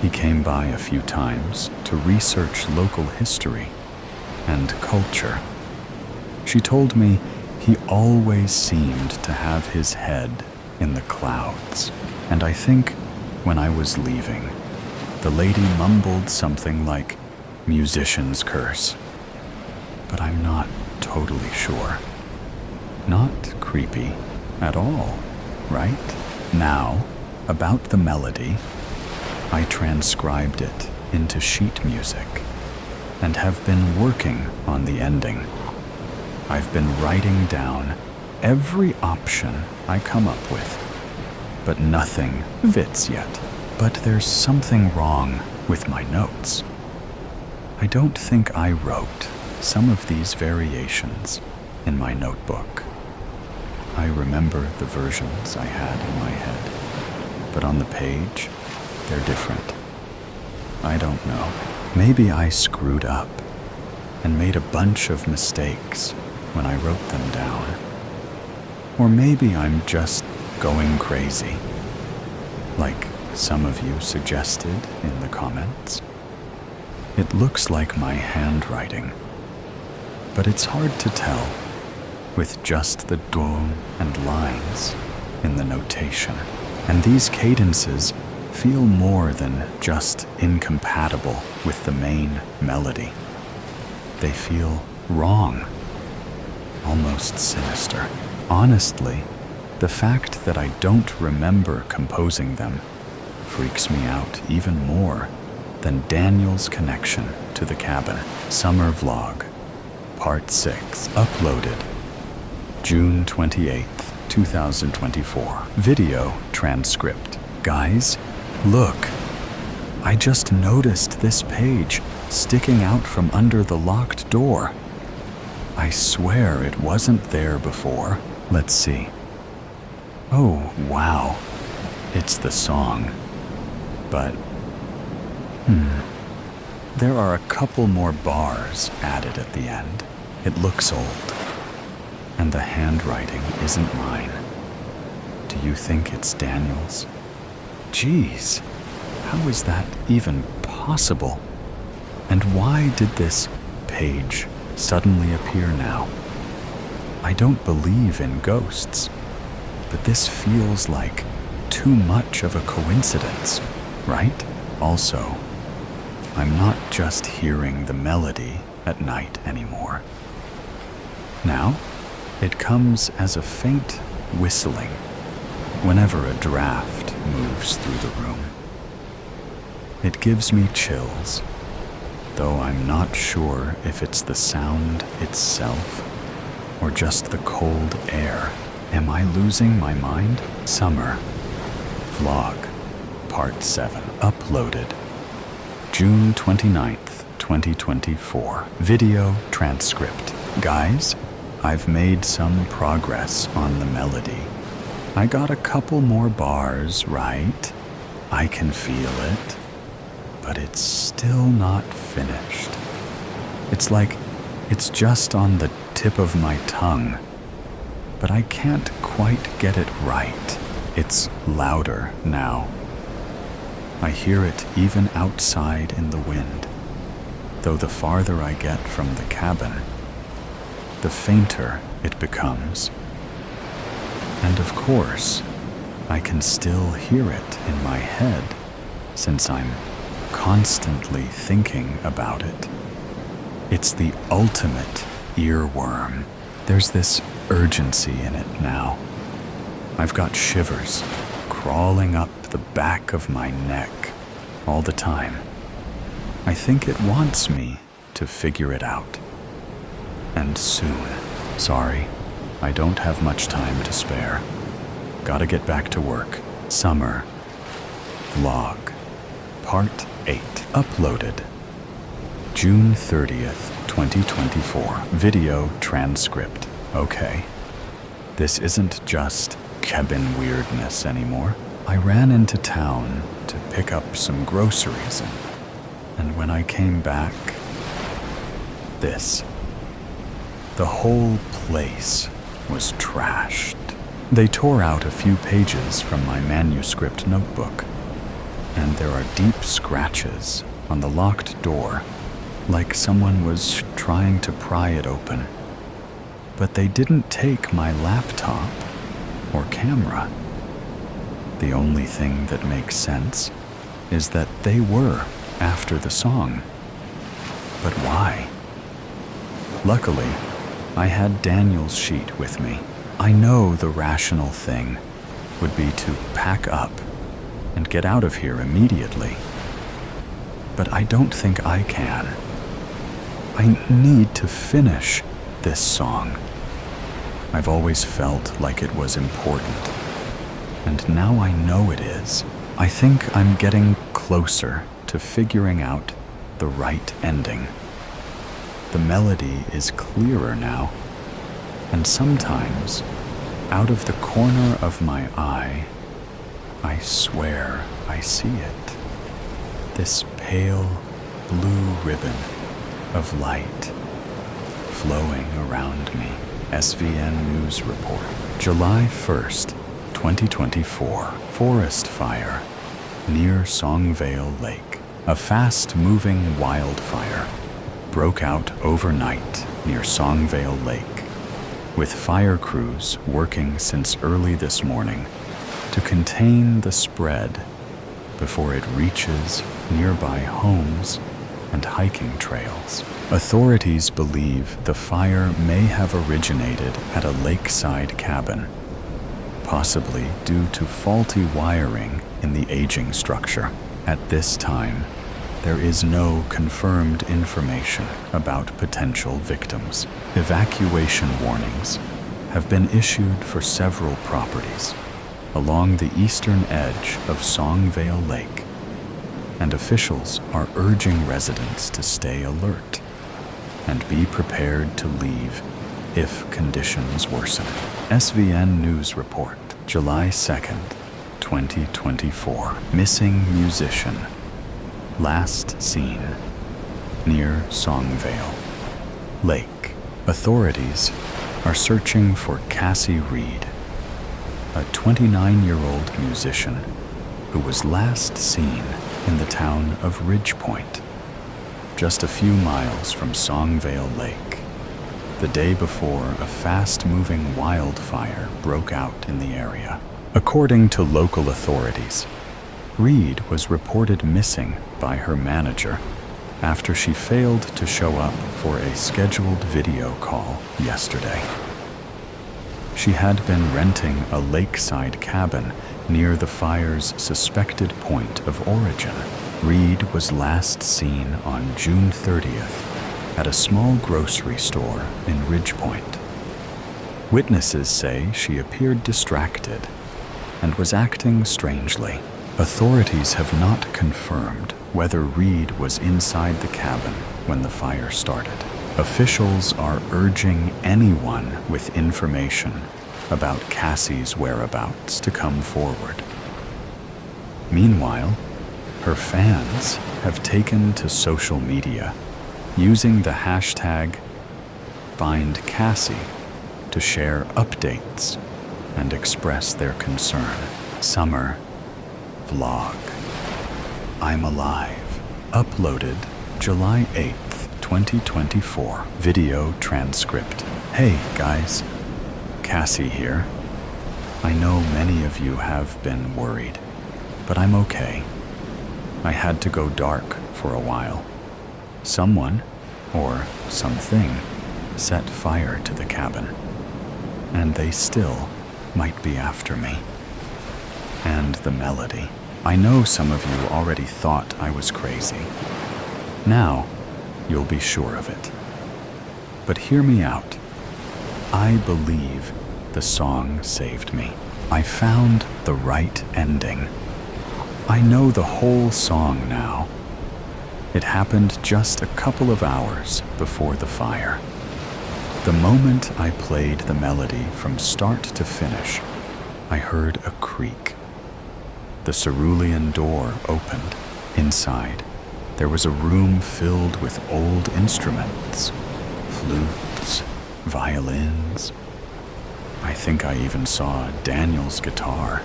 He came by a few times to research local history and culture. She told me he always seemed to have his head in the clouds, and I think when I was leaving, the lady mumbled something like musician's curse, but I'm not totally sure. Not creepy at all, right? Now, about the melody, I transcribed it into sheet music and have been working on the ending. I've been writing down every option I come up with, but nothing fits yet. But there's something wrong with my notes. I don't think I wrote some of these variations in my notebook. I remember the versions I had in my head, but on the page, they're different. I don't know. Maybe I screwed up and made a bunch of mistakes when I wrote them down. Or maybe I'm just going crazy, like some of you suggested in the comments. It looks like my handwriting, but it's hard to tell with just the do and lines in the notation. And these cadences feel more than just incompatible with the main melody. They feel wrong, almost sinister. Honestly, the fact that I don't remember composing them freaks me out even more than Daniel's connection to the cabin. Summer Vlog, Part 6, uploaded June 28th, 2024. Video transcript. Guys, look. I just noticed this page sticking out from under the locked door. I swear it wasn't there before. Let's see. Oh, wow. It's the song. But, there are a couple more bars added at the end. It looks old. And the handwriting isn't mine. Do you think it's Daniel's? Jeez, how is that even possible? And why did this page suddenly appear now? I don't believe in ghosts, but this feels like too much of a coincidence, right? Also, I'm not just hearing the melody at night anymore. Now, it comes as a faint whistling whenever a draft moves through the room. It gives me chills, though I'm not sure if it's the sound itself or just the cold air. Am I losing my mind? Summer Vlog, Part 7, uploaded June 29th, 2024. Video transcript. Guys, I've made some progress on the melody. I got a couple more bars right. I can feel it, but it's still not finished. It's like it's just on the tip of my tongue, but I can't quite get it right. It's louder now. I hear it even outside in the wind, though the farther I get from the cabin, the fainter it becomes. And of course, I can still hear it in my head since I'm constantly thinking about it. It's the ultimate earworm. There's this urgency in it now. I've got shivers crawling up the back of my neck all the time. I think it wants me to figure it out. And soon. Sorry, I don't have much time to spare. Gotta get back to work. Summer Vlog, Part 8, uploaded June 30th, 2024. Video transcript. Okay, this isn't just cabin weirdness anymore. I ran into town to pick up some groceries, and when I came back, this. The whole place was trashed. They tore out a few pages from my manuscript notebook, and there are deep scratches on the locked door, like someone was trying to pry it open. But they didn't take my laptop or camera. The only thing that makes sense is that they were after the song. But why? Luckily, I had Daniel's sheet with me. I know the rational thing would be to pack up and get out of here immediately. But I don't think I can. I need to finish this song. I've always felt like it was important, and now I know it is. I think I'm getting closer to figuring out the right ending. The melody is clearer now, and sometimes, out of the corner of my eye, I swear I see it. This pale blue ribbon of light flowing around me. SVN News Report, July 1st, 2024. Forest fire near Songvale Lake. A fast-moving wildfire broke out overnight near Songvale Lake, with fire crews working since early this morning to contain the spread before it reaches nearby homes and hiking trails. Authorities believe the fire may have originated at a lakeside cabin, possibly due to faulty wiring in the aging structure. At this time, there is no confirmed information about potential victims. Evacuation warnings have been issued for several properties along the eastern edge of Songvale Lake, and officials are urging residents to stay alert and be prepared to leave if conditions worsen. SVN News Report, July 2nd, 2024. Missing musician. Last seen near Songvale Lake. Authorities are searching for Cassie Reed, a 29-year-old musician who was last seen in the town of Ridgepoint, just a few miles from Songvale Lake, the day before a fast-moving wildfire broke out in the area. According to local authorities, Reed was reported missing by her manager after she failed to show up for a scheduled video call yesterday. She had been renting a lakeside cabin near the fire's suspected point of origin. Reed was last seen on June 30th at a small grocery store in Ridgepoint. Witnesses say she appeared distracted and was acting strangely. Authorities have not confirmed whether Reed was inside the cabin when the fire started. Officials are urging anyone with information about Cassie's whereabouts to come forward. Meanwhile, her fans have taken to social media, using the hashtag #FindCassie to share updates and express their concern. Summer Vlog. I'm Alive. Uploaded July 8th, 2024. Video transcript. Hey guys, Cassie here. I know many of you have been worried, but I'm okay. I had to go dark for a while. Someone, or something, set fire to the cabin, and they still might be after me. And the melody. I know some of you already thought I was crazy. Now, you'll be sure of it. But hear me out. I believe the song saved me. I found the right ending. I know the whole song now. It happened just a couple of hours before the fire. The moment I played the melody from start to finish, I heard a creak. The cerulean door opened. Inside, there was a room filled with old instruments, flutes, violins. I think I even saw Daniel's guitar.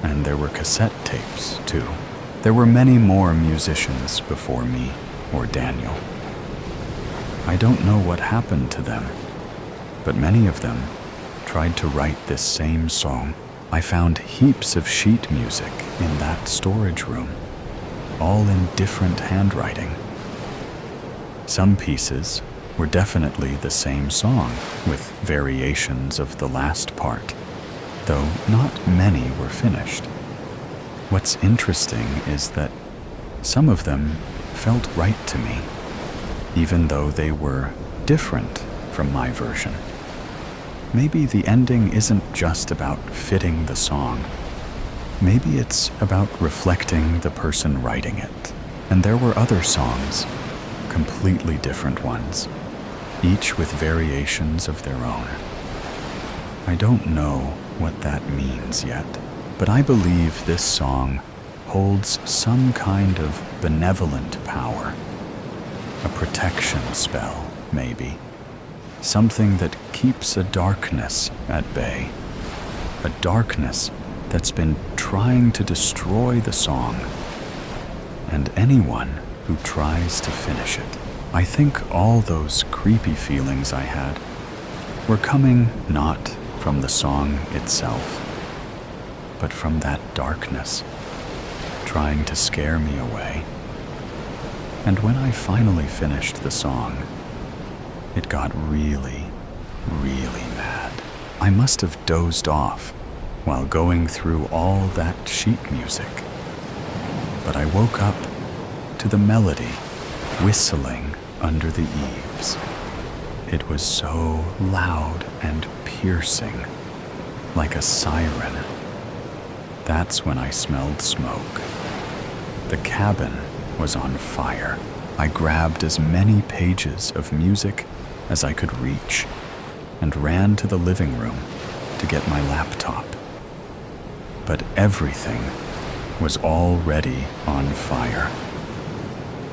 And there were cassette tapes, too. There were many more musicians before me or Daniel. I don't know what happened to them, but many of them tried to write this same song. I found heaps of sheet music in that storage room, all in different handwriting. Some pieces were definitely the same song, with variations of the last part, though not many were finished. What's interesting is that some of them felt right to me, even though they were different from my version. Maybe the ending isn't just about fitting the song. Maybe it's about reflecting the person writing it. And there were other songs, completely different ones, each with variations of their own. I don't know what that means yet, but I believe this song holds some kind of benevolent power. A protection spell, maybe. Something that keeps a darkness at bay. a darkness that's been trying to destroy the song and anyone who tries to finish it. I think all those creepy feelings I had were coming not from the song itself, but from that darkness trying to scare me away. And when I finally finished the song, it got really, really mad. I must have dozed off while going through all that sheet music. But I woke up to the melody whistling under the eaves. It was so loud and piercing, like a siren. That's when I smelled smoke. The cabin was on fire. I grabbed as many pages of music as I could reach and ran to the living room to get my laptop. But everything was already on fire.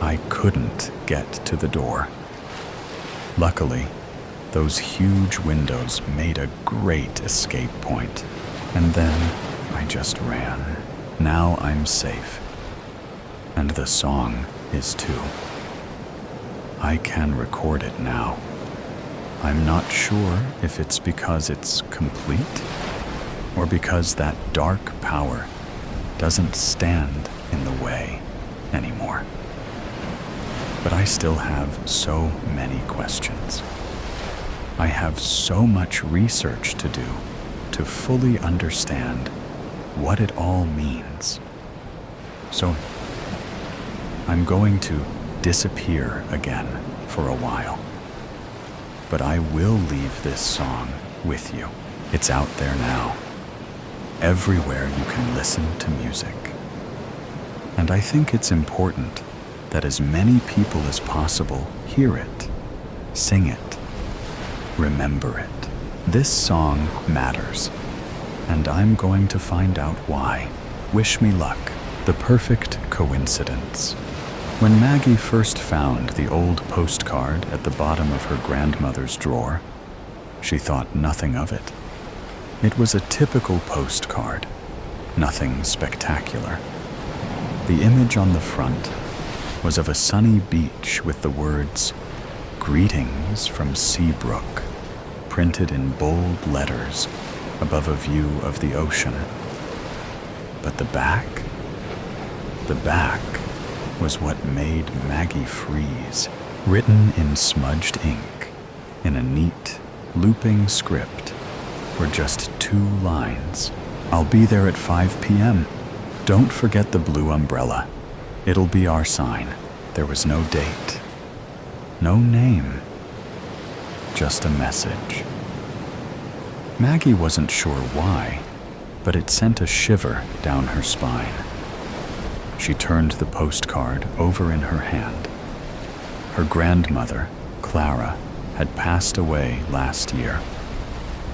I couldn't get to the door. Luckily, those huge windows made a great escape point, and then I just ran. Now I'm safe. And the song is too. I can record it now. I'm not sure if it's because it's complete or because that dark power doesn't stand in the way anymore. But I still have so many questions. I have so much research to do to fully understand what it all means. So I'm going to disappear again for a while. But I will leave this song with you. It's out there now, everywhere you can listen to music. And I think it's important that as many people as possible hear it, sing it, remember it. This song matters, and I'm going to find out why. Wish me luck. The perfect coincidence. When Maggie first found the old postcard at the bottom of her grandmother's drawer, she thought nothing of it. It was a typical postcard, nothing spectacular. The image on the front was of a sunny beach with the words, "Greetings from Seabrook," printed in bold letters above a view of the ocean. But the back was what made Maggie freeze, written in smudged ink in a neat, looping script were just 2 lines. "I'll be there at 5 p.m. Don't forget the blue umbrella. It'll be our sign." There was no date, no name, just a message. Maggie wasn't sure why, but it sent a shiver down her spine. She turned the postcard over in her hand. Her grandmother, Clara, had passed away last year,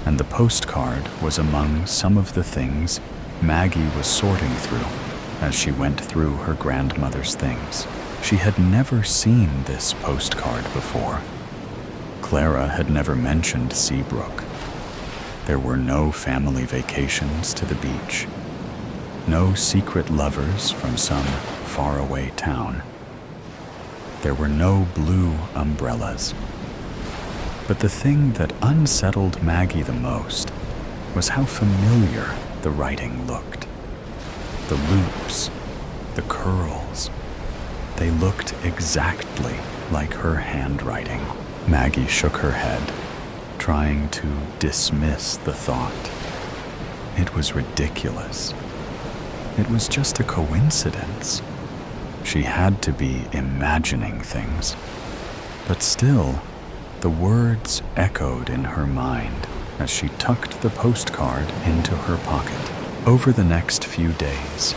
and the postcard was among some of the things Maggie was sorting through as she went through her grandmother's things. She had never seen this postcard before. Clara had never mentioned Seabrook. There were no family vacations to the beach. No secret lovers from some faraway town. There were no blue umbrellas. But the thing that unsettled Maggie the most was how familiar the writing looked. The loops, the curls, they looked exactly like her handwriting. Maggie shook her head, trying to dismiss the thought. It was ridiculous. It was just a coincidence. She had to be imagining things. But still, the words echoed in her mind as she tucked the postcard into her pocket. Over the next few days,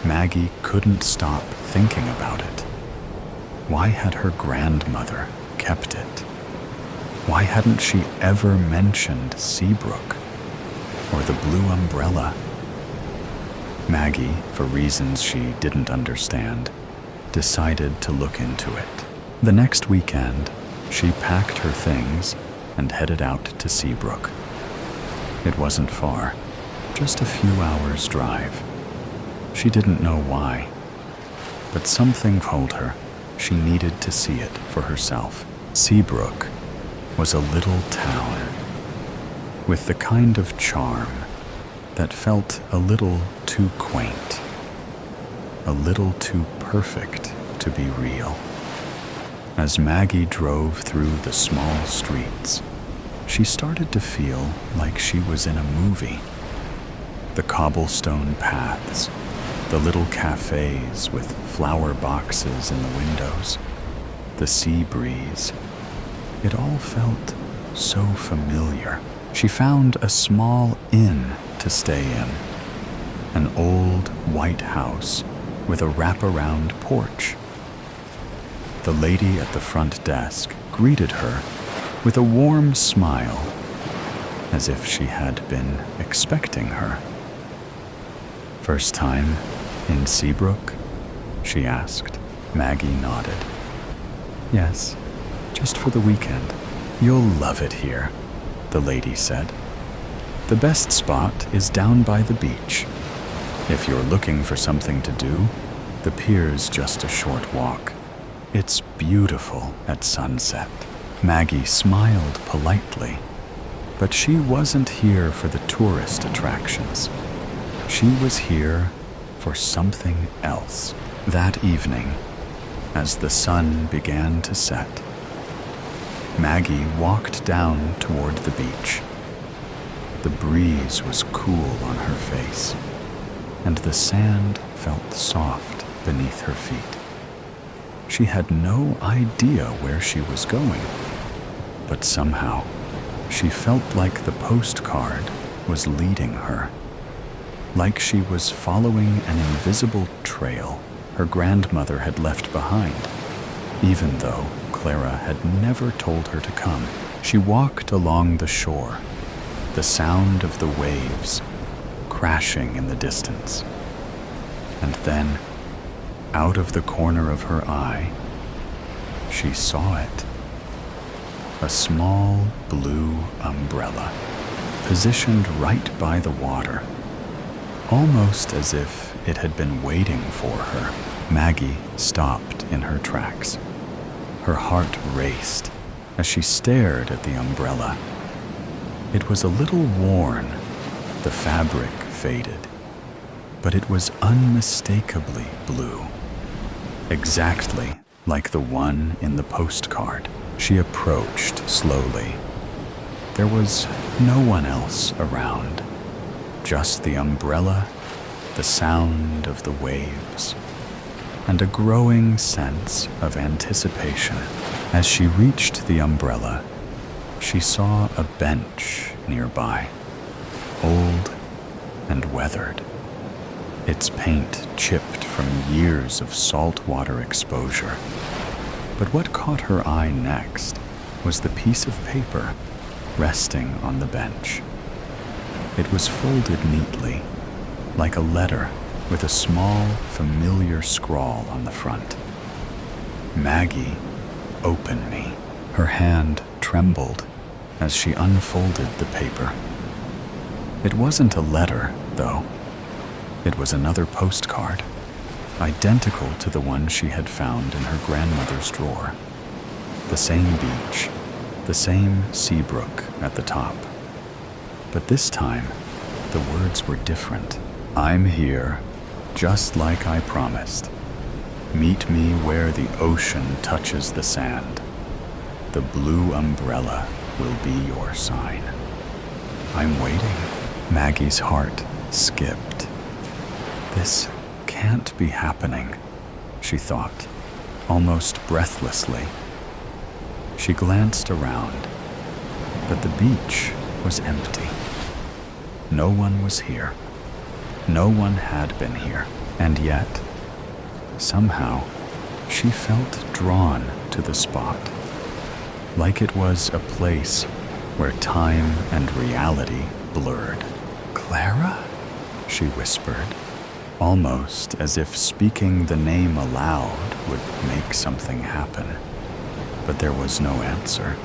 Maggie couldn't stop thinking about it. Why had her grandmother kept it? Why hadn't she ever mentioned Seabrook or the blue umbrella? Maggie, for reasons she didn't understand, decided to look into it. The next weekend, she packed her things and headed out to Seabrook. It wasn't far, just a few hours' drive. She didn't know why, but something told her she needed to see it for herself. Seabrook was a little town with the kind of charm that felt a little too quaint, a little too perfect to be real. As Maggie drove through the small streets, she started to feel like she was in a movie. The cobblestone paths, the little cafes with flower boxes in the windows, the sea breeze, it all felt so familiar. She found a small inn to stay in, an old white house with a wraparound porch. The lady at the front desk greeted her with a warm smile, as if she had been expecting her. "First time in Seabrook?" she asked. Maggie nodded. "Yes, just for the weekend." "You'll love it here," the lady said. "The best spot is down by the beach. If you're looking for something to do, the pier's just a short walk. It's beautiful at sunset." Maggie smiled politely, but she wasn't here for the tourist attractions. She was here for something else. That evening, as the sun began to set, Maggie walked down toward the beach. The breeze was cool on her face, and the sand felt soft beneath her feet. She had no idea where she was going, but somehow she felt like the postcard was leading her, like she was following an invisible trail her grandmother had left behind, even though Clara had never told her to come. She walked along the shore, the sound of the waves crashing in the distance. And then, out of the corner of her eye, she saw it. A small blue umbrella, positioned right by the water, almost as if it had been waiting for her. Maggie stopped in her tracks. Her heart raced as she stared at the umbrella. It was a little worn, the fabric faded, but it was unmistakably blue, exactly like the one in the postcard. She approached slowly. There was no one else around, just the umbrella, the sound of the waves, and a growing sense of anticipation. As she reached the umbrella, she saw a bench nearby, old and weathered, its paint chipped from years of saltwater exposure. But what caught her eye next was the piece of paper resting on the bench. It was folded neatly, like a letter with a small, familiar scrawl on the front. "Maggie, open me." Her hand trembled as she unfolded the paper. It wasn't a letter, though. It was another postcard, identical to the one she had found in her grandmother's drawer. The same beach, the same Seabrook at the top. But this time, the words were different. "I'm here, just like I promised. Meet me where the ocean touches the sand. The blue umbrella will be your sign." "I'm waiting." Maggie's heart skipped. This can't be happening, she thought, almost breathlessly. She glanced around, but the beach was empty. No one was here. No one had been here. And yet, somehow, she felt drawn to the spot, like it was a place where time and reality blurred. "Clara?" she whispered, almost as if speaking the name aloud would make something happen. But there was no answer,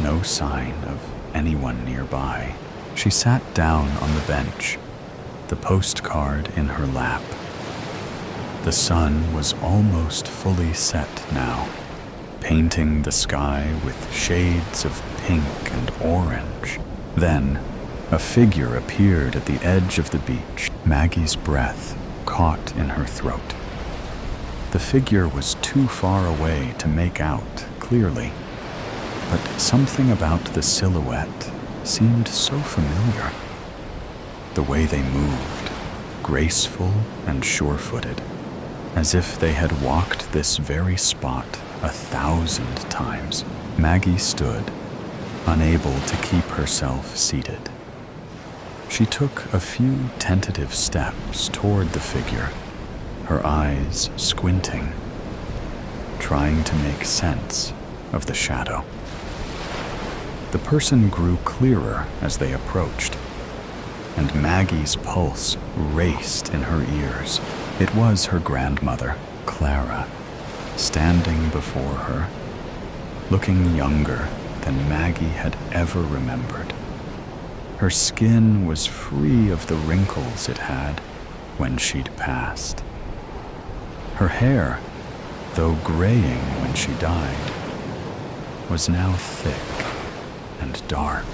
no sign of anyone nearby. She sat down on the bench the postcard in her lap. The sun was almost fully set now, painting the sky with shades of pink and orange. Then, a figure appeared at the edge of the beach. Maggie's breath caught in her throat. The figure was too far away to make out clearly, but something about the silhouette seemed so familiar. The way they moved, graceful and sure-footed, as if they had walked this very spot 1,000 times. Maggie stood, unable to keep herself seated. She took a few tentative steps toward the figure, her eyes squinting, trying to make sense of the shadow. The person grew clearer as they approached, and Maggie's pulse raced in her ears. It was her grandmother, Clara, standing before her, looking younger than Maggie had ever remembered. Her skin was free of the wrinkles it had when she'd passed. Her hair, though graying when she died, was now thick and dark,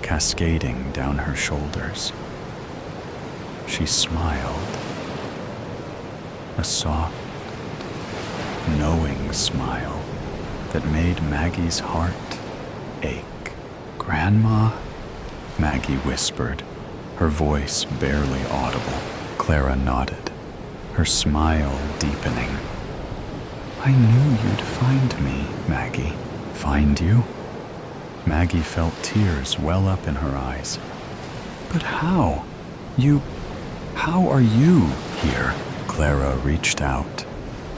cascading down her shoulders. She smiled, a soft, knowing smile that made Maggie's heart ache. "Grandma?" Maggie whispered, her voice barely audible. Clara nodded, her smile deepening. "I knew you'd find me, Maggie." "Find you?" Maggie felt tears well up in her eyes. "But how? How are you here?" Clara reached out,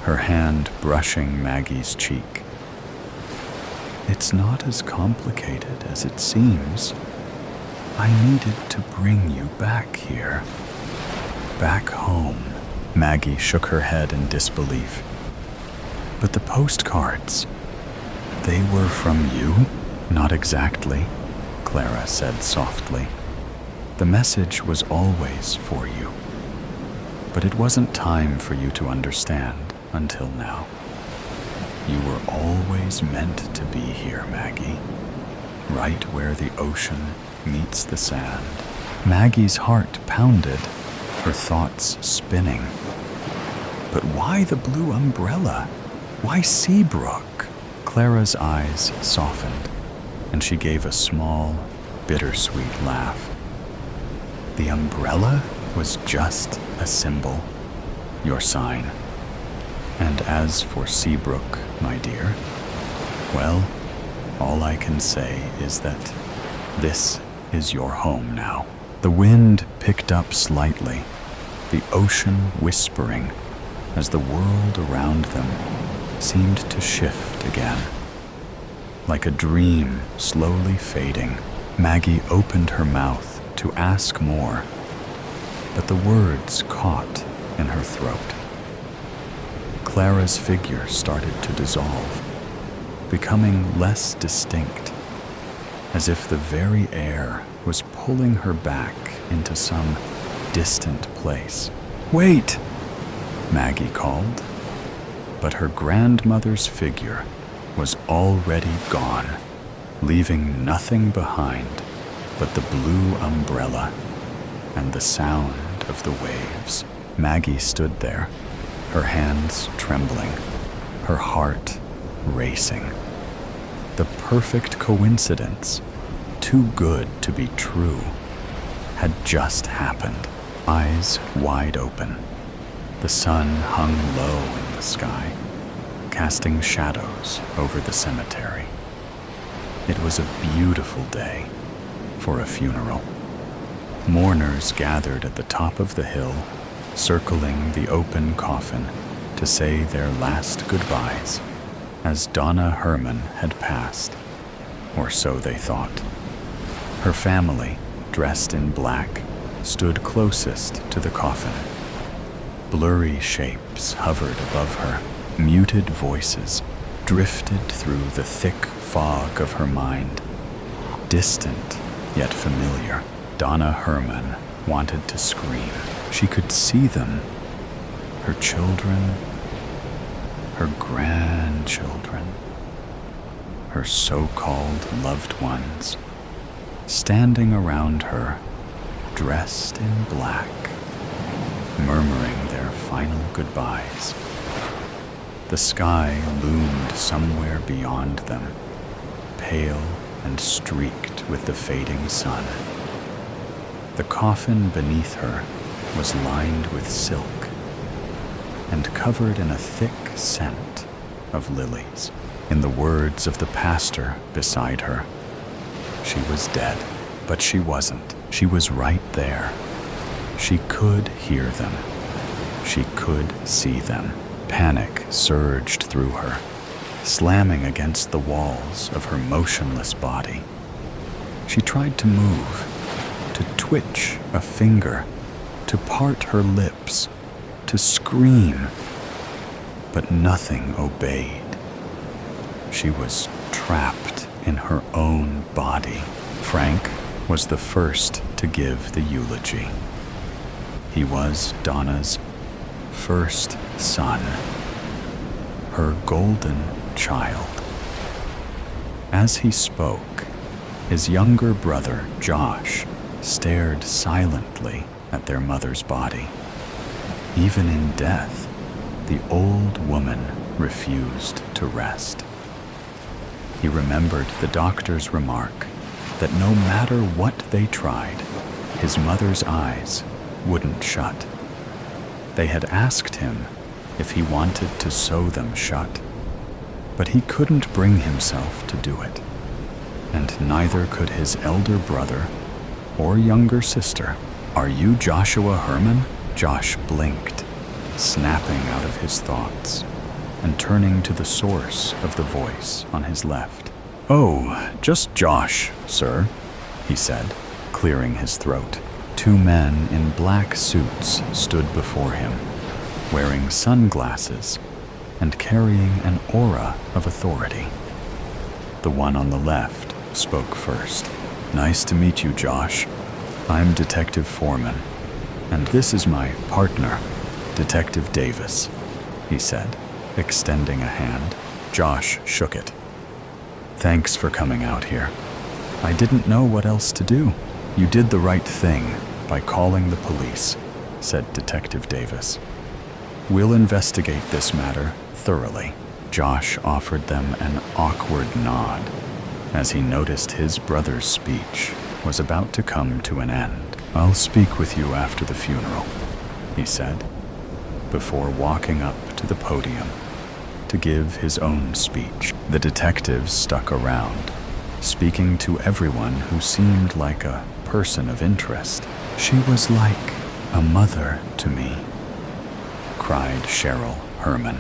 her hand brushing Maggie's cheek. "It's not as complicated as it seems. I needed to bring you back here. Back home." Maggie shook her head in disbelief. "But the postcards, they were from you?" "Not exactly," Clara said softly. "The message was always for you. But it wasn't time for you to understand until now. You were always meant to be here, Maggie, right where the ocean meets the sand." Maggie's heart pounded, her thoughts spinning. But why the blue umbrella? Why Seabrook? Clara's eyes softened, and she gave a small, bittersweet laugh. The umbrella was just a symbol, your sign. And as for Seabrook, my dear, well, all I can say is that this is your home now. The wind picked up slightly, the ocean whispering as the world around them seemed to shift again. Like a dream slowly fading, Maggie opened her mouth to ask more, but the words caught in her throat. Clara's figure started to dissolve, becoming less distinct, as if the very air was pulling her back into some distant place. "Wait!" Maggie called, but her grandmother's figure was already gone, leaving nothing behind but the blue umbrella and the sound of the waves. Maggie stood there, her hands trembling, her heart racing. The perfect coincidence, too good to be true, had just happened. Eyes wide open, the sun hung low in the sky, casting shadows over the cemetery. It was a beautiful day for a funeral. Mourners gathered at the top of the hill, circling the open coffin to say their last goodbyes, as Donna Herman had passed, or so they thought. Her family, dressed in black, stood closest to the coffin. Blurry shapes hovered above her. Muted voices drifted through the thick fog of her mind. Distant, yet familiar. Donna Herman wanted to scream. She could see them, her children, her grandchildren, her so-called loved ones, standing around her, dressed in black, murmuring their final goodbyes. The sky loomed somewhere beyond them, pale and streaked with the fading sun. The coffin beneath her was lined with silk and covered in a thick scent of lilies. In the words of the pastor beside her, she was dead, but she wasn't. She was right there. She could hear them. She could see them. Panic surged through her, slamming against the walls of her motionless body. She tried to move, to twitch a finger, to part her lips, to scream, but nothing obeyed. She was trapped in her own body. Frank was the first to give the eulogy. He was Donna's first son, her golden child. As he spoke, his younger brother, Josh, stared silently at their mother's body. Even in death, the old woman refused to rest. He remembered the doctor's remark that no matter what they tried, his mother's eyes wouldn't shut. They had asked him if he wanted to sew them shut, but he couldn't bring himself to do it, and neither could his elder brother or younger sister. "Are you Joshua Herman?" Josh blinked, snapping out of his thoughts and turning to the source of the voice on his left. "Oh, just Josh, sir," he said, clearing his throat. Two men in black suits stood before him, wearing sunglasses and carrying an aura of authority. The one on the left spoke first. "Nice to meet you, Josh. I'm Detective Foreman, and this is my partner, Detective Davis," he said, extending a hand. Josh shook it. "Thanks for coming out here. I didn't know what else to do." "You did the right thing by calling the police," said Detective Davis. "We'll investigate this matter thoroughly." Josh offered them an awkward nod as he noticed his brother's speech was about to come to an end. "I'll speak with you after the funeral," he said, before walking up to the podium to give his own speech. The detectives stuck around, speaking to everyone who seemed like a person of interest. "She was like a mother to me," cried Cheryl Herman,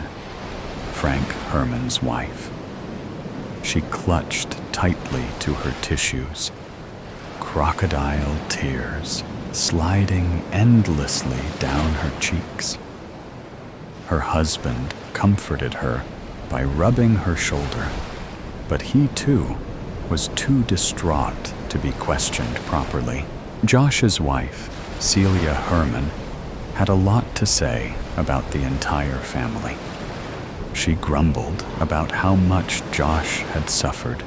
Frank Herman's wife. She clutched tightly to her tissues, crocodile tears sliding endlessly down her cheeks. Her husband comforted her by rubbing her shoulder, but he too was too distraught to be questioned properly. Josh's wife, Celia Herman, had a lot to say about the entire family. She grumbled about how much Josh had suffered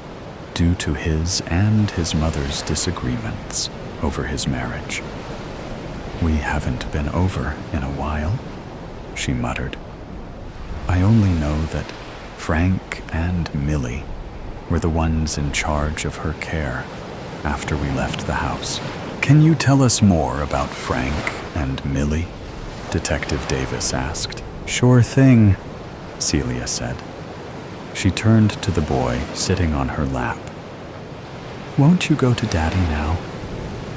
due to his and his mother's disagreements over his marriage. "We haven't been over in a while," she muttered. "I only know that Frank and Millie were the ones in charge of her care after we left the house." "Can you tell us more about Frank and Millie?" Detective Davis asked. "Sure thing," Celia said. She turned to the boy sitting on her lap. "Won't you go to Daddy now?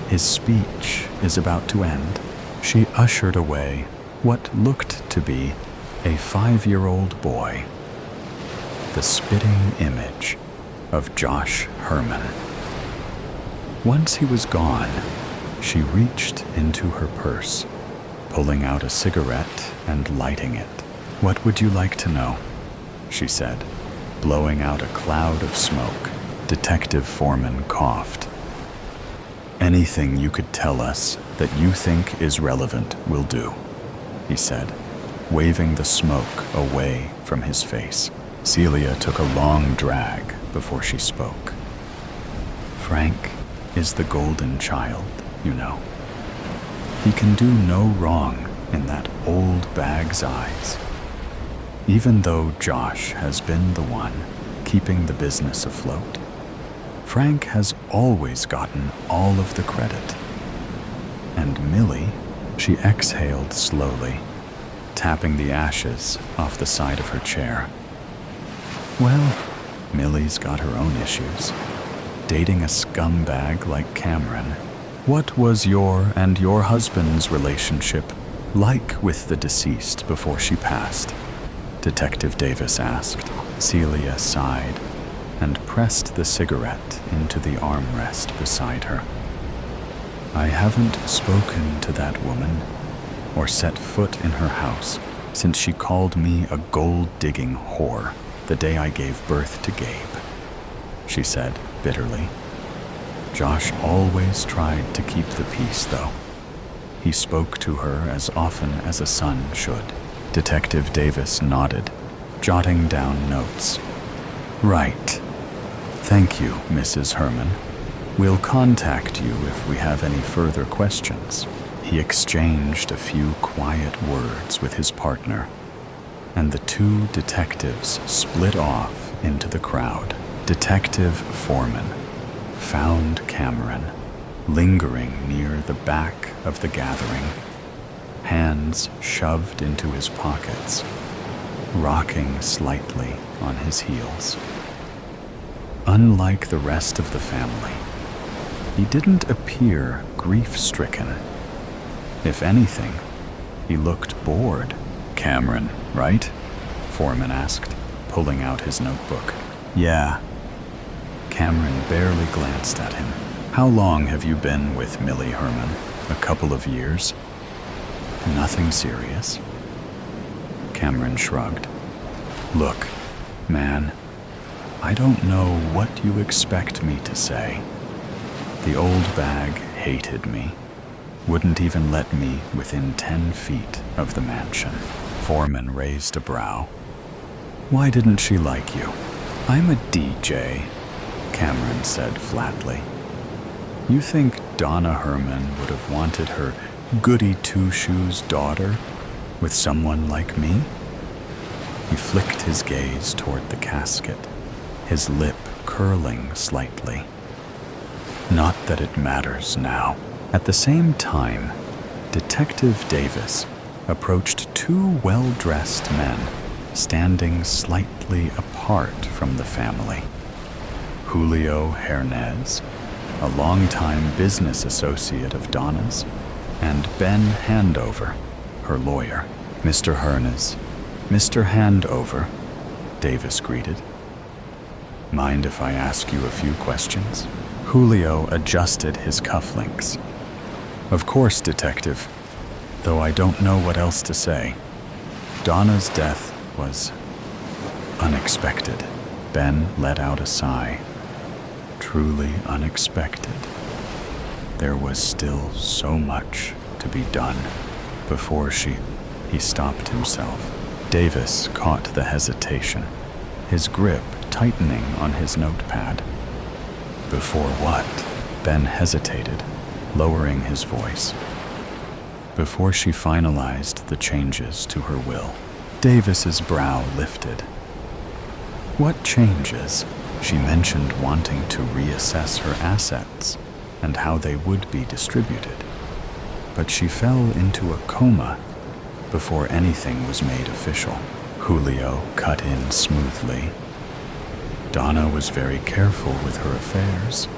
His speech is about to end." She ushered away what looked to be a 5-year-old boy, the spitting image of Josh Herman. Once he was gone, she reached into her purse, pulling out a cigarette and lighting it. "What would you like to know?" she said, blowing out a cloud of smoke. Detective Foreman coughed. Anything you could tell us that you think is relevant will do, he said, waving the smoke away from his face. Celia took a long drag before she spoke. Frank is the golden child, you know. He can do no wrong in that old bag's eyes. Even though Josh has been the one keeping the business afloat, Frank has always gotten all of the credit. And Millie, she exhaled slowly, tapping the ashes off the side of her chair. Well, Millie's got her own issues. Dating a scumbag like Cameron. What was your and your husband's relationship like with the deceased before she passed? Detective Davis asked. Celia sighed and pressed the cigarette into the armrest beside her. I haven't spoken to that woman or set foot in her house since she called me a gold-digging whore the day I gave birth to Gabe, she said bitterly. Josh always tried to keep the peace, though. He spoke to her as often as a son should. Detective Davis nodded, jotting down notes. Right. Thank you, Mrs. Herman. We'll contact you if we have any further questions. He exchanged a few quiet words with his partner, and the two detectives split off into the crowd. Detective Foreman found Cameron lingering near the back of the gathering, hands shoved into his pockets, rocking slightly on his heels. Unlike the rest of the family, he didn't appear grief-stricken. If anything, he looked bored. Cameron, right? Foreman asked, pulling out his notebook. Yeah. Cameron barely glanced at him. How long have you been with Millie Herman? A couple of years? Nothing serious. Cameron shrugged. Look, man, I don't know what you expect me to say. The old bag hated me. Wouldn't even let me within 10 feet of the mansion. Foreman raised a brow. Why didn't she like you? I'm a DJ, Cameron said flatly. You think Donna Herman would have wanted her goody two-shoes daughter with someone like me? He flicked his gaze toward the casket, his lip curling slightly. Not that it matters now. At the same time, Detective Davis approached two well-dressed men standing slightly apart from the family. Julio Hernandez, a longtime business associate of Donna's, and Ben Handover, her lawyer. Mr. Hernandez, Mr. Handover, Davis greeted. Mind if I ask you a few questions? Julio adjusted his cufflinks. Of course, Detective, though I don't know what else to say. Donna's death was unexpected. Ben let out a sigh. Truly unexpected. There was still so much to be done before he stopped himself. Davis caught the hesitation, his grip tightening on his notepad. Before what? Ben hesitated, lowering his voice. Before she finalized the changes to her will. Davis's brow lifted. What changes? She mentioned wanting to reassess her assets and how they would be distributed. But she fell into a coma before anything was made official. Julio cut in smoothly. Donna was very careful with her affairs.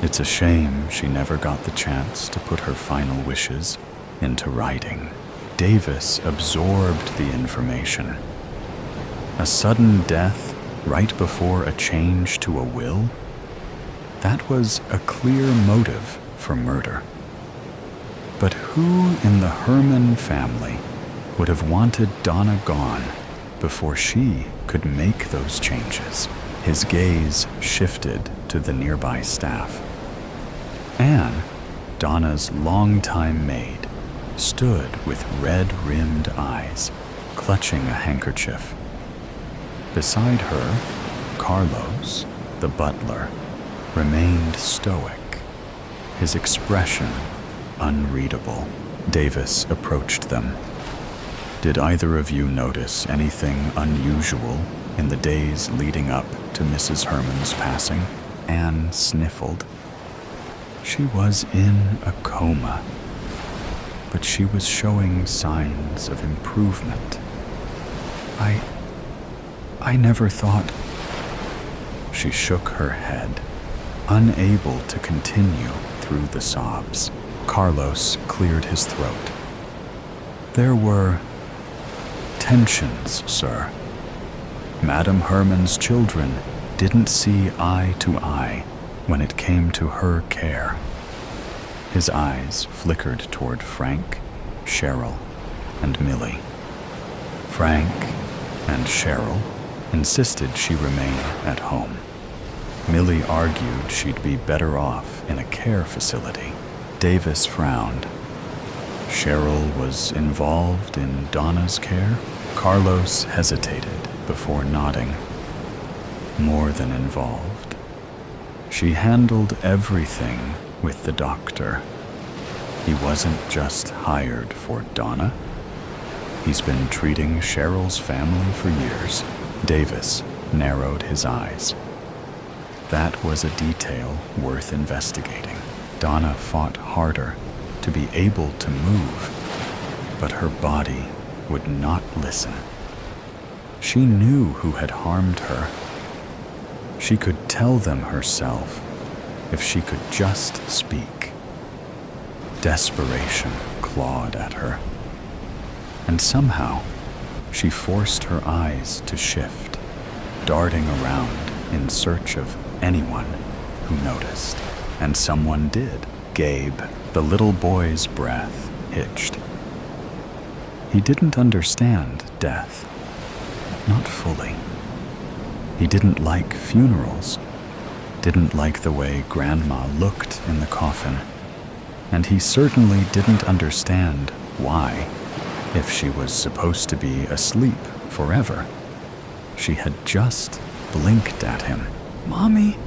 It's a shame she never got the chance to put her final wishes into writing. Davis absorbed the information. A sudden death right before a change to a will? That was a clear motive for murder. But who in the Herman family would have wanted Donna gone before she could make those changes? His gaze shifted to the nearby staff. Anne, Donna's longtime maid, stood with red-rimmed eyes, clutching a handkerchief. Beside her, Carlos, the butler, remained stoic, his expression unreadable. Davis approached them. "Did either of you notice anything unusual in the days leading up to Mrs. Herman's passing?" Anne sniffled. She was in a coma, but she was showing signs of improvement. I never thought." She shook her head, unable to continue through the sobs. Carlos cleared his throat. "There were tensions, sir. Madame Herman's children didn't see eye to eye when it came to her care." His eyes flickered toward Frank, Cheryl, and Millie. Frank and Cheryl insisted she remain at home. Millie argued she'd be better off in a care facility. Davis frowned. Cheryl was involved in Donna's care? Carlos hesitated before nodding. More than involved. She handled everything with the doctor. He wasn't just hired for Donna. He's been treating Cheryl's family for years. Davis narrowed his eyes. That was a detail worth investigating. Donna fought harder to be able to move, but her body would not listen. She knew who had harmed her. She could tell them herself if she could just speak. Desperation clawed at her, and somehow she forced her eyes to shift, darting around in search of anyone who noticed. And someone did. Gabe, the little boy's breath hitched. He didn't understand death. Not fully. He didn't like funerals, didn't like the way Grandma looked in the coffin, and he certainly didn't understand why, if she was supposed to be asleep forever. She had just blinked at him. "Mommy?"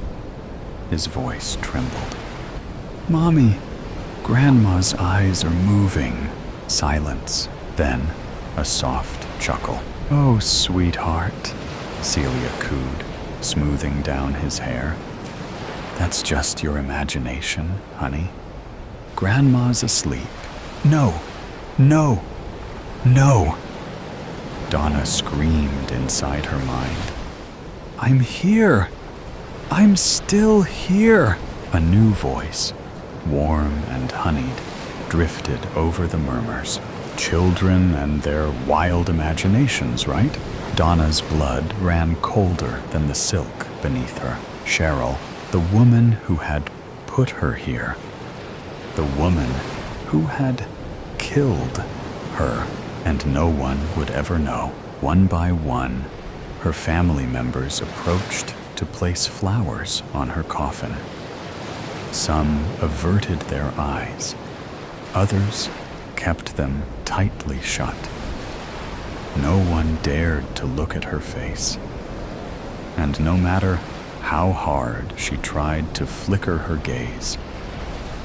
His voice trembled. "Mommy, Grandma's eyes are moving." Silence, then a soft chuckle. "Oh, sweetheart," Celia cooed, smoothing down his hair. "That's just your imagination, honey. Grandma's asleep." "No, no, no!" Donna screamed inside her mind. "I'm here! I'm still here!" A new voice, warm and honeyed, drifted over the murmurs. Children and their wild imaginations, right? Donna's blood ran colder than the silk beneath her. Cheryl, the woman who had put her here, the woman who had killed her, and no one would ever know. One by one, her family members approached to place flowers on her coffin. Some averted their eyes. Others kept them tightly shut. No one dared to look at her face. And no matter how hard she tried to flicker her gaze,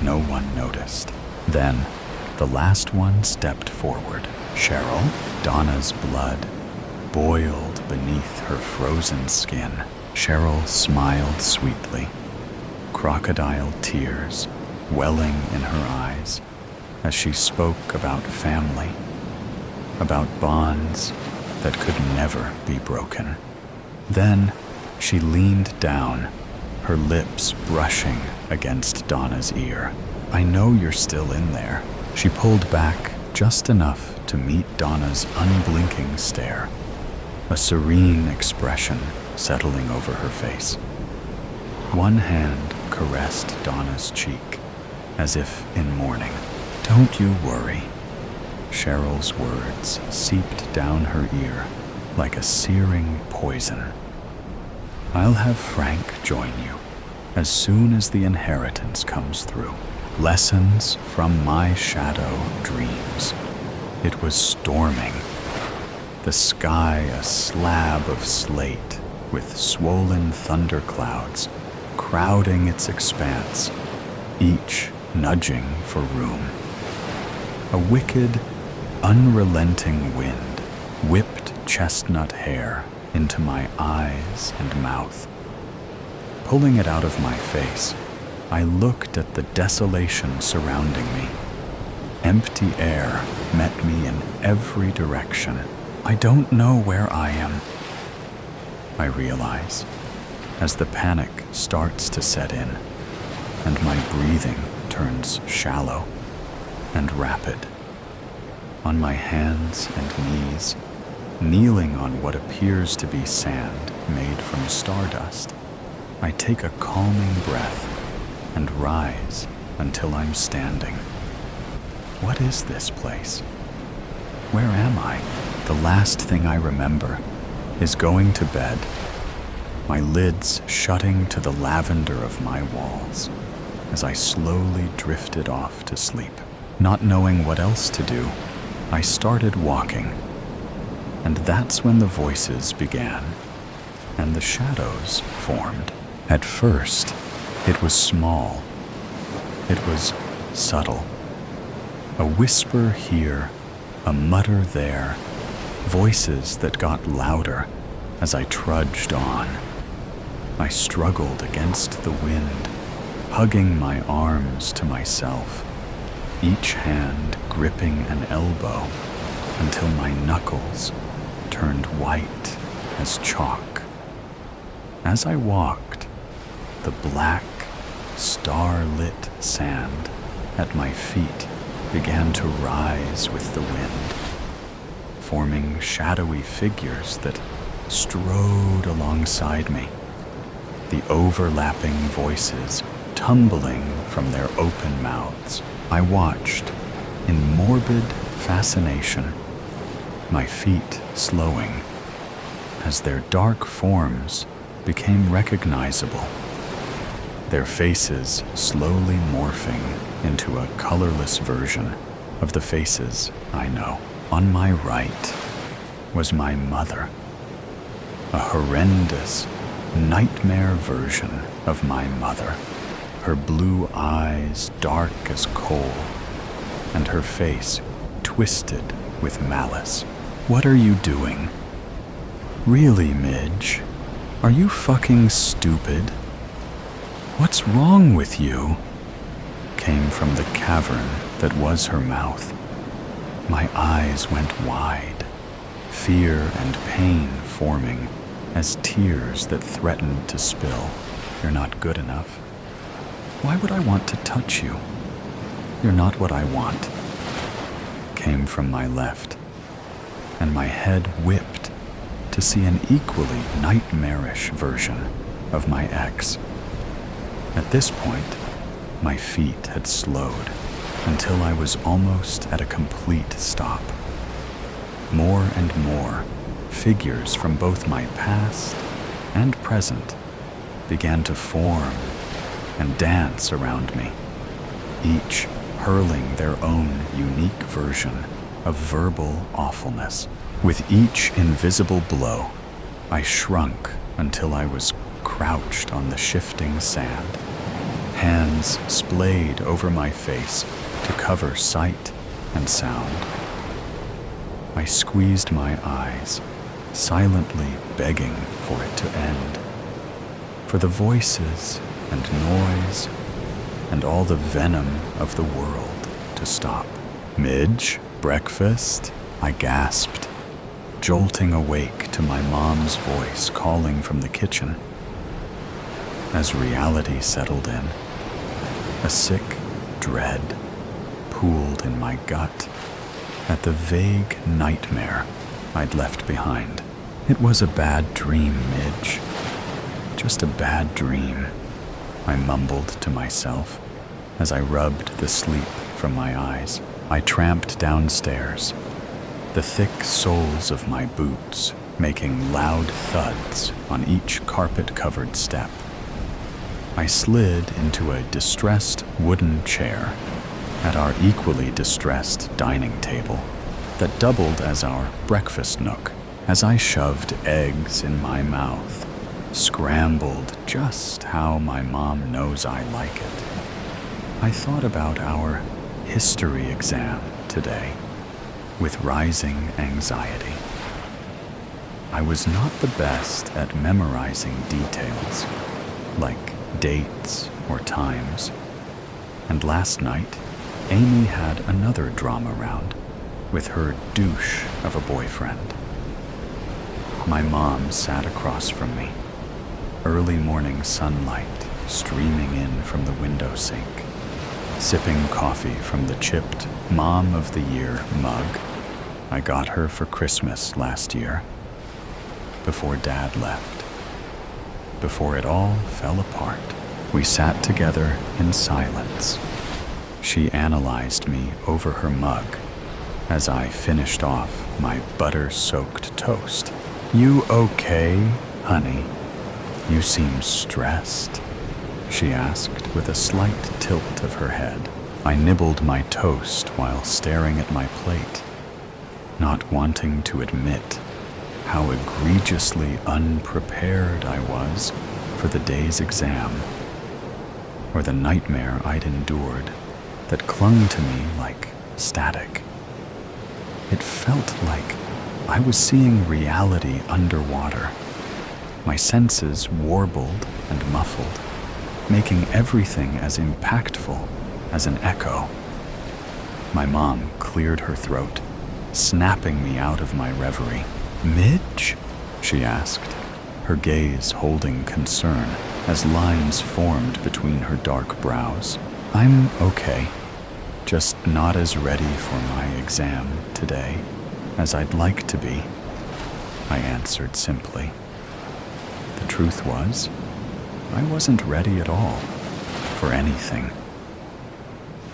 no one noticed. Then, the last one stepped forward. Cheryl, Donna's blood boiled beneath her frozen skin. Cheryl smiled sweetly, crocodile tears welling in her eyes as she spoke about family, about bonds that could never be broken. Then she leaned down, her lips brushing against Donna's ear. "I know you're still in there." She pulled back just enough to meet Donna's unblinking stare, a serene expression settling over her face. One hand caressed Donna's cheek, as if in mourning. "Don't you worry." Cheryl's words seeped down her ear like a searing poison. "I'll have Frank join you. as soon as the inheritance comes through. Lessons from my shadow dreams. It was storming. The sky a slab of slate with swollen thunderclouds crowding its expanse, each nudging for room. A wicked, unrelenting wind whipped chestnut hair into my eyes and mouth. Pulling it out of my face, I looked at the desolation surrounding me. Empty air met me in every direction. I don't know where I am, I realize, as the panic starts to set in, and my breathing turns shallow and rapid. On my hands and knees, kneeling on what appears to be sand made from stardust, I take a calming breath and rise until I'm standing. What is this place? Where am I? The last thing I remember is going to bed, my lids shutting to the lavender of my walls as I slowly drifted off to sleep. Not knowing what else to do, I started walking, and that's when the voices began and the shadows formed. At first, it was small. It was subtle. A whisper here, a mutter there, voices that got louder as I trudged on. I struggled against the wind, hugging my arms to myself, each hand gripping an elbow until my knuckles turned white as chalk. As I walked, the black, star-lit sand at my feet began to rise with the wind, forming shadowy figures that strode alongside me, the overlapping voices tumbling from their open mouths. I watched in morbid fascination, my feet slowing as their dark forms became recognizable, their faces slowly morphing into a colorless version of the faces I know. On my right was my mother, a horrendous, nightmare version of my mother, her blue eyes dark as coal, and her face twisted with malice. What are you doing? Really, Midge? Are you fucking stupid? What's wrong with you? Came from the cavern that was her mouth. My eyes went wide, fear and pain forming as tears that threatened to spill. You're not good enough. Why would I want to touch you? You're not what I want. Came from my left, and my head whipped to see an equally nightmarish version of my ex. At this point, my feet had slowed until I was almost at a complete stop. More and more, figures from both my past and present began to form and dance around me, each hurling their own unique version of verbal awfulness. With each invisible blow, I shrunk until I was crouched on the shifting sand, hands splayed over my face to cover sight and sound. I squeezed my eyes, silently begging for it to end, for the voices and noise and all the venom of the world to stop. Midge, breakfast? I gasped, jolting awake to my mom's voice calling from the kitchen. As reality settled in, a sick dread pooled in my gut at the vague nightmare I'd left behind. It was a bad dream, Midge. Just a bad dream, I mumbled to myself as I rubbed the sleep from my eyes. I tramped downstairs, the thick soles of my boots making loud thuds on each carpet-covered step. I slid into a distressed wooden chair at our equally distressed dining table that doubled as our breakfast nook. As I shoved eggs in my mouth, scrambled just how my mom knows I like it, I thought about our history exam today with rising anxiety. I was not the best at memorizing details, like dates or times, and last night, Amy had another drama round with her douche of a boyfriend. My mom sat across from me, early morning sunlight streaming in from the window sink, sipping coffee from the chipped Mom of the Year mug I got her for Christmas last year, before Dad left. Before it all fell apart, we sat together in silence. She analyzed me over her mug as I finished off my butter-soaked toast. "You okay, honey? You seem stressed," she asked with a slight tilt of her head. I nibbled my toast while staring at my plate, not wanting to admit how egregiously unprepared I was for the day's exam, or the nightmare I'd endured that clung to me like static. It felt like I was seeing reality underwater, my senses warbled and muffled, making everything as impactful as an echo. My mom cleared her throat, snapping me out of my reverie. "Midge?" she asked, her gaze holding concern as lines formed between her dark brows. "I'm okay, just not as ready for my exam today as I'd like to be," I answered simply. The truth was, I wasn't ready at all for anything.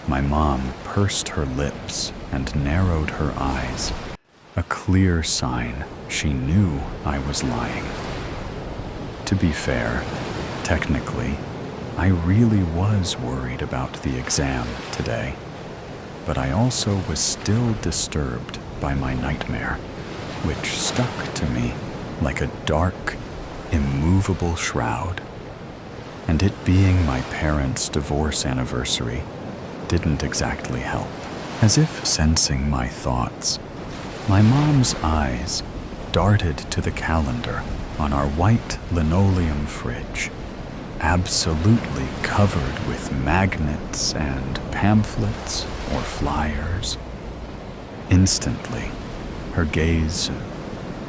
My mom pursed her lips and narrowed her eyes, a clear sign she knew I was lying. To be fair, technically, I really was worried about the exam today, but I also was still disturbed by my nightmare, which stuck to me like a dark, immovable shroud. And it being my parents' divorce anniversary didn't exactly help. As if sensing my thoughts, my mom's eyes darted to the calendar on our white linoleum fridge, absolutely covered with magnets and pamphlets or flyers. Instantly, her gaze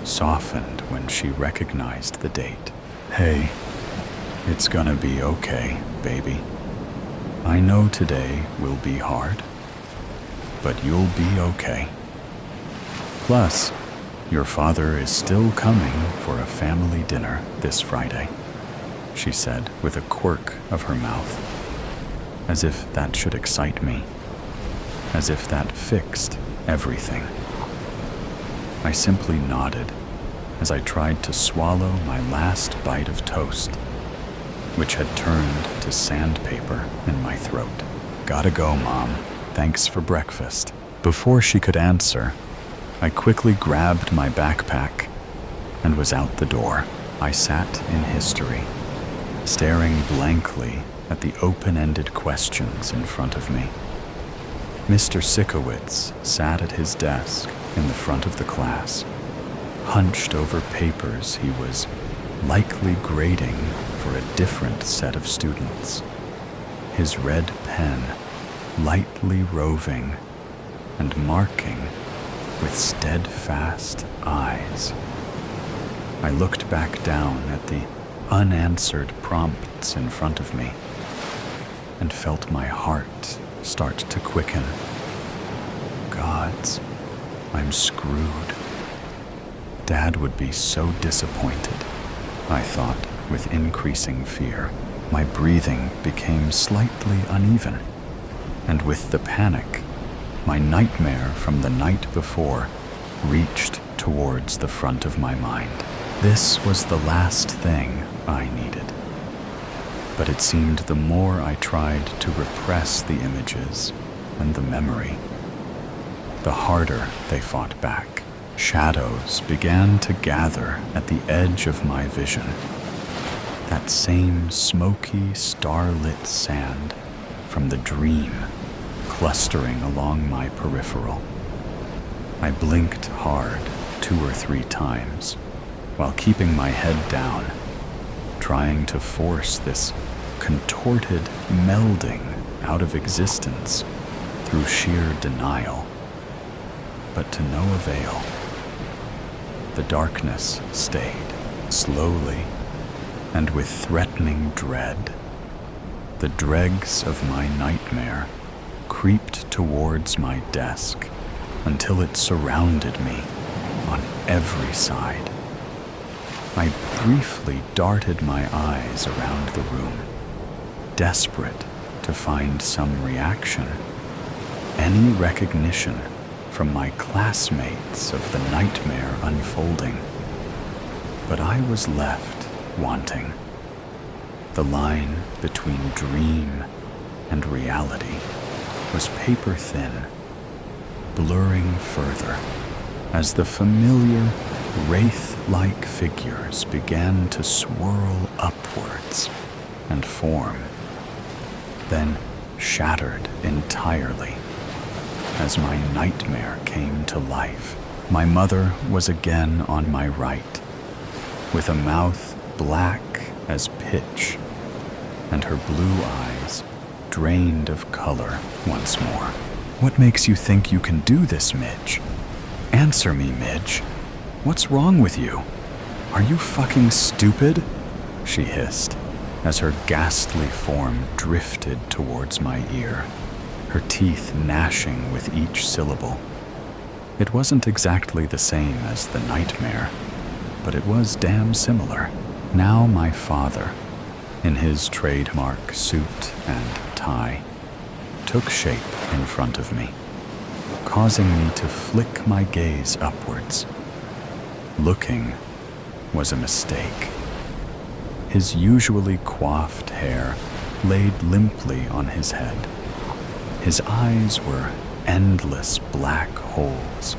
softened when she recognized the date. "Hey, it's gonna be okay, baby. I know today will be hard, but you'll be okay. Plus, your father is still coming for a family dinner this Friday," she said with a quirk of her mouth, as if that should excite me, as if that fixed everything. I simply nodded as I tried to swallow my last bite of toast, which had turned to sandpaper in my throat. "Gotta go, Mom. Thanks for breakfast." Before she could answer, I quickly grabbed my backpack and was out the door. I sat in history, staring blankly at the open-ended questions in front of me. Mr. Sikowitz sat at his desk in the front of the class, hunched over papers he was likely grading for a different set of students, his red pen lightly roving and marking with steadfast eyes. I looked back down at the unanswered prompts in front of me and felt my heart start to quicken. Gods, I'm screwed. Dad would be so disappointed, I thought with increasing fear. My breathing became slightly uneven, and with the panic, my nightmare from the night before reached towards the front of my mind. This was the last thing I needed. But it seemed the more I tried to repress the images and the memory, the harder they fought back. Shadows began to gather at the edge of my vision. That same smoky, starlit sand from the dream clustering along my peripheral. I blinked hard 2 or 3 times while keeping my head down, trying to force this contorted melding out of existence through sheer denial. But to no avail. The darkness stayed, slowly and with threatening dread. The dregs of my nightmare creeped towards my desk until it surrounded me on every side. I briefly darted my eyes around the room, desperate to find some reaction, any recognition from my classmates of the nightmare unfolding. But I was left wanting. The line between dream and reality was paper thin, blurring further as the familiar wraith-like figures began to swirl upwards and form, then shattered entirely as my nightmare came to life. My mother was again on my right, with a mouth black as pitch and her blue eyes drained of color once more. "What makes you think you can do this, Midge? Answer me, Midge. What's wrong with you? Are you fucking stupid?" she hissed as her ghastly form drifted towards my ear, her teeth gnashing with each syllable. It wasn't exactly the same as the nightmare, but it was damn similar. Now my father, in his trademark suit and tie, took shape in front of me, causing me to flick my gaze upwards. Looking was a mistake. His usually coiffed hair laid limply on his head. His eyes were endless black holes,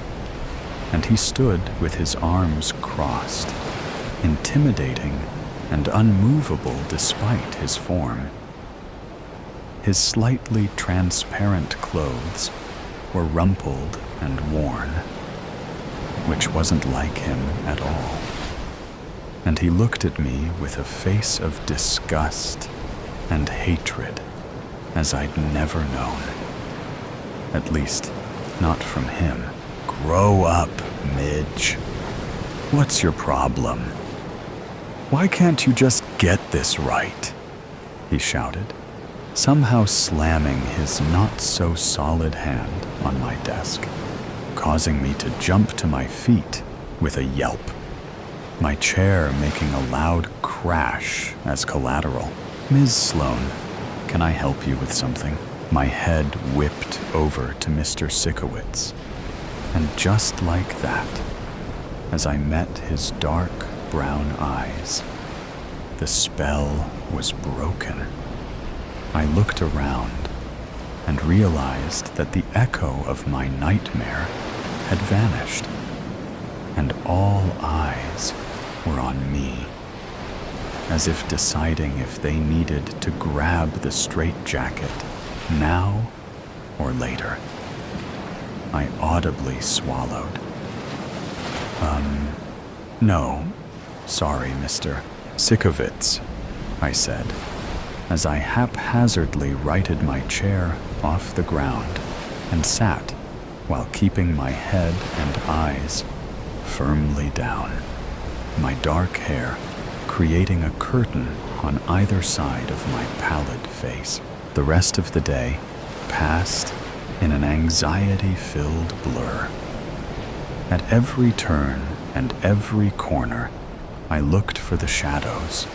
and he stood with his arms crossed, intimidating and unmovable despite his form. His slightly transparent clothes were rumpled and worn, which wasn't like him at all. And he looked at me with a face of disgust and hatred as I'd never known. At least, not from him. "Grow up, Midge. What's your problem? Why can't you just get this right?" he shouted, somehow slamming his not-so-solid hand on my desk, causing me to jump to my feet with a yelp, my chair making a loud crash as collateral. "Ms. Sloan, can I help you with something?" My head whipped over to Mr. Sikowitz, and just like that, as I met his dark brown eyes, the spell was broken. I looked around and realized that the echo of my nightmare had vanished, and all eyes were on me, as if deciding if they needed to grab the straitjacket now or later. I audibly swallowed. No, sorry, Mr. Sikowitz," I said, as I haphazardly righted my chair off the ground and sat while keeping my head and eyes firmly down, my dark hair creating a curtain on either side of my pallid face. The rest of the day passed in an anxiety-filled blur. At every turn and every corner, I looked for the shadows,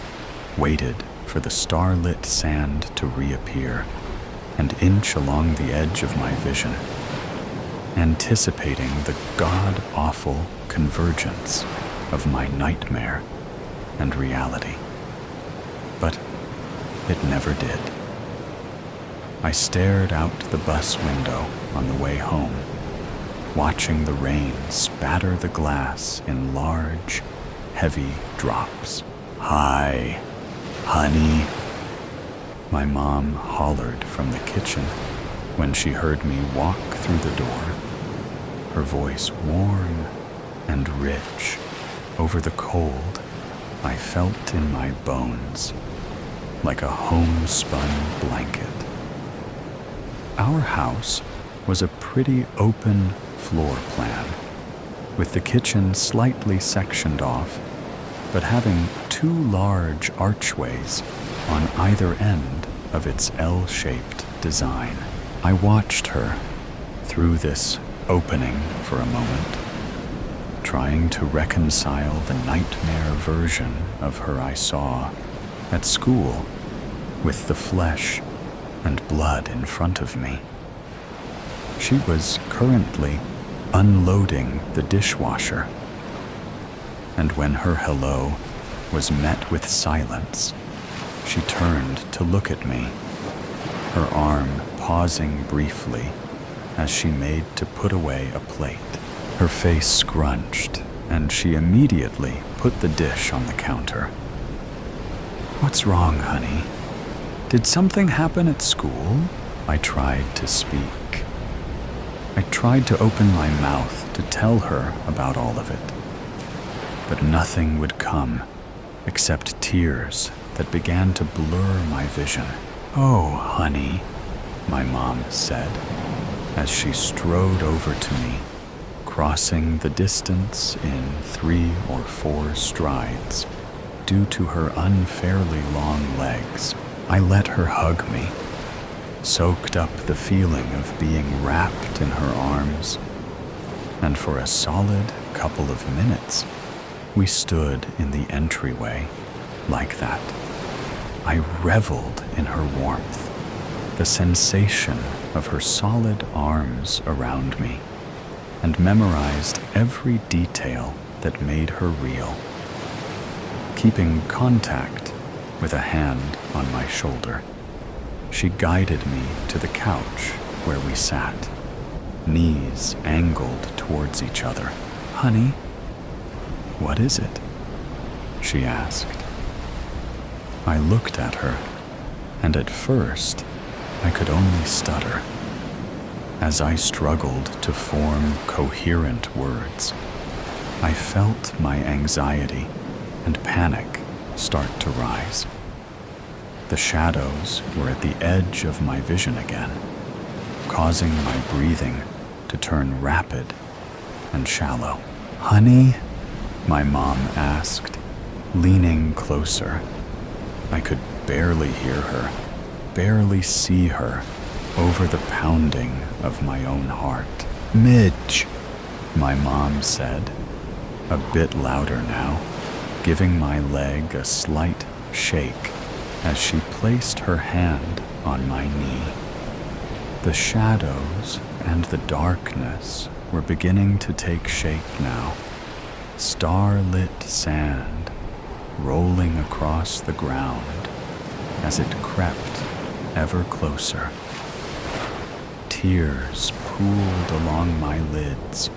waited for the starlit sand to reappear and inch along the edge of my vision, anticipating the god-awful convergence of my nightmare and reality. But it never did. I stared out the bus window on the way home, watching the rain spatter the glass in large, heavy drops. "Hi, honey," my mom hollered from the kitchen when she heard me walk through the door, her voice warm and rich over the cold I felt in my bones, like a homespun blanket. Our house was a pretty open floor plan, with the kitchen slightly sectioned off, but having two large archways on either end of its L-shaped design. I watched her through this opening for a moment, trying to reconcile the nightmare version of her I saw at school with the flesh and blood in front of me. She was currently unloading the dishwasher, and when her hello was met with silence, she turned to look at me, her arm pausing briefly as she made to put away a plate. Her face scrunched, and she immediately put the dish on the counter. "What's wrong, honey? Did something happen at school?" I tried to speak. I tried to open my mouth to tell her about all of it, but nothing would come except tears that began to blur my vision. "Oh, honey," my mom said as she strode over to me, crossing the distance in 3 or 4 strides due to her unfairly long legs. I let her hug me, soaked up the feeling of being wrapped in her arms, and for a solid couple of minutes, we stood in the entryway like that. I reveled in her warmth, the sensation of her solid arms around me, and memorized every detail that made her real. Keeping contact with a hand on my shoulder, she guided me to the couch where we sat, knees angled towards each other. "Honey, what is it?" she asked. I looked at her, and at first, I could only stutter. As I struggled to form coherent words, I felt my anxiety and panic start to rise. The shadows were at the edge of my vision again, causing my breathing to turn rapid and shallow. "Honey?" my mom asked, leaning closer. I could barely hear her, barely see her over the pounding of my own heart. "Midge," my mom said, a bit louder now, giving my leg a slight shake as she placed her hand on my knee. The shadows and the darkness were beginning to take shape now, starlit sand rolling across the ground as it crept ever closer. Tears pooled along my lids,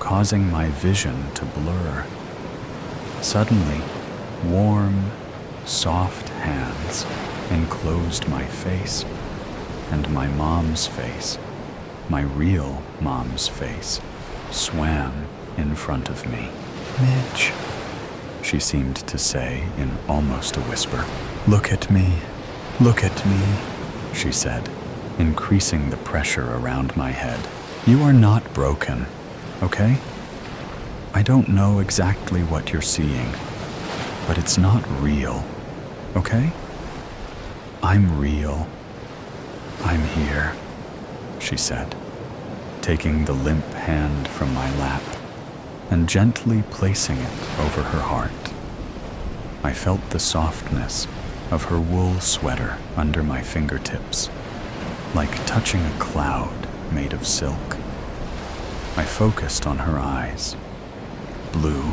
causing my vision to blur. Suddenly, warm, soft hands enclosed my face, and my mom's face, my real mom's face, swam in front of me. "Midge," she seemed to say in almost a whisper. "Look at me, look at me," she said, increasing the pressure around my head. "You are not broken, okay? I don't know exactly what you're seeing, but it's not real, okay? I'm real. I'm here," she said, taking the limp hand from my lap and gently placing it over her heart. I felt the softness of her wool sweater under my fingertips, like touching a cloud made of silk. I focused on her eyes, blue,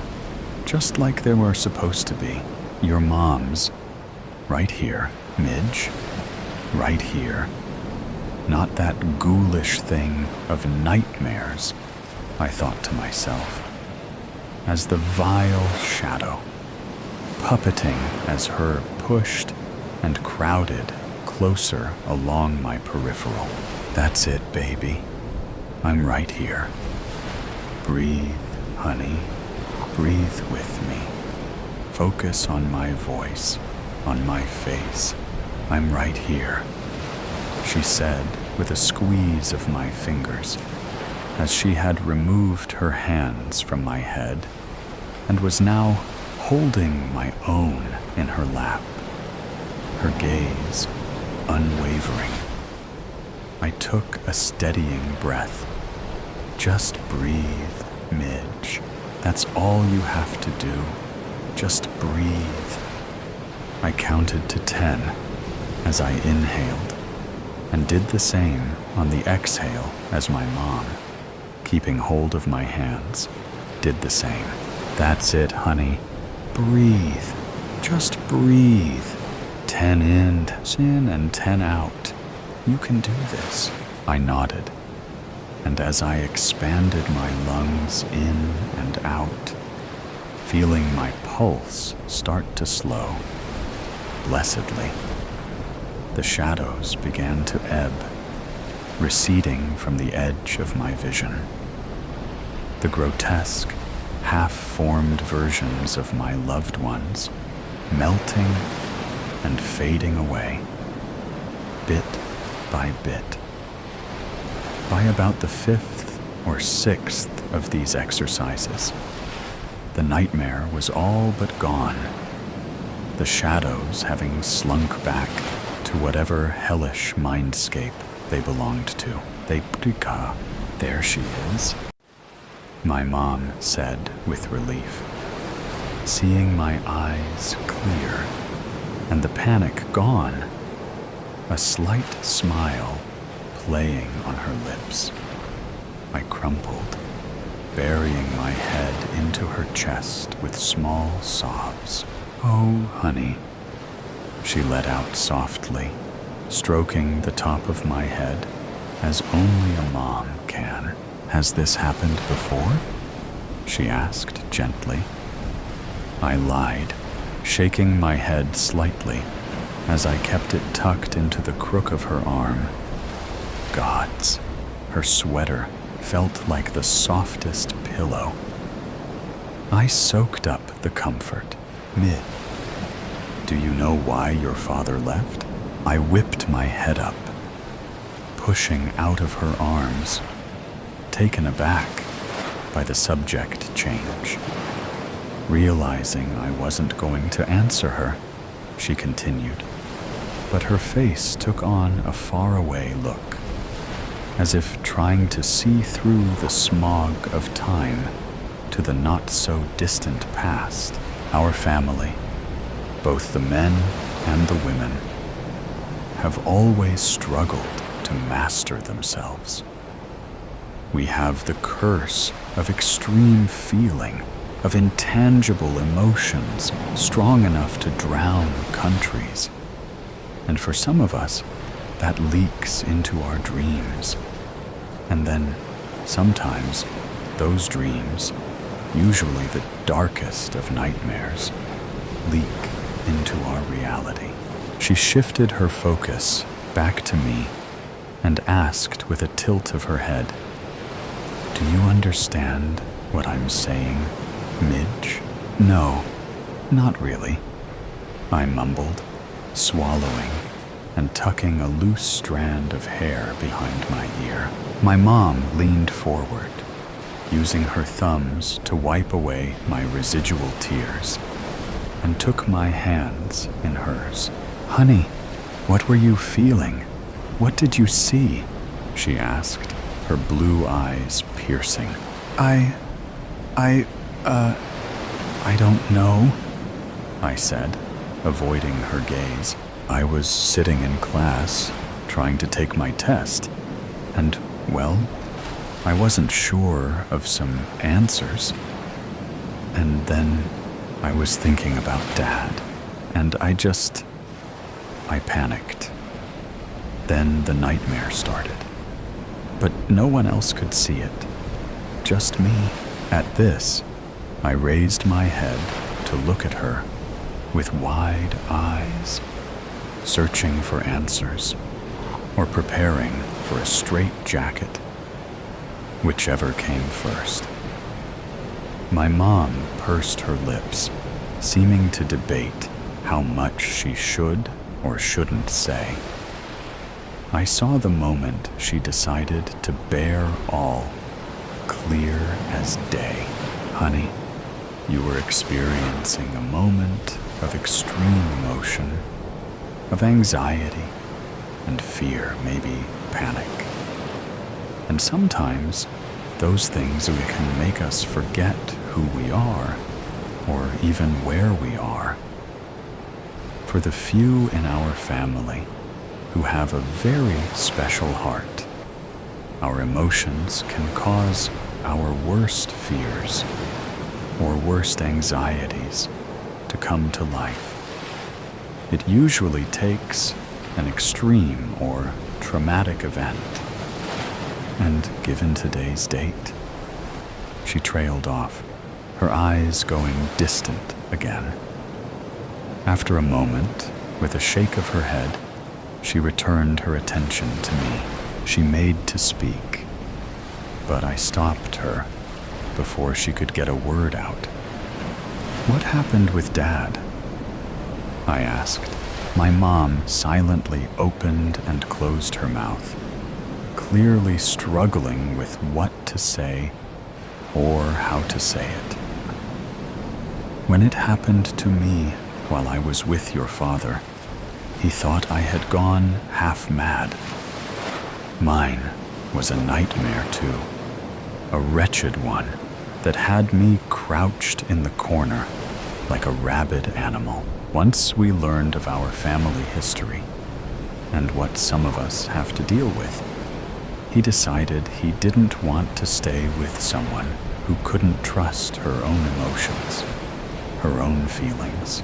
just like they were supposed to be. "Your mom's right here," Midge, right here. Not that ghoulish thing of nightmares, I thought to myself, as the vile shadow, puppeting as her pushed and crowded closer along my peripheral. That's it, baby. I'm right here. Breathe, honey. Breathe with me. Focus on my voice, on my face. I'm right here, she said with a squeeze of my fingers, as she had removed her hands from my head and was now holding my own in her lap, her gaze unwavering. I took a steadying breath. Just breathe, Midge. That's all you have to do. Just breathe. I counted to 10 as I inhaled, and did the same on the exhale as my mom, keeping hold of my hands, did the same. That's it, honey. Breathe. Just breathe. 10 in and 10 out. You can do this. I nodded, and as I expanded my lungs in and out, feeling my pulse start to slow, blessedly, the shadows began to ebb, receding from the edge of my vision. The grotesque, half-formed versions of my loved ones melting and fading away, bit by bit. By about the 5th or 6th of these exercises, the nightmare was all but gone, the shadows having slunk back to whatever hellish mindscape they belonged to. There she is, my mom said with relief, seeing my eyes clear and the panic gone, a slight smile playing on her lips. I crumpled, burying my head into her chest with small sobs. Oh, honey, she let out softly, stroking the top of my head as only a mom can. Has this happened before? She asked gently. I lied, shaking my head slightly as I kept it tucked into the crook of her arm. Gods, her sweater felt like the softest pillow. I soaked up the comfort. Mid, do you know why your father left? I whipped my head up, pushing out of her arms, taken aback by the subject change. Realizing I wasn't going to answer her, she continued, but her face took on a faraway look, as if trying to see through the smog of time to the not-so-distant past. Our family, both the men and the women, have always struggled to master themselves. We have the curse of extreme feeling, of intangible emotions strong enough to drown countries. And for some of us, that leaks into our dreams. And then, sometimes, those dreams, usually the darkest of nightmares, leak into our reality. She shifted her focus back to me and asked with a tilt of her head, "Do you understand what I'm saying, Midge?" "No, not really," I mumbled, swallowing and tucking a loose strand of hair behind my ear. My mom leaned forward, using her thumbs to wipe away my residual tears, and took my hands in hers. "Honey, what were you feeling? What did you see?" she asked, her blue eyes piercing. I don't know," I said, avoiding her gaze. I was sitting in class, trying to take my test, and, well, I wasn't sure of some answers. And then I was thinking about Dad, and I just... I panicked. Then the nightmare started. But no one else could see it. Just me. At this, I raised my head to look at her with wide eyes, searching for answers or preparing for a straitjacket, whichever came first. My mom pursed her lips, seeming to debate how much she should or shouldn't say. I saw the moment she decided to bear all, clear as day. Honey, you were experiencing a moment of extreme emotion, of anxiety and fear, maybe panic. And sometimes those things can make us forget who we are or even where we are. For the few in our family who have a very special heart, our emotions can cause our worst fears or worst anxieties to come to life. It usually takes an extreme or traumatic event. And given today's date, she trailed off, her eyes going distant again. After a moment, with a shake of her head, she returned her attention to me. She made to speak, but I stopped her before she could get a word out. What happened with Dad? I asked. My mom silently opened and closed her mouth, clearly struggling with what to say or how to say it. When it happened to me while I was with your father, he thought I had gone half mad. Mine was a nightmare too, a wretched one that had me crouched in the corner like a rabid animal. Once we learned of our family history and what some of us have to deal with, he decided he didn't want to stay with someone who couldn't trust her own emotions, her own feelings,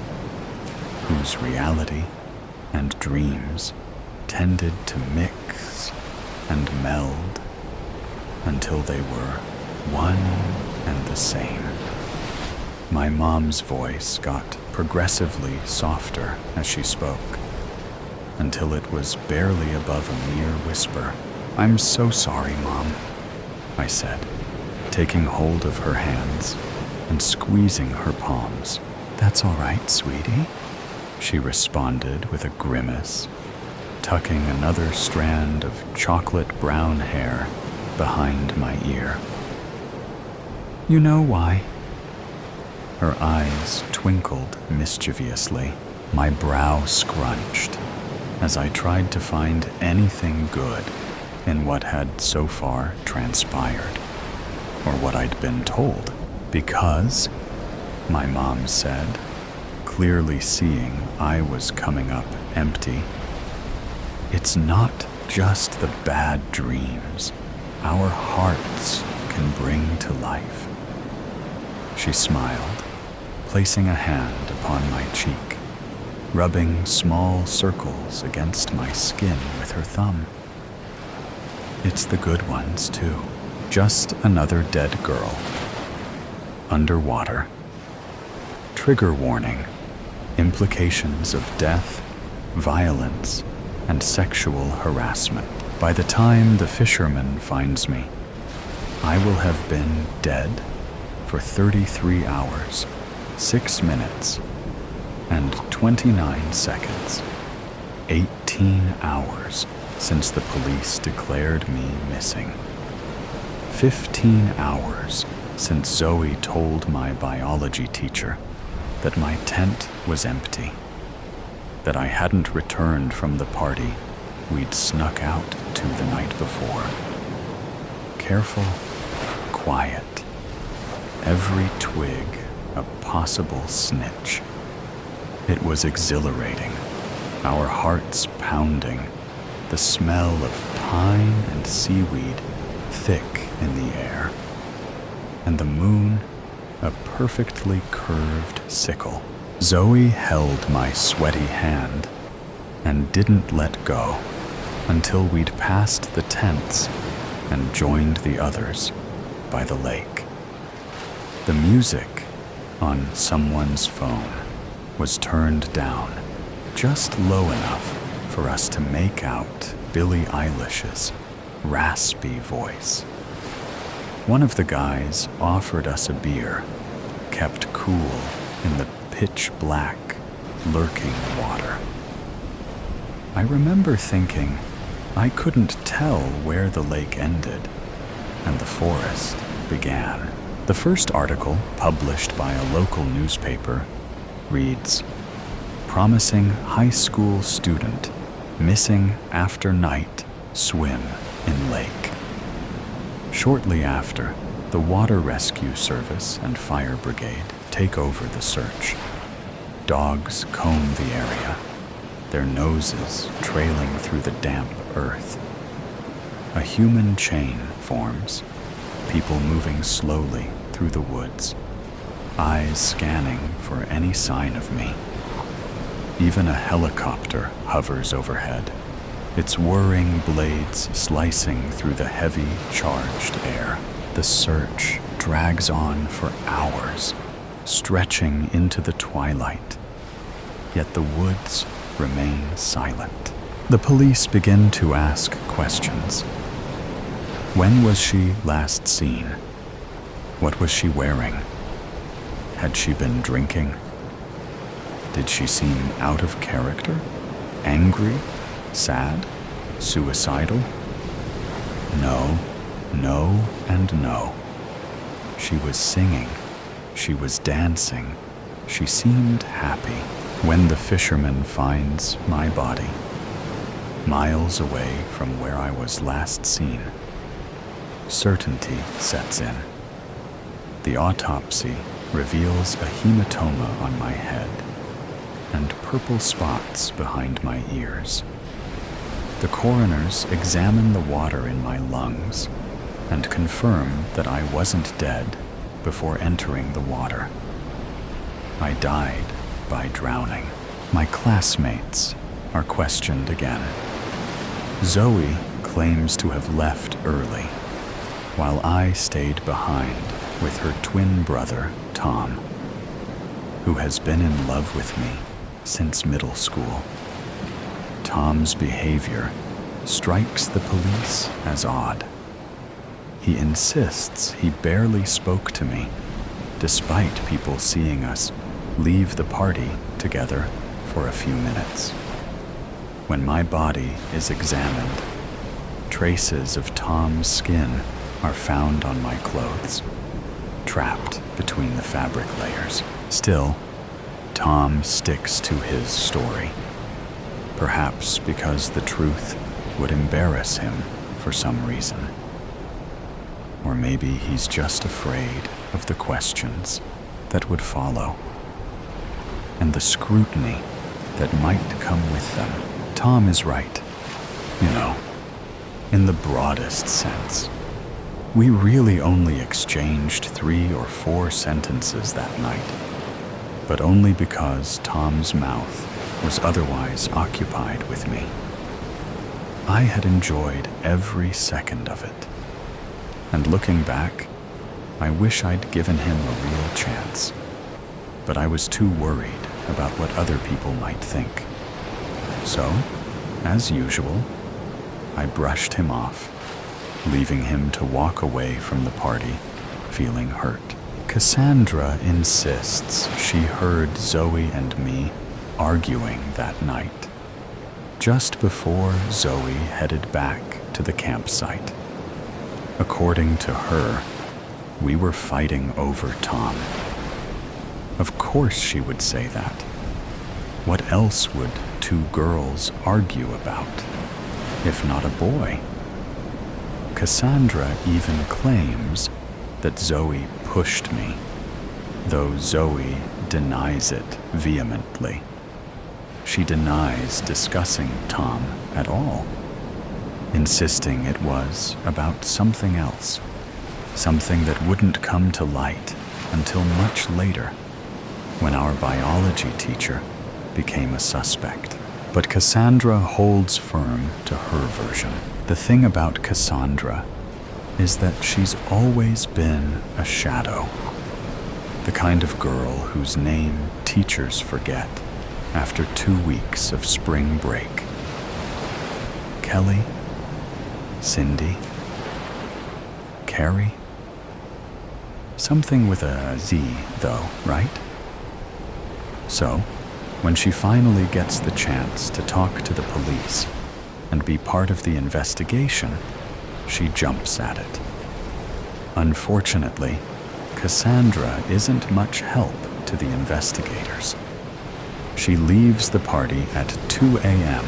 whose reality and dreams tended to mix and meld until they were one and the same. My mom's voice got progressively softer as she spoke, until it was barely above a mere whisper. "I'm so sorry, Mom," I said, taking hold of her hands and squeezing her palms. "That's all right, sweetie," she responded with a grimace, tucking another strand of chocolate brown hair behind my ear. "You know why?" Her eyes twinkled mischievously. My brow scrunched as I tried to find anything good in what had so far transpired, or what I'd been told. "Because," my mom said, clearly seeing I was coming up empty, "it's not just the bad dreams our hearts can bring to life." She smiled, placing a hand upon my cheek, rubbing small circles against my skin with her thumb. "It's the good ones, too. Just another dead girl. Underwater. Trigger warning. Implications of death, violence, and sexual harassment. By the time the fisherman finds me, I will have been dead for 33 hours, 6 minutes, and 29 seconds. 18 hours since the police declared me missing. 15 hours since Zoe told my biology teacher that my tent was empty, that I hadn't returned from the party we'd snuck out to the night before. Careful, quiet, every twig a possible snitch. It was exhilarating, our hearts pounding, the smell of pine and seaweed thick in the air, and the moon a perfectly curved sickle. Zoe held my sweaty hand and didn't let go until we'd passed the tents and joined the others by the lake. The music on someone's phone was turned down just low enough for us to make out Billie Eilish's raspy voice. One of the guys offered us a beer, kept cool in the pitch-black, lurking water. I remember thinking I couldn't tell where the lake ended and the forest began. The first article, published by a local newspaper, reads, "Promising high school student missing after night swim in lake." Shortly after, the Water Rescue Service and Fire Brigade take over the search. Dogs comb the area, their noses trailing through the damp earth. A human chain forms, people moving slowly through the woods, eyes scanning for any sign of me. Even a helicopter hovers overhead, its whirring blades slicing through the heavy, charged air. The search drags on for hours, stretching into the twilight. Yet the woods remain silent. The police begin to ask questions. When was she last seen? What was she wearing? Had she been drinking? Did she seem out of character? Angry? Sad? Suicidal? No, no, and no. She was singing. She was dancing. She seemed happy. When the fisherman finds my body, miles away from where I was last seen, certainty sets in. The autopsy reveals a hematoma on my head and purple spots behind my ears. The coroners examine the water in my lungs and confirm that I wasn't dead before entering the water. I died by drowning. My classmates are questioned again. Zoe claims to have left early, while I stayed behind with her twin brother, Tom, who has been in love with me since middle school. Tom's behavior strikes the police as odd. He insists he barely spoke to me, despite people seeing us leave the party together for a few minutes. When my body is examined, traces of Tom's skin are found on my clothes, trapped between the fabric layers. Still, Tom sticks to his story, perhaps because the truth would embarrass him for some reason. Or maybe he's just afraid of the questions that would follow and the scrutiny that might come with them. Tom is right, in the broadest sense. We really only exchanged 3 or 4 sentences that night, but only because Tom's mouth was otherwise occupied with me. I had enjoyed every second of it, and looking back, I wish I'd given him a real chance, but I was too worried about what other people might think. So, as usual, I brushed him off, leaving him to walk away from the party, feeling hurt. Cassandra insists she heard Zoe and me arguing that night, just before Zoe headed back to the campsite. According to her, we were fighting over Tom. Of course she would say that. What else would 2 girls argue about, if not a boy? Cassandra even claims that Zoe pushed me, though Zoe denies it vehemently. She denies discussing Tom at all, insisting it was about something else, something that wouldn't come to light until much later, when our biology teacher became a suspect. But Cassandra holds firm to her version. The thing about Cassandra is that she's always been a shadow. The kind of girl whose name teachers forget after 2 weeks of spring break. Kelly? Cindy? Carrie? Something with a Z, though, right? So, when she finally gets the chance to talk to the police and be part of the investigation, she jumps at it. Unfortunately, Cassandra isn't much help to the investigators. She leaves the party at 2 a.m.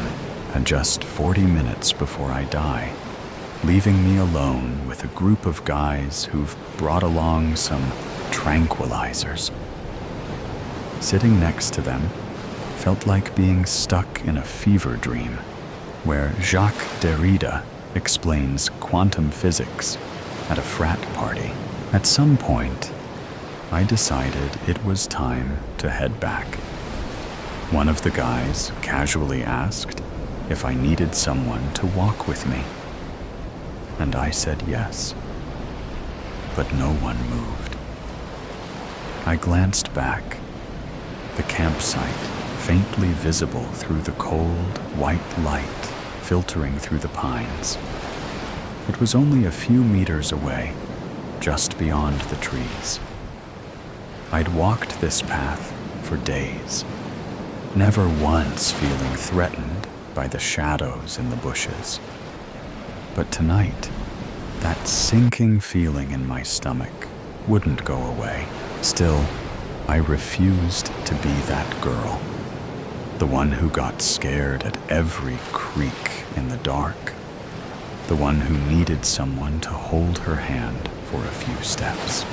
and just 40 minutes before I die, leaving me alone with a group of guys who've brought along some tranquilizers. Sitting next to them felt like being stuck in a fever dream, where Jacques Derrida explains quantum physics at a frat party. At some point, I decided it was time to head back. One of the guys casually asked if I needed someone to walk with me, and I said yes, but no one moved. I glanced back, the campsite faintly visible through the cold, white light filtering through the pines. It was only a few meters away, just beyond the trees. I'd walked this path for days, never once feeling threatened by the shadows in the bushes. But tonight, that sinking feeling in my stomach wouldn't go away. Still, I refused to be that girl, the one who got scared at every creak in the dark, the one who needed someone to hold her hand for a few steps.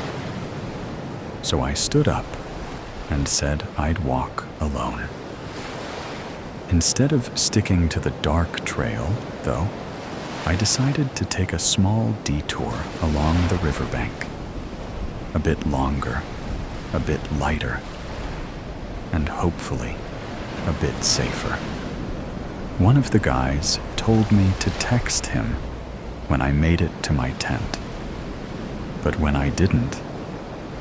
So I stood up and said I'd walk alone. Instead of sticking to the dark trail, though, I decided to take a small detour along the riverbank. A bit longer, a bit lighter, and hopefully a bit safer. One of the guys told me to text him when I made it to my tent. But when I didn't,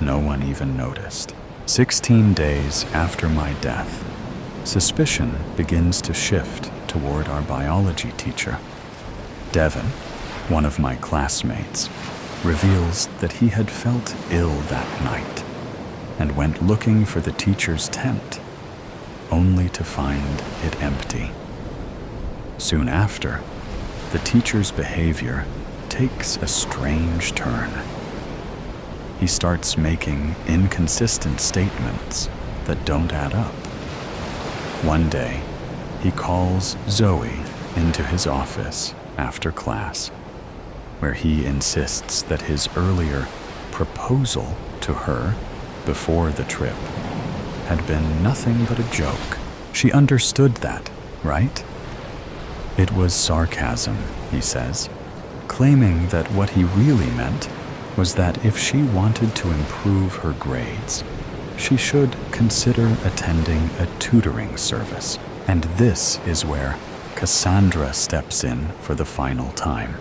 no one even noticed. 16 days after my death, suspicion begins to shift toward our biology teacher. Devin, one of my classmates, reveals that he had felt ill that night and went looking for the teacher's tent, only to find it empty. Soon after, the teacher's behavior takes a strange turn. He starts making inconsistent statements that don't add up. One day, he calls Zoe into his office after class, where he insists that his earlier proposal to her before the trip had been nothing but a joke. She understood that, right? It was sarcasm, he says, claiming that what he really meant was that if she wanted to improve her grades, she should consider attending a tutoring service. And this is where Cassandra steps in for the final time.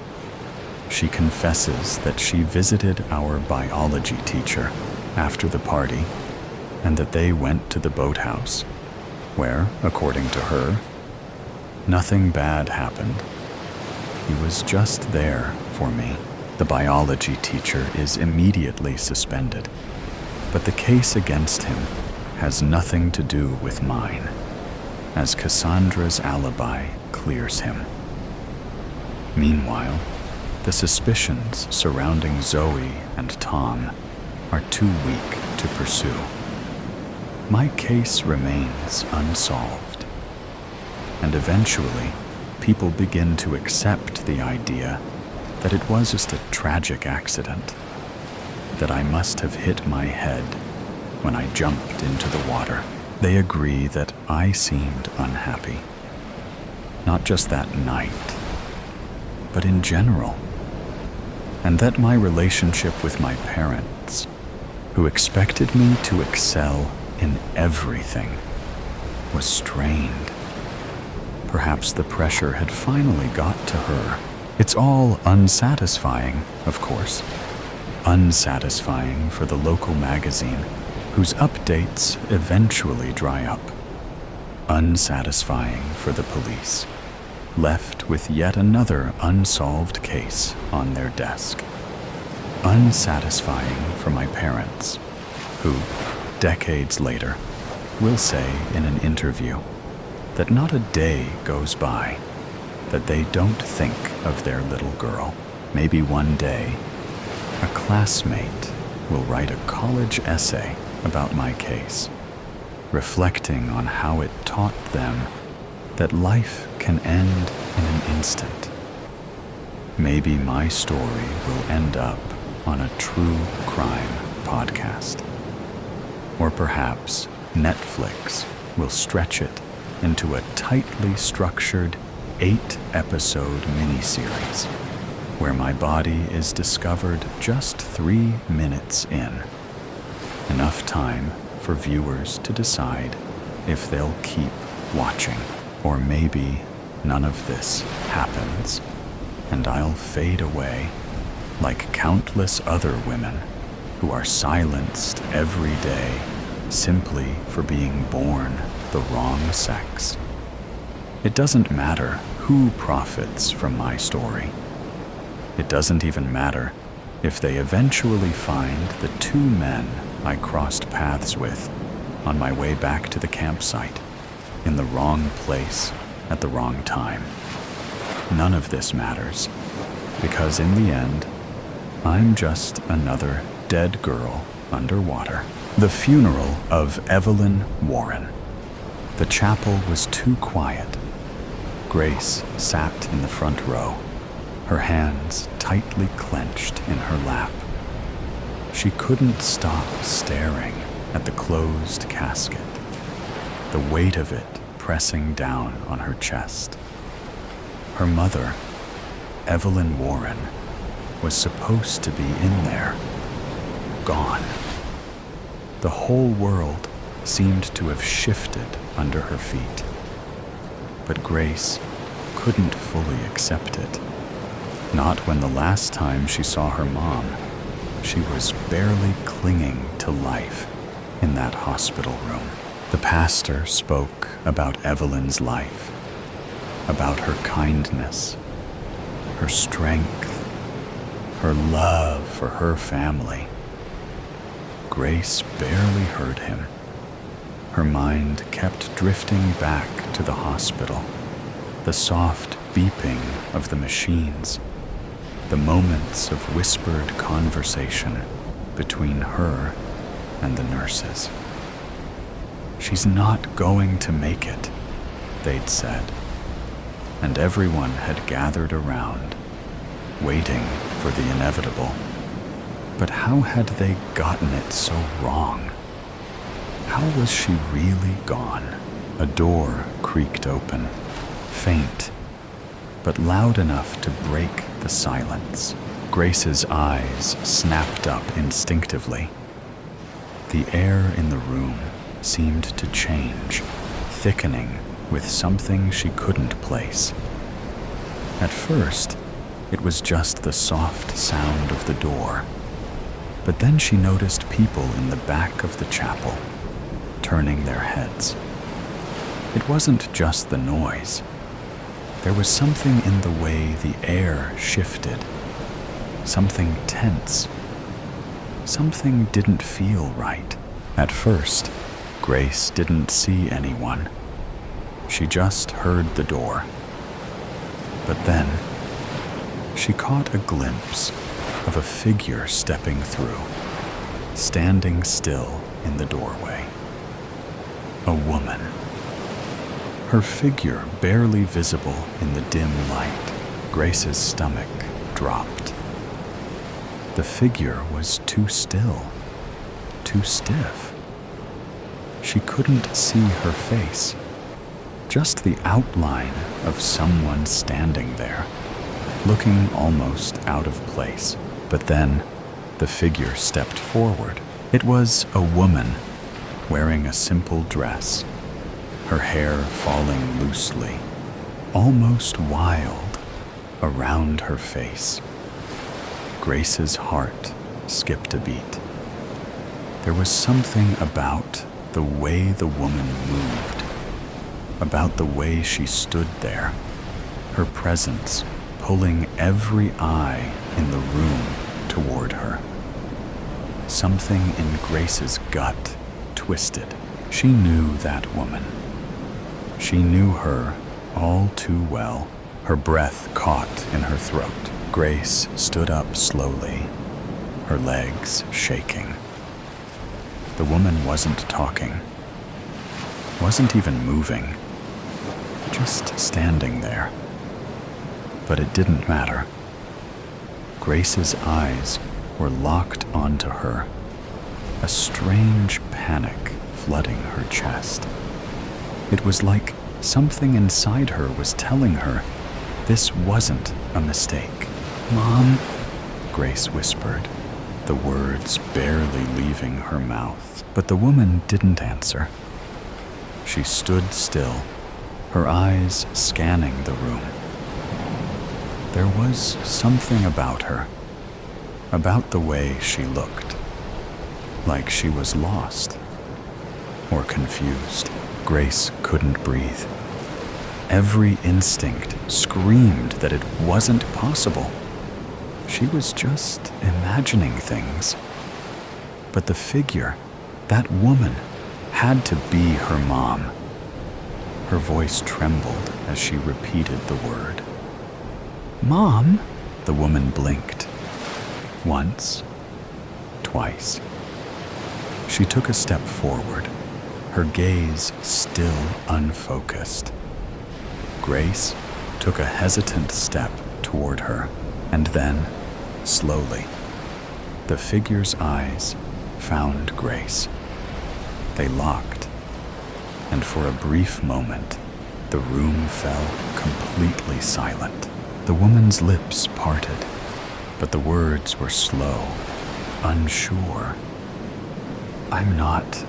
She confesses that she visited our biology teacher after the party, and that they went to the boathouse, where, according to her, nothing bad happened. He was just there for me. The biology teacher is immediately suspended, but the case against him has nothing to do with mine, as Cassandra's alibi clears him. Meanwhile, the suspicions surrounding Zoe and Tom are too weak to pursue. My case remains unsolved, and eventually people begin to accept the idea that it was just a tragic accident, that I must have hit my head when I jumped into the water. They agree that I seemed unhappy, not just that night, but in general, and that my relationship with my parents, who expected me to excel in everything, was strained. Perhaps the pressure had finally got to her. It's all unsatisfying, of course. Unsatisfying for the local magazine, whose updates eventually dry up. Unsatisfying for the police, left with yet another unsolved case on their desk. Unsatisfying for my parents, who, decades later, will say in an interview that not a day goes by that they don't think of their little girl. Maybe one day, a classmate will write a college essay about my case, reflecting on how it taught them that life can end in an instant. Maybe my story will end up on a true crime podcast. Or perhaps Netflix will stretch it into a tightly structured 8-episode miniseries where my body is discovered just 3 minutes in. Enough time for viewers to decide if they'll keep watching. Or maybe none of this happens, and I'll fade away like countless other women who are silenced every day simply for being born the wrong sex. It doesn't matter who profits from my story. It doesn't even matter if they eventually find the 2 men I crossed paths with on my way back to the campsite in the wrong place at the wrong time. None of this matters, because in the end, I'm just another dead girl underwater. The funeral of Evelyn Warren. The chapel was too quiet. Grace sat in the front row, her hands tightly clenched in her lap. She couldn't stop staring at the closed casket, the weight of it pressing down on her chest. Her mother, Evelyn Warren, was supposed to be in there, gone. The whole world seemed to have shifted under her feet. But Grace couldn't fully accept it. Not when the last time she saw her mom, she was barely clinging to life in that hospital room. The pastor spoke about Evelyn's life, about her kindness, her strength, her love for her family. Grace barely heard him. Her mind kept drifting back to the hospital, the soft beeping of the machines, the moments of whispered conversation between her and the nurses. "She's not going to make it," they'd said, and everyone had gathered around, waiting for the inevitable. But how had they gotten it so wrong? How was she really gone? A door creaked open, faint, but loud enough to break the silence. Grace's eyes snapped up instinctively. The air in the room seemed to change, thickening with something she couldn't place. At first, it was just the soft sound of the door, but then she noticed people in the back of the chapel, turning their heads. It wasn't just the noise. There was something in the way the air shifted, something tense. Something didn't feel right. At first, Grace didn't see anyone. She just heard the door. But then, she caught a glimpse of a figure stepping through, standing still in the doorway. A woman. Her figure barely visible in the dim light. Grace's stomach dropped. The figure was too still, too stiff. She couldn't see her face, just the outline of someone standing there, looking almost out of place. But then, the figure stepped forward. It was a woman, wearing a simple dress, her hair falling loosely, almost wild, around her face. Grace's heart skipped a beat. There was something about the way the woman moved, about the way she stood there, her presence pulling every eye in the room toward her. Something in Grace's gut twisted. She knew that woman. She knew her all too well. Her breath caught in her throat. Grace stood up slowly, her legs shaking. The woman wasn't talking, wasn't even moving, just standing there. But it didn't matter. Grace's eyes were locked onto her, a strange panic flooding her chest. It was like something inside her was telling her this wasn't a mistake. "Mom," Grace whispered, the words barely leaving her mouth. But the woman didn't answer. She stood still, her eyes scanning the room. There was something about her, about the way she looked, like she was lost or confused. Grace couldn't breathe. Every instinct screamed that it wasn't possible. She was just imagining things. But the figure, that woman, had to be her mom. Her voice trembled as she repeated the word. "Mom?" The woman blinked. Once, twice. She took a step forward, her gaze still unfocused. Grace took a hesitant step toward her, and then, slowly, the figure's eyes found Grace. They locked, and for a brief moment, the room fell completely silent. The woman's lips parted, but the words were slow, unsure. I'm not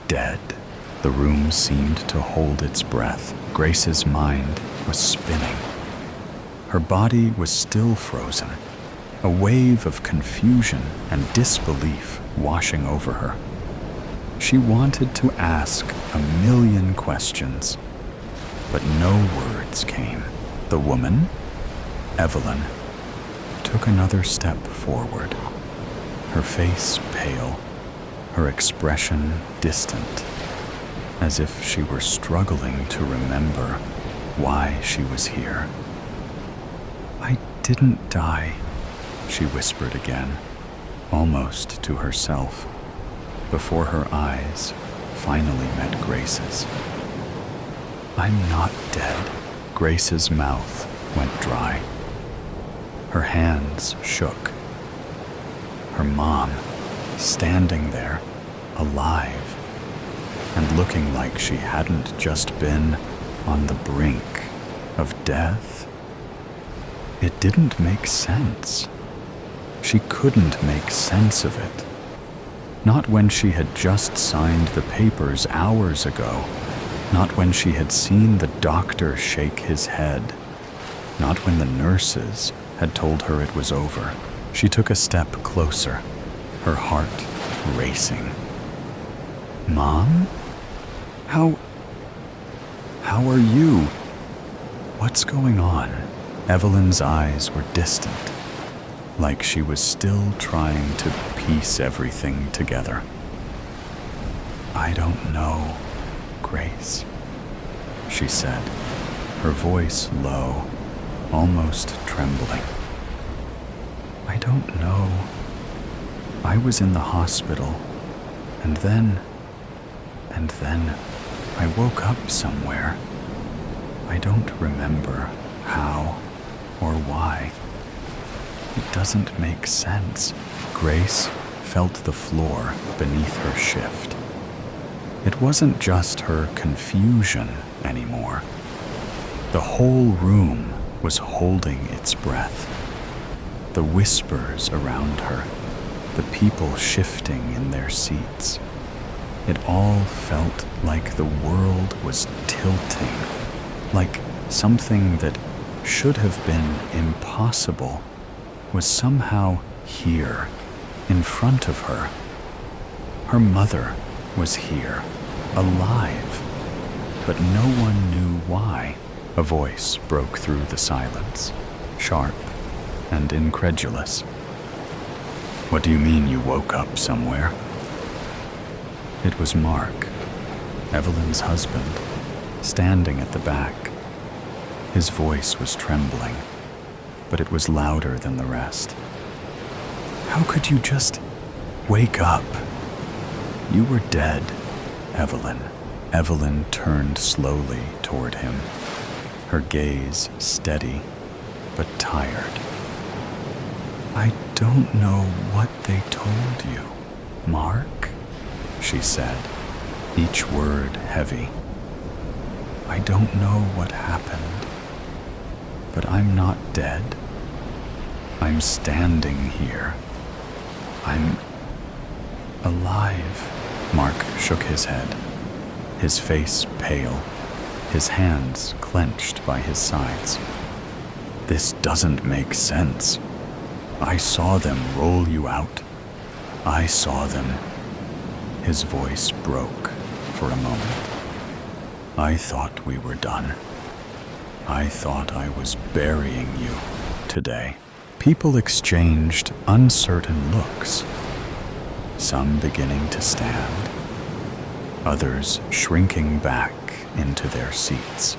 dead." The room seemed to hold its breath. Grace's mind was spinning. Her body was still frozen, a wave of confusion and disbelief washing over her. She wanted to ask a million questions, but no words came. The woman, Evelyn, took another step forward, her face pale, her expression distant, as if she were struggling to remember why she was here. "I didn't die," she whispered again, almost to herself, before her eyes finally met Grace's. "I'm not dead." Grace's mouth went dry. Her hands shook. Her mom, standing there, alive, and looking like she hadn't just been on the brink of death. It didn't make sense. She couldn't make sense of it. Not when she had just signed the papers hours ago. Not when she had seen the doctor shake his head. Not when the nurses had told her it was over. She took a step closer, her heart racing. "Mom? How are you? What's going on?" Evelyn's eyes were distant, like she was still trying to piece everything together. "I don't know, Grace," she said, her voice low, almost trembling. "I don't know. I was in the hospital, and then I woke up somewhere. I don't remember how or why. It doesn't make sense." Grace felt the floor beneath her shift. It wasn't just her confusion anymore. The whole room was holding its breath. The whispers around her, the people shifting in their seats. It all felt like the world was tilting, like something that should have been impossible was somehow here, in front of her. Her mother was here, alive, but no one knew why. A voice broke through the silence, sharp and incredulous. "What do you mean you woke up somewhere?" It was Mark, Evelyn's husband, standing at the back. His voice was trembling, but it was louder than the rest. "How could you just wake up? You were dead, Evelyn." Evelyn turned slowly toward him, her gaze steady but tired. "I don't know what they told you, Mark," she said, each word heavy. "I don't know what happened, but I'm not dead. I'm standing here. I'm alive." Mark shook his head, his face pale, his hands clenched by his sides. "This doesn't make sense. I saw them roll you out. I saw them." His voice broke for a moment. "I thought we were done. I thought I was burying you today." People exchanged uncertain looks, some beginning to stand, others shrinking back into their seats.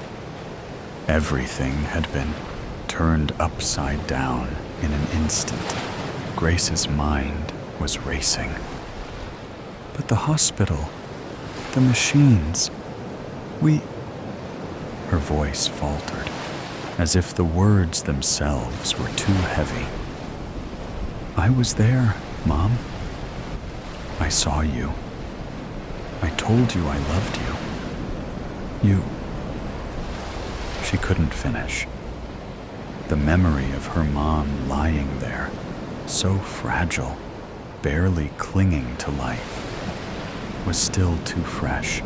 Everything had been turned upside down in an instant. Grace's mind was racing. "But the hospital, the machines, Her voice faltered, as if the words themselves were too heavy. "I was there, Mom. I saw you. I told you I loved you. She couldn't finish. The memory of her mom lying there, so fragile, barely clinging to life, was still too fresh.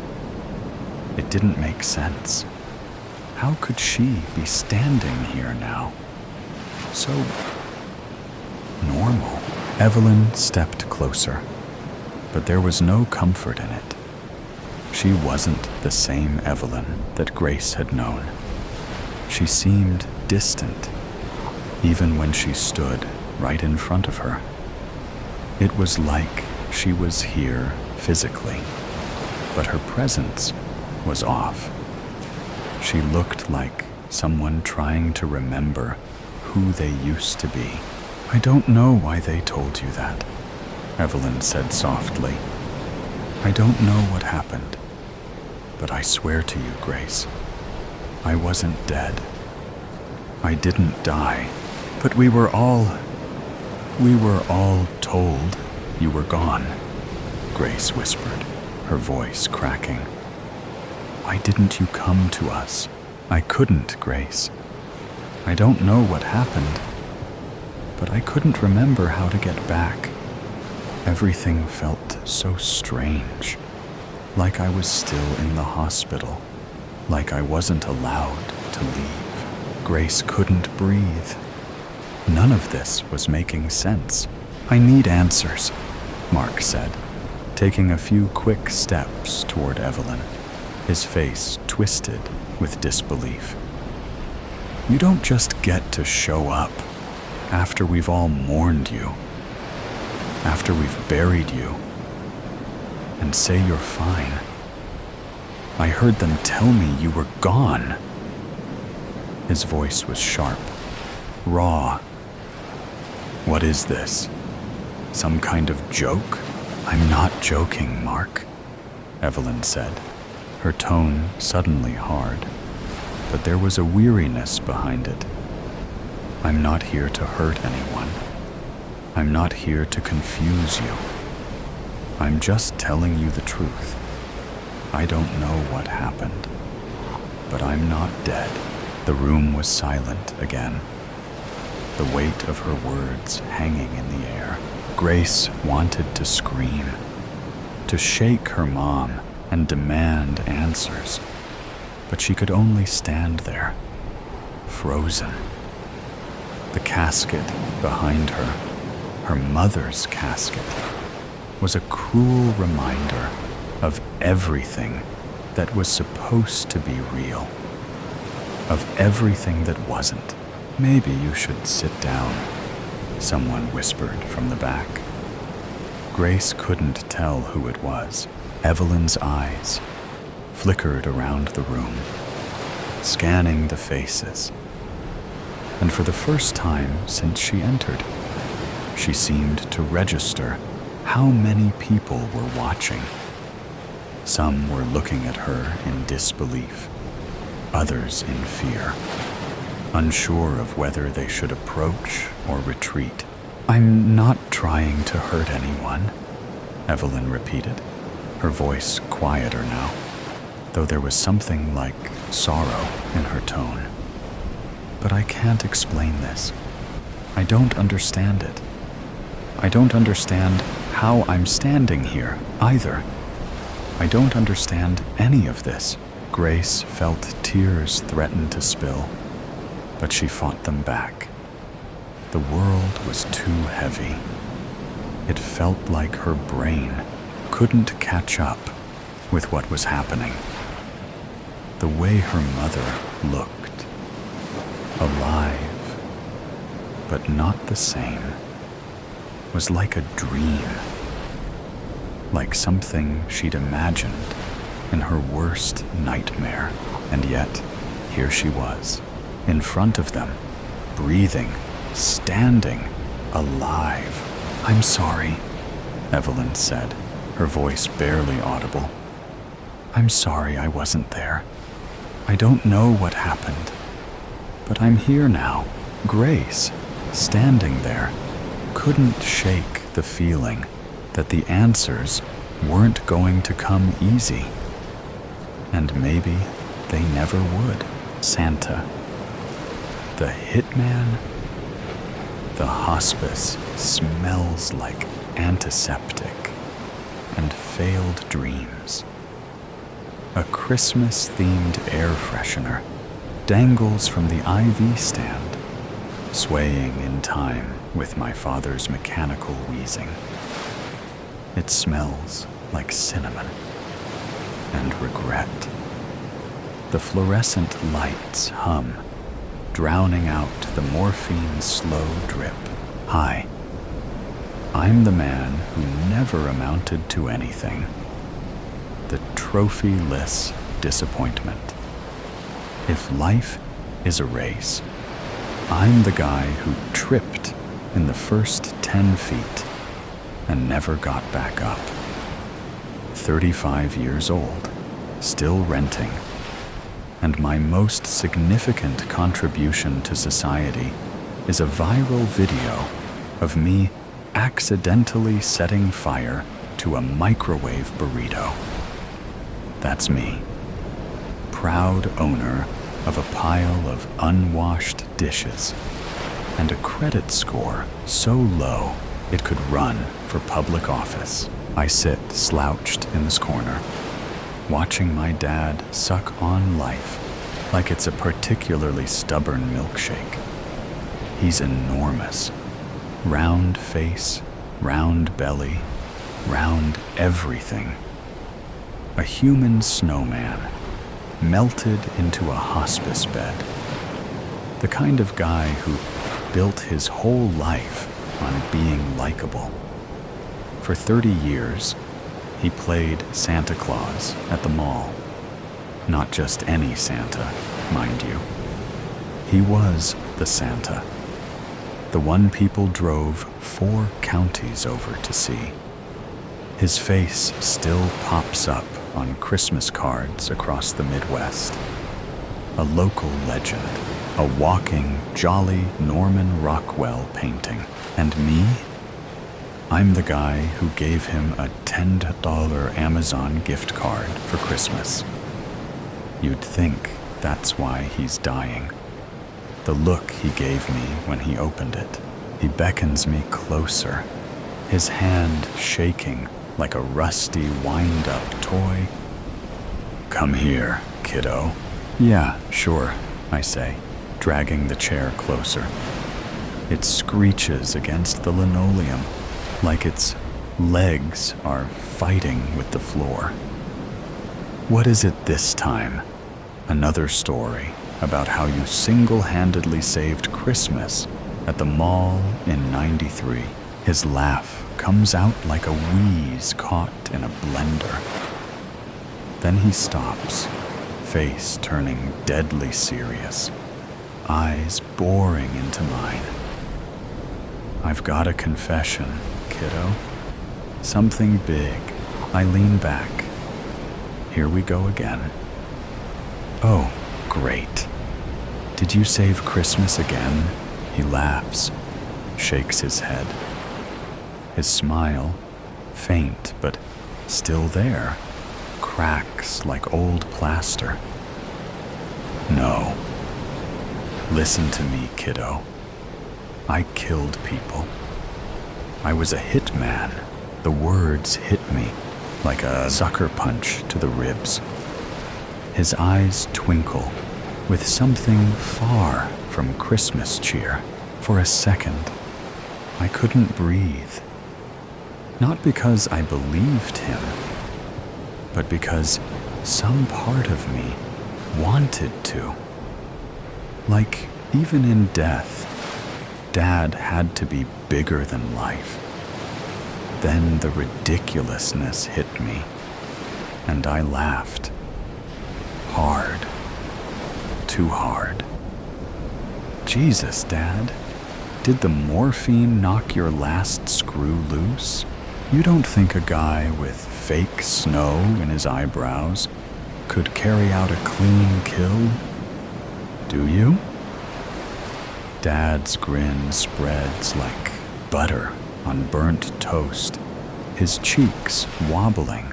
It didn't make sense. How could she be standing here now? So normal. Evelyn stepped closer, but there was no comfort in it. She wasn't the same Evelyn that Grace had known. She seemed distant, even when she stood right in front of her. It was like she was here physically, but her presence was off. She looked like someone trying to remember who they used to be. "I don't know why they told you that," Evelyn said softly. "I don't know what happened, but I swear to you, Grace, I wasn't dead. I didn't die, but we were all told you were gone," Grace whispered, her voice cracking. "Why didn't you come to us?" "I couldn't, Grace. I don't know what happened, but I couldn't remember how to get back. Everything felt so strange, like I was still in the hospital, like I wasn't allowed to leave." Grace couldn't breathe. None of this was making sense. "I need answers," Mark said, taking a few quick steps toward Evelyn, his face twisted with disbelief. "You don't just get to show up after we've all mourned you, after we've buried you, and say you're fine. I heard them tell me you were gone." His voice was sharp, raw. "What is this? Some kind of joke?" "I'm not joking, Mark," Evelyn said, her tone suddenly hard, but there was a weariness behind it. "I'm not here to hurt anyone. I'm not here to confuse you. I'm just telling you the truth. I don't know what happened, but I'm not dead." The room was silent again, the weight of her words hanging in the air. Grace wanted to scream, to shake her mom and demand answers, but she could only stand there, frozen. The casket behind her, her mother's casket, was a cruel reminder of everything that was supposed to be real, of everything that wasn't. "Maybe you should sit down," someone whispered from the back. Grace couldn't tell who it was. Evelyn's eyes flickered around the room, scanning the faces. And for the first time since she entered, she seemed to register how many people were watching. Some were looking at her in disbelief, others in fear, unsure of whether they should approach or retreat. "I'm not trying to hurt anyone," Evelyn repeated, her voice quieter now, though there was something like sorrow in her tone. "But I can't explain this. I don't understand it. I don't understand how I'm standing here, either. I don't understand any of this." Grace felt tears threaten to spill, but she fought them back. The world was too heavy. It felt like her brain couldn't catch up with what was happening. The way her mother looked, alive, but not the same, was like a dream, like something she'd imagined in her worst nightmare. And yet, here she was, in front of them, breathing, standing, alive. "I'm sorry," Evelyn said, her voice barely audible. "I'm sorry I wasn't there. I don't know what happened. But I'm here now." Grace, standing there, couldn't shake the feeling that the answers weren't going to come easy. And maybe they never would. Santa, the Hitman, the hospice smells like antiseptic and failed dreams. A Christmas-themed air freshener dangles from the IV stand, swaying in time with my father's mechanical wheezing. It smells like cinnamon and regret. The fluorescent lights hum, drowning out the morphine's slow drip. "Hi, I'm the man who never amounted to anything. The trophyless disappointment. If life is a race, I'm the guy who tripped in the first 10 feet and never got back up. 35 years old, still renting, and my most significant contribution to society is a viral video of me accidentally setting fire to a microwave burrito. That's me, proud owner of a pile of unwashed dishes and a credit score so low it could run for public office. I sit slouched in this corner, watching my dad suck on life like it's a particularly stubborn milkshake. He's enormous. Round face, round belly, round everything. A human snowman, melted into a hospice bed. The kind of guy who built his whole life on being likable. For 30 years, he played Santa Claus at the mall. Not just any Santa, mind you. He was the Santa, the one people drove 4 counties over to see. His face still pops up on Christmas cards across the Midwest. A local legend, a walking, jolly Norman Rockwell painting. And me? I'm the guy who gave him a $10 Amazon gift card for Christmas. You'd think that's why he's dying. The look he gave me when he opened it. He beckons me closer, his hand shaking like a rusty wind-up toy. "Come here, kiddo," Yeah, sure, I say, dragging the chair closer. It screeches against the linoleum, like its legs are fighting with the floor. What is it this time? Another story about how you single-handedly saved Christmas at the mall in '93. His laugh comes out like a wheeze caught in a blender. Then he stops, face turning deadly serious, eyes boring into mine. I've got a confession, kiddo. Something big. I lean back. Here we go again. Oh, great. Did you save Christmas again? He laughs, shakes his head. His smile, faint but still there, cracks like old plaster. No. Listen to me, kiddo. I killed people. I was a hitman. The words hit me like a sucker punch to the ribs. His eyes twinkle with something far from Christmas cheer. For a second, I couldn't breathe. Not because I believed him, but because some part of me wanted to. Like, even in death, Dad had to be bigger than life. Then the ridiculousness hit me, and I laughed. Hard. Too hard. Jesus, Dad. Did the morphine knock your last screw loose? You don't think a guy with fake snow in his eyebrows could carry out a clean kill? Do you? Dad's grin spreads like butter on burnt toast, his cheeks wobbling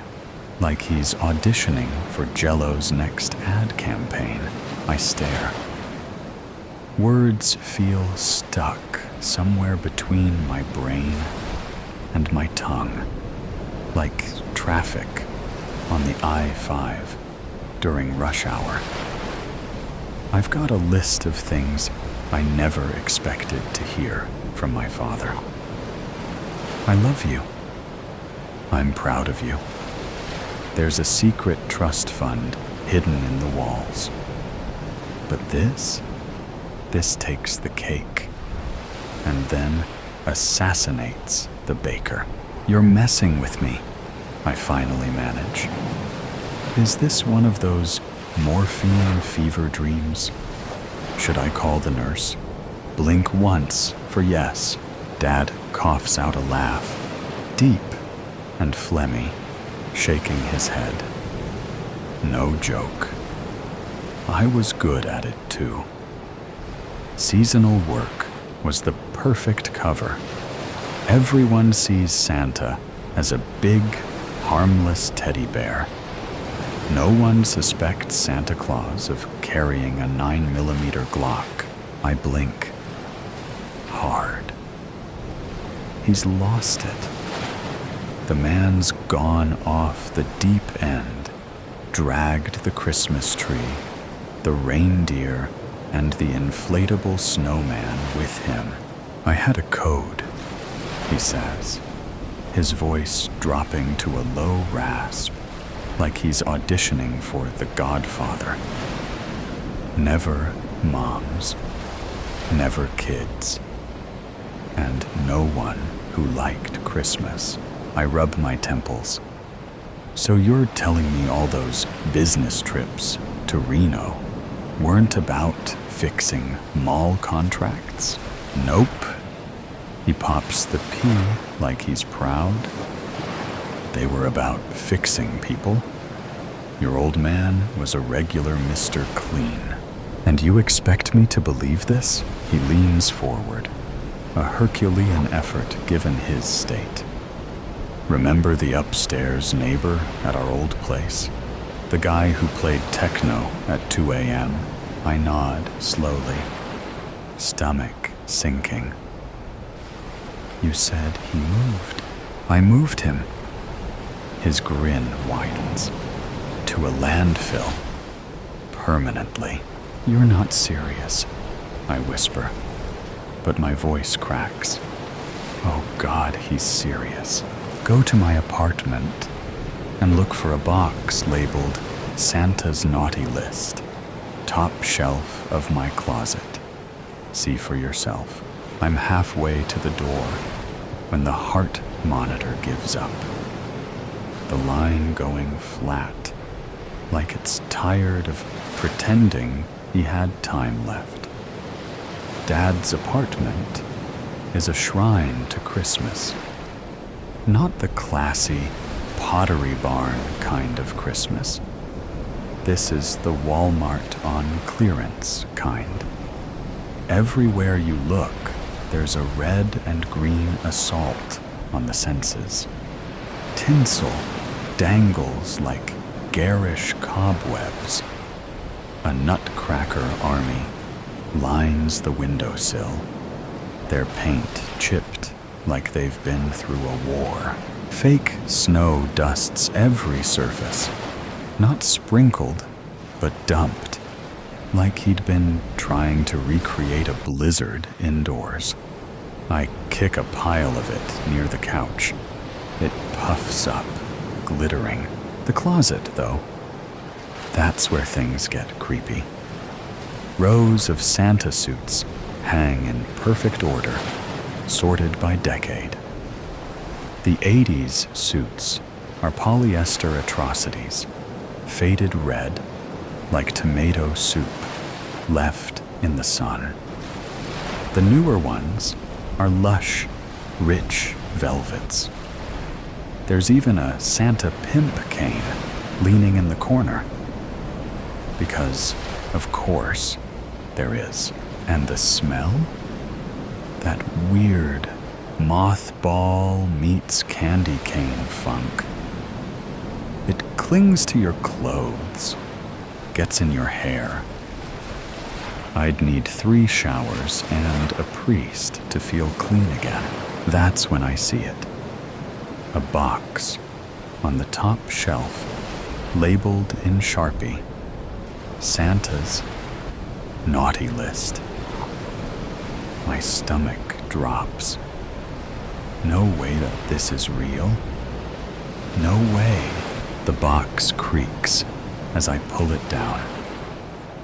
like he's auditioning for Jell-O's next ad campaign. I stare. Words feel stuck somewhere between my brain and my tongue, like traffic on the I-5 during rush hour. I've got a list of things I never expected to hear from my father. I love you. I'm proud of you. There's a secret trust fund hidden in the walls. But this takes the cake, and then assassinates the baker. You're messing with me, I finally manage. Is this one of those morphine fever dreams? Should I call the nurse? Blink once for yes. Dad coughs out a laugh, deep and phlegmy, shaking his head. No joke. I was good at it too. Seasonal work was the perfect cover. Everyone sees Santa as a big, harmless teddy bear. No one suspects Santa Claus of carrying a 9mm Glock. I blink. Hard. He's lost it. The man's gone off the deep end, dragged the Christmas tree, the reindeer, and the inflatable snowman with him. I had a code, he says, his voice dropping to a low rasp, like he's auditioning for The Godfather. Never moms, never kids, and no one who liked Christmas. I rub my temples. So you're telling me all those business trips to Reno weren't about fixing mall contracts? Nope. He pops the P like he's proud. They were about fixing people. Your old man was a regular Mr. Clean. And you expect me to believe this? He leans forward, a Herculean effort given his state. Remember the upstairs neighbor at our old place? The guy who played techno at 2 a.m.? I nod slowly, stomach sinking. You said he moved. I moved him. His grin widens. To a landfill. permanently. You're not serious, I whisper, but my voice cracks. Oh God, he's serious. Go to my apartment and look for a box labeled Santa's Naughty List, top shelf of my closet. See for yourself. I'm halfway to the door when the heart monitor gives up. The line going flat, like it's tired of pretending he had time left. Dad's apartment is a shrine to Christmas. Not the classy Pottery Barn kind of Christmas. This is the Walmart on clearance kind. Everywhere you look, there's a red and green assault on the senses. Tinsel dangles like garish cobwebs. A nutcracker army lines the windowsill, their paint chipped like they've been through a war. Fake snow dusts every surface, not sprinkled, but dumped, like he'd been trying to recreate a blizzard indoors. I kick a pile of it near the couch. It puffs up, glittering. The closet, though, that's where things get creepy. Rows of Santa suits hang in perfect order, sorted by decade. The 80s suits are polyester atrocities, faded red like tomato soup left in the sun. The newer ones are lush, rich velvets. There's even a Santa pimp cane leaning in the corner. Because, of course, there is. And the smell? That weird mothball meets candy cane funk. It clings to your clothes, gets in your hair. I'd need 3 showers and a priest to feel clean again. That's when I see it. A box on the top shelf, labeled in Sharpie, Santa's Naughty List. My stomach drops. No way that this is real. No way. The box creaks as I pull it down.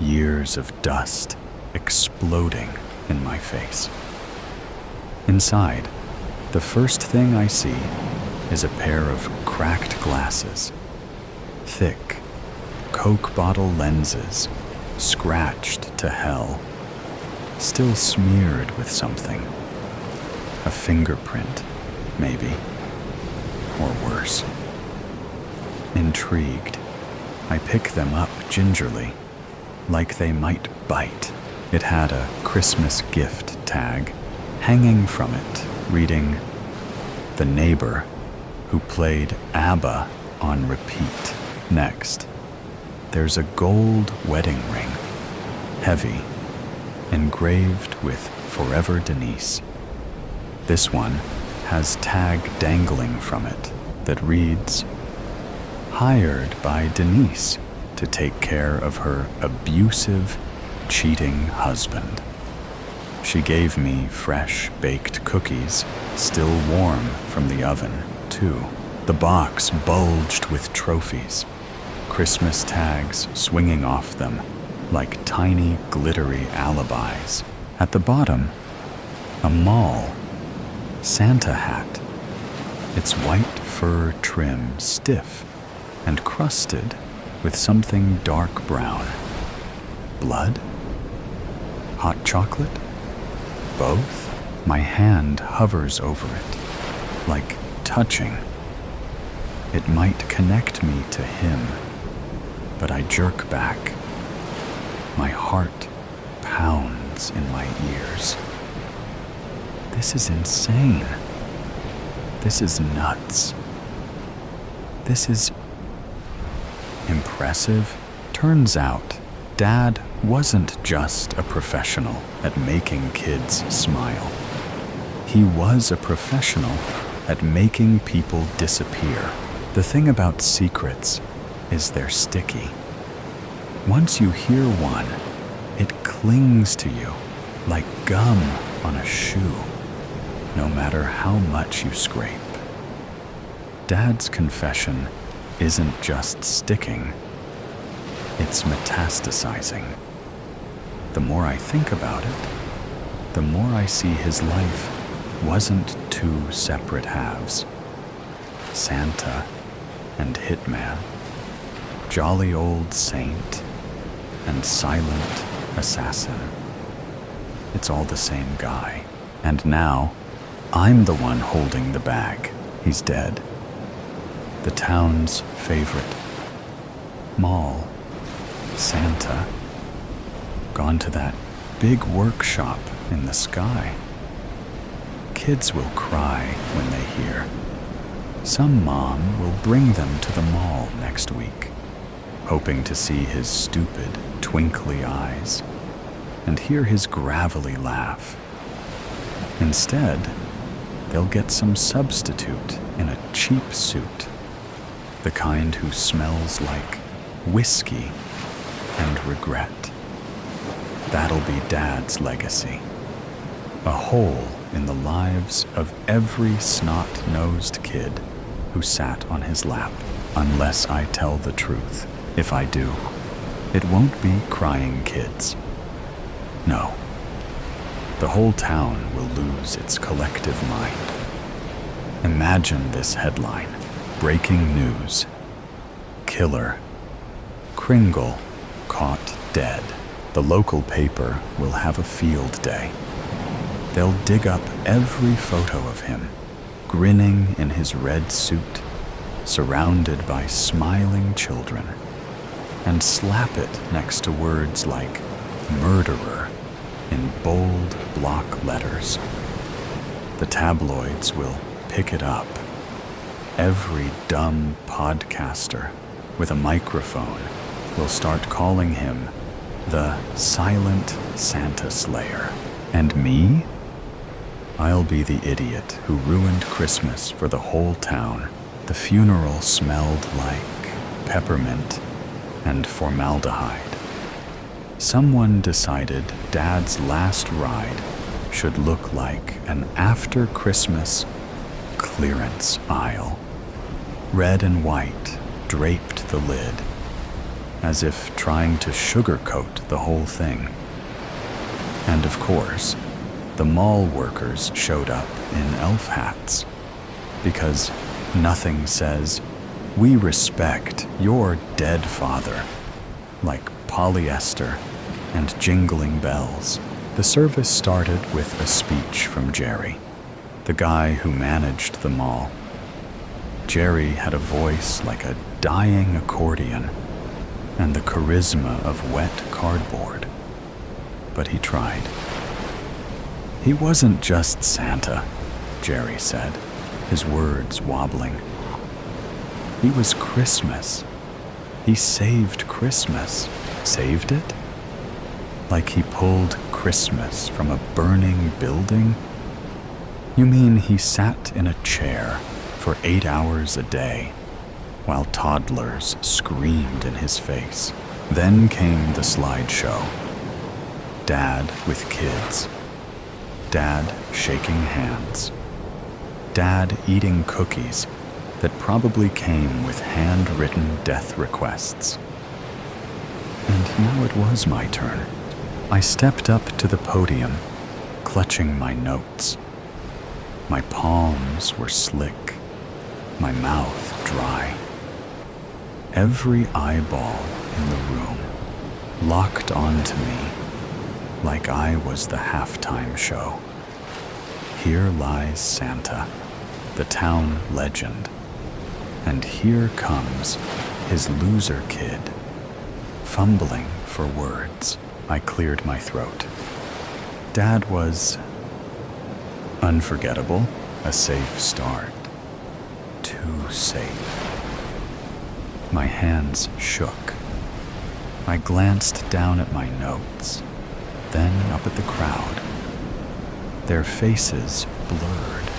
Years of dust exploding in my face. Inside, the first thing I see is a pair of cracked glasses. Thick, Coke bottle lenses, scratched to hell. Still smeared with something. A fingerprint, maybe. Or worse. Intrigued, I pick them up gingerly, like they might bite. It had a Christmas gift tag hanging from it, reading, "The neighbor who played ABBA on repeat." Next, there's a gold wedding ring, heavy, engraved with "Forever Denise." This one has tag dangling from it that reads, "Hired by Denise to take care of her abusive, cheating husband." She gave me fresh baked cookies, still warm from the oven, too. The box bulged with trophies, Christmas tags swinging off them like tiny glittery alibis. At the bottom, a mall Santa hat, its white fur trim stiff and crusted with something dark brown. Blood? Hot chocolate? Both? My hand hovers over it, like touching. It might connect me to him, but I jerk back. My heart pounds in my ears. This is insane. This is nuts. This is impressive. Turns out, Dad wasn't just a professional at making kids smile. He was a professional at making people disappear. The thing about secrets is they're sticky. Once you hear one, it clings to you like gum on a shoe, no matter how much you scrape. Dad's confession isn't just sticking, it's metastasizing. The more I think about it, the more I see his life wasn't two separate halves. Santa and Hitman, jolly old saint and silent assassin. It's all the same guy. And now, I'm the one holding the bag. He's dead. The town's favorite. Mall. Santa. Gone to that big workshop in the sky. Kids will cry when they hear. Some mom will bring them to the mall next week, hoping to see his stupid, twinkly eyes and hear his gravelly laugh. Instead, they'll get some substitute in a cheap suit, the kind who smells like whiskey and regret. That'll be Dad's legacy. A hole in the lives of every snot-nosed kid who sat on his lap, unless I tell the truth. If I do, it won't be crying kids. No. The whole town will lose its collective mind. Imagine this headline. Breaking news. Killer. Kringle caught dead. The local paper will have a field day. They'll dig up every photo of him, grinning in his red suit, surrounded by smiling children, and slap it next to words like murderer in bold block letters. The tabloids will pick it up. Every dumb podcaster with a microphone will start calling him the Silent Santa Slayer. And me? I'll be the idiot who ruined Christmas for the whole town. The funeral smelled like peppermint and formaldehyde. Someone decided Dad's last ride should look like an after-Christmas clearance aisle. Red and white draped the lid, as if trying to sugarcoat the whole thing. And of course, the mall workers showed up in elf hats, because nothing says, "We respect your dead father," like polyester and jingling bells. The service started with a speech from Jerry, the guy who managed the mall. Jerry had a voice like a dying accordion and the charisma of wet cardboard, but he tried. He wasn't just Santa, Jerry said, his words wobbling. He was Christmas. He saved Christmas. Saved it? Like he pulled Christmas from a burning building? You mean he sat in a chair for 8 hours a day while toddlers screamed in his face? Then came the slideshow. Dad with kids. Dad shaking hands. Dad eating cookies that probably came with handwritten death requests. And now it was my turn. I stepped up to the podium, clutching my notes. My palms were slick, my mouth dry. Every eyeball in the room locked onto me like I was the halftime show. Here lies Santa, the town legend. And here comes his loser kid, fumbling for words. I cleared my throat. Dad was unforgettable, a safe start. Too safe. My hands shook. I glanced down at my notes, then up at the crowd. Their faces blurred.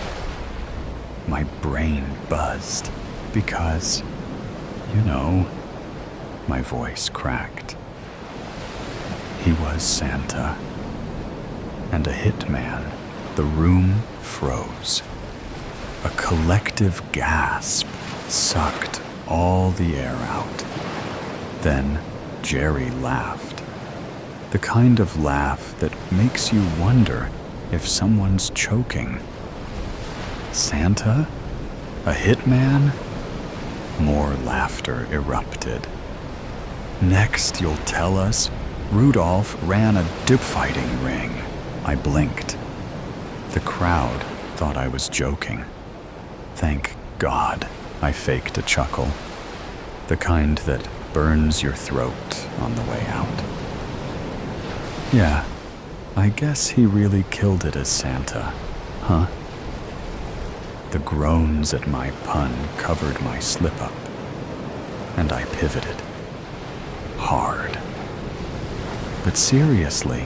My brain buzzed because, my voice cracked. He was Santa. And a hitman. The room froze. A collective gasp sucked all the air out. Then Jerry laughed. The kind of laugh that makes you wonder if someone's choking. Santa? A hitman? More laughter erupted. Next, you'll tell us Rudolph ran a dip-fighting ring. I blinked. The crowd thought I was joking. Thank God, I faked a chuckle. The kind that burns your throat on the way out. Yeah, I guess he really killed it as Santa, huh? The groans at my pun covered my slip-up, and I pivoted. Hard. But seriously,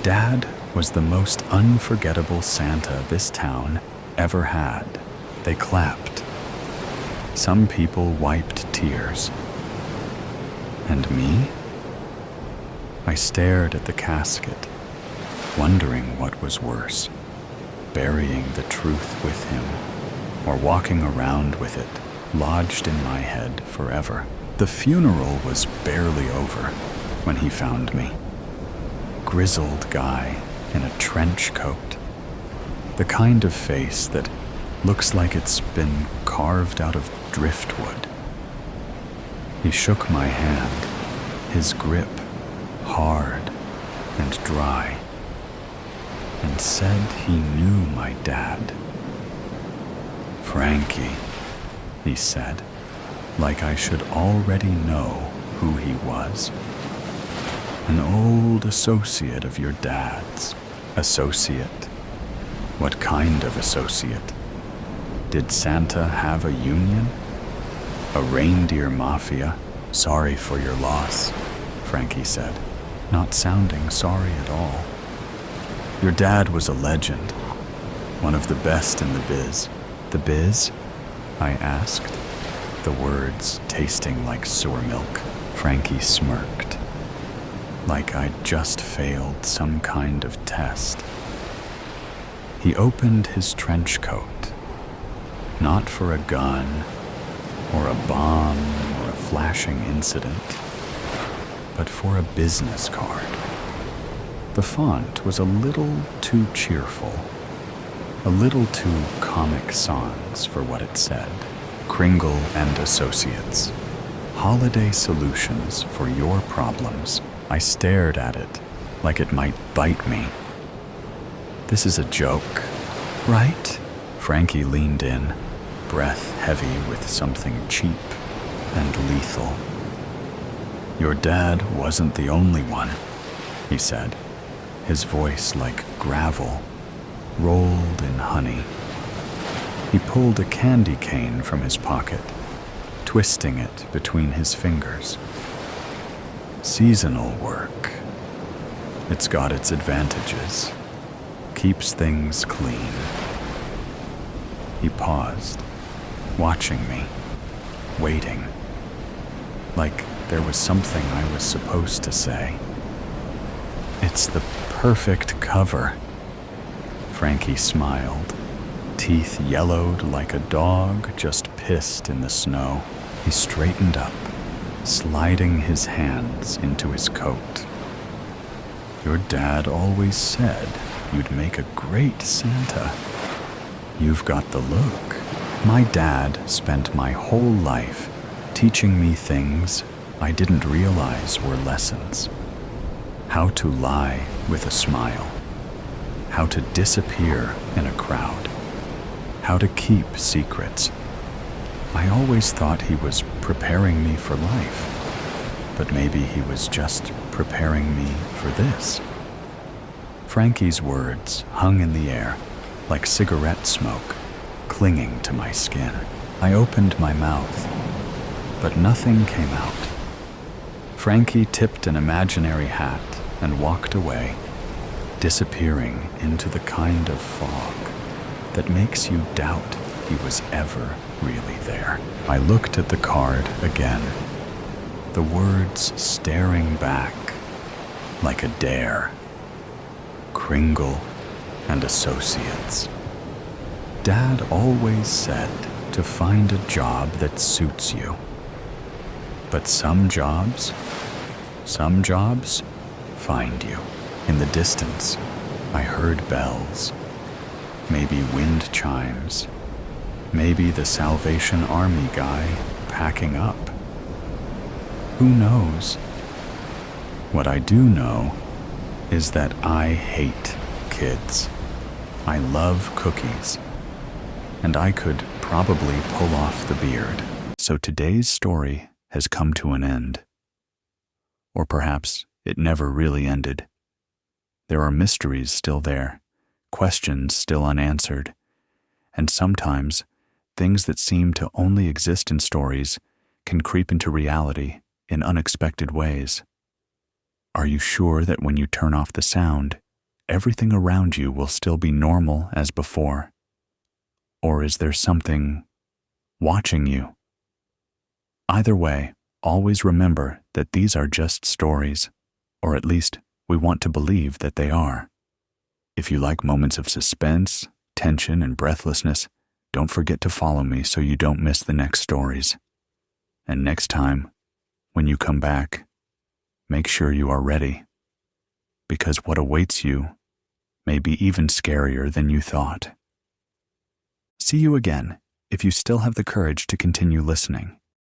Dad was the most unforgettable Santa this town ever had. They clapped. Some people wiped tears. And me? I stared at the casket, wondering what was worse, burying the truth with him, or walking around with it, lodged in my head forever. The funeral was barely over when he found me. Grizzled guy in a trench coat. The kind of face that looks like it's been carved out of driftwood. He shook my hand, his grip hard and dry, and said he knew my dad. Frankie, he said, like I should already know who he was. An old associate of your dad's. Associate? What kind of associate? Did Santa have a union? A reindeer mafia? Sorry for your loss, Frankie said, not sounding sorry at all. Your dad was a legend, one of the best in the biz. The biz? I asked, the words tasting like sewer milk. Frankie smirked, like I'd just failed some kind of test. He opened his trench coat, not for a gun, or a bomb, or a flashing incident, but for a business card. The font was a little too cheerful, a little too Comic Sans for what it said. Kringle and Associates. Holiday solutions for your problems. I stared at it like it might bite me. This is a joke, right? Frankie leaned in, breath heavy with something cheap and lethal. Your dad wasn't the only one, he said, his voice like gravel, rolled in honey. He pulled a candy cane from his pocket, twisting it between his fingers. Seasonal work. It's got its advantages. Keeps things clean. He paused, watching me, waiting, like there was something I was supposed to say. It's the perfect cover. Frankie smiled, teeth yellowed like a dog just pissed in the snow. He straightened up, sliding his hands into his coat. Your dad always said you'd make a great Santa. You've got the look. My dad spent my whole life teaching me things I didn't realize were lessons. How to lie with a smile. How to disappear in a crowd. How to keep secrets. I always thought he was preparing me for life, but maybe he was just preparing me for this. Frankie's words hung in the air like cigarette smoke, clinging to my skin. I opened my mouth, but nothing came out. Frankie tipped an imaginary hat and walked away, disappearing into the kind of fog that makes you doubt he was ever really there. I looked at the card again, the words staring back like a dare. Kringle and Associates. Dad always said to find a job that suits you. But some jobs find you. In the distance, I heard bells, maybe wind chimes, maybe the Salvation Army guy packing up. Who knows? What I do know is that I hate kids. I love cookies, and I could probably pull off the beard. So today's story has come to an end. Or perhaps it never really ended. There are mysteries still there, questions still unanswered, and sometimes things that seem to only exist in stories can creep into reality in unexpected ways. Are you sure that when you turn off the sound, everything around you will still be normal as before? Or is there something watching you? Either way, always remember that these are just stories, or at least we want to believe that they are. If you like moments of suspense, tension, and breathlessness, don't forget to follow me so you don't miss the next stories. And next time, when you come back, make sure you are ready, because what awaits you may be even scarier than you thought. See you again if you still have the courage to continue listening.